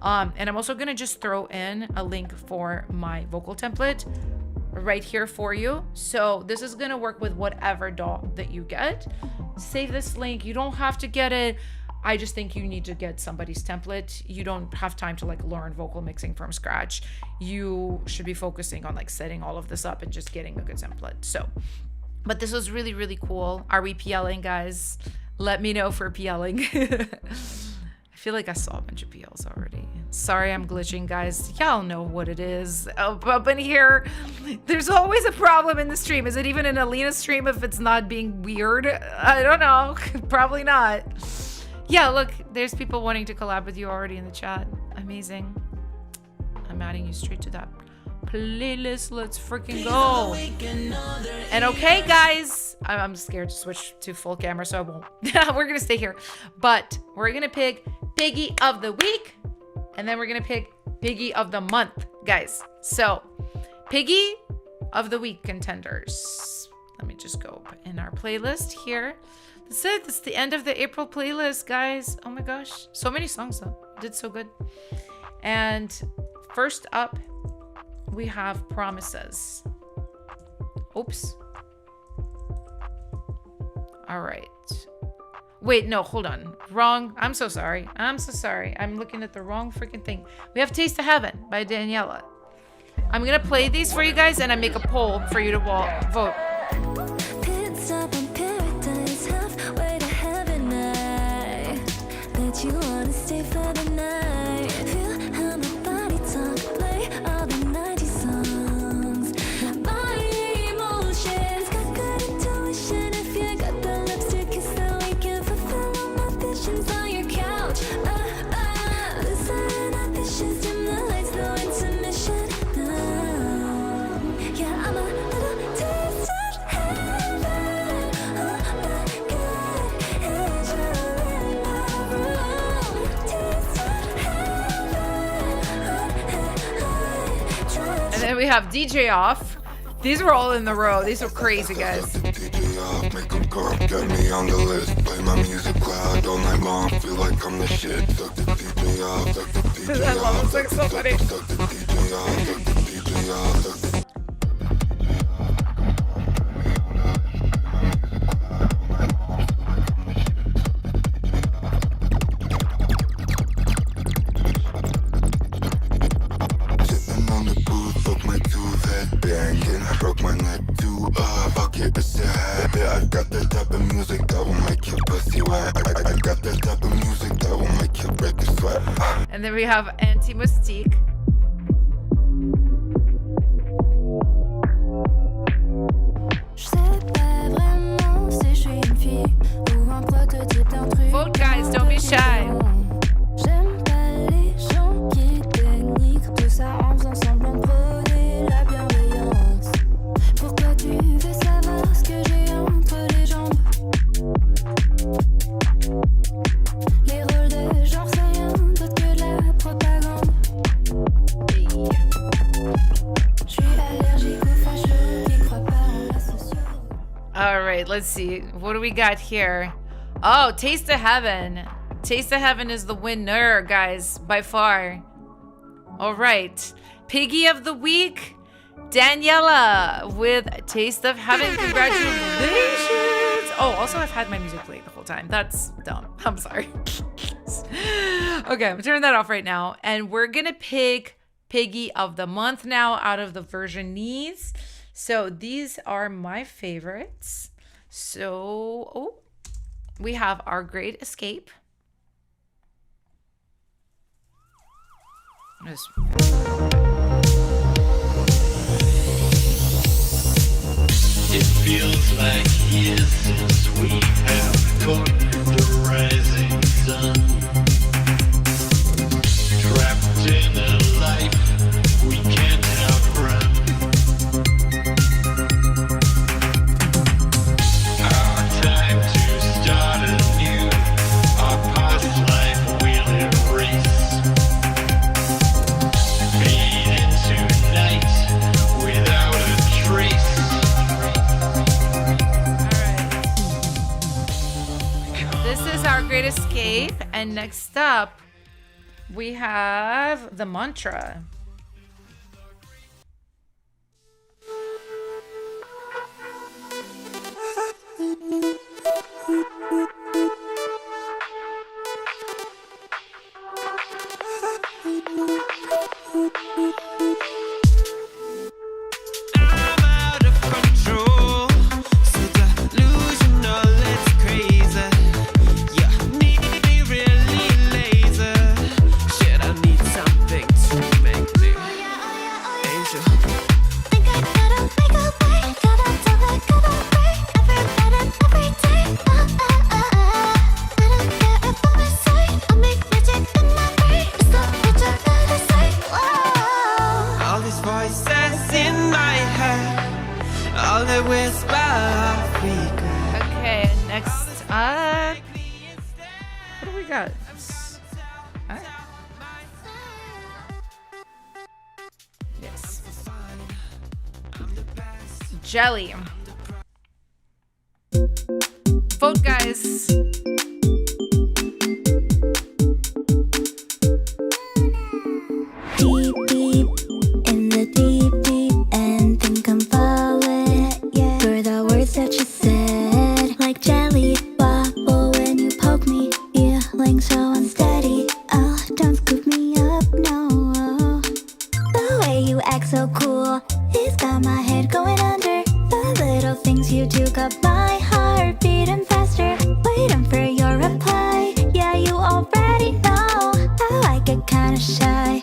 And I'm also gonna just throw in a link for my vocal template right here for you. So this is gonna work with whatever DAW that you get. Save this link. You don't have to get it. I just think you need to get somebody's template. You don't have time to like learn vocal mixing from scratch. You should be focusing on like setting all of this up and just getting a good template. So, but this was really, really cool. Are we PLing, guys? Let me know for PLing. I feel like I saw a bunch of PLs already. Sorry, I'm glitching, guys. Y'all know what it is. Up in here, there's always a problem in the stream. Is it even an Alina stream if it's not being weird? I don't know. Probably not. Yeah, look, there's people wanting to collab with you already in the chat. Amazing. I'm adding you straight to that playlist. Let's freaking go. And okay, guys, I'm scared to switch to full camera, so I won't. We're gonna stay here, but we're gonna pick Piggy of the week, and then we're gonna pick Piggy of the month, guys. So Piggy of the week contenders. Let me just go in our playlist here. That's it. It's the end of the April playlist, guys. Oh my gosh, so many songs though. Did so good. And first up, we have Promises. Oops. All right. Wait, no, hold on. Wrong. I'm so sorry. I'm looking at the wrong freaking thing. We have Taste of Heaven by Daniela. I'm going to play these for you guys, and I make a poll for you to vote. Pit stop in paradise, halfway to heaven. I bet you wanna stay for the night. Feel how my body talk, play all the 90s songs. My emotions got good intuition. If you got the lips to kiss, then we can fulfill all my visions on your couch. Listen, ambitions, dim the lights, no intermission. Yeah, I'm a little taste of heaven. Oh my God, is you in my room? Taste of heaven. And then we have DJ Off. These were all in the row. These are crazy, guys. DJ off, make 'em come, get me on the list. Play my music loud all night long, feel like I'm the shit. Suck the DJ I love this song, so funny. Sitting on the booth, broke my tooth, head banging, broke my neck too. Fuck it, it's a habit. I got the type of music that will make your pussy wet. I got the type of music that will make you break a sweat. And then we have Antimoustique. Vote, guys, don't be shy. J'aime pas les gens qui dénigrent tout ça en faisant semblant de prôner la bienveillance. Pourquoi tu veux savoir ce que j'ai entre les jambes? Les rôles de genre c'est rien d'autre que de la propagande. Je suis allergique aux fâcheux qui croient pas en la sociale. All right, let's see. What do we got here? Oh, Taste of Heaven. Taste of Heaven is the winner, guys, by far. All right. Piggy of the week, Daniela with Taste of Heaven. Congratulations. Oh, also, I've had my music played the whole time. That's dumb. I'm sorry. Okay, I'm turning that off right now. And we're going to pick Piggy of the month now out of the versionese. So these are my favorites. So, we have Our Great Escape. It feels like years since we have caught the rising sun. Trapped in a life we can't outrun. Our time to start anew. Our past life we'll erase. Fade into night without a trace. This is Our Great Escape. And next up, we have The Mantra. I'm out of control, so delusional, it's crazy. Yeah, need me really lazy. Shit, I need something to make me angel. Think I gotta wake up late, gotta do it, gotta wait. Every minute, every day. I don't care if I'm inside. I'll make magic in my brain. It's not what you gotta say. Whoa. All these voices in my head, all they whisper of regret. Okay, and next up, what do we got? Huh? Yes. Jelly. Vote, guys. Deep, deep, in the deep, deep, and think I'm falling, yeah. For the words that you said, like jelly, wobble when you poke me, feeling so unsteady. Oh, don't scoop me up, no. The way you act so cool, it's got my head going under. The little things you do got my heart beating faster. Waiting for your reply, yeah, you already know how I get kinda shy.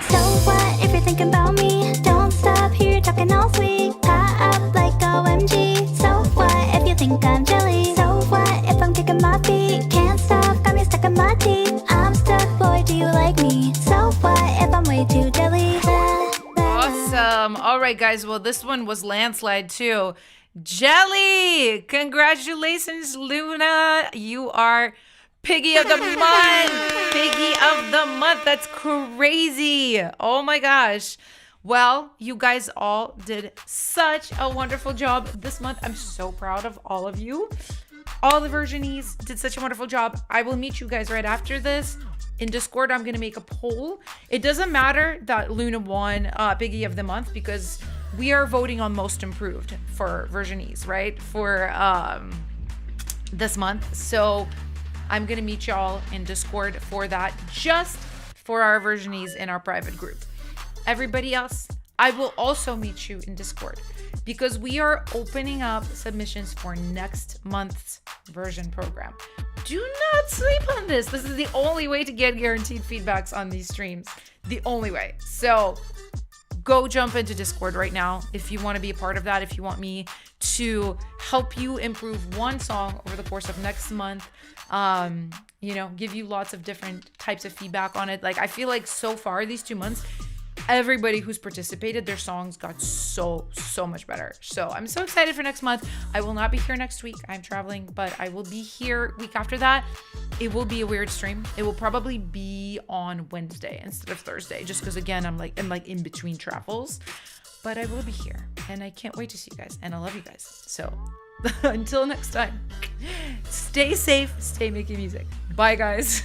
So what if you're thinking about me? Don't stop here talking all sweet. High up like OMG. So what if you think I'm jelly? So what if I'm kicking my feet? Can't stop, got me stuck in my teeth. I'm stuck, boy, do you like me? So what if I'm way too jelly? Awesome. All right, guys. Well, this one was landslide too. Jelly! Congratulations, Luna. You are Piggy of the month. Piggy of the month. That's crazy. Oh my gosh. Well, you guys all did such a wonderful job this month. I'm so proud of all of you. All the versionees did such a wonderful job. I will meet you guys right after this. In Discord, I'm going to make a poll. It doesn't matter that Luna won Piggy of the Month because we are voting on most improved for versionees, right? For this month. So I'm going to meet y'all in Discord for that, just for our versionees in our private group. Everybody else, I will also meet you in Discord because we are opening up submissions for next month's version program. Do not sleep on this. This is the only way to get guaranteed feedbacks on these streams. The only way. So go jump into Discord right now if you want to be a part of that. If you want me to help you improve one song over the course of next month, give you lots of different types of feedback on it. Like, I feel like so far these 2 months, everybody who's participated, their songs got so much better. So I'm so excited for next month. I will not be here next week. I'm traveling, but I will be here week after that. It will be a weird stream. It will probably be on Wednesday instead of Thursday, just because again, I'm in between travels, but I will be here and I can't wait to see you guys and I love you guys. So until next time, stay safe, stay making music. Bye guys.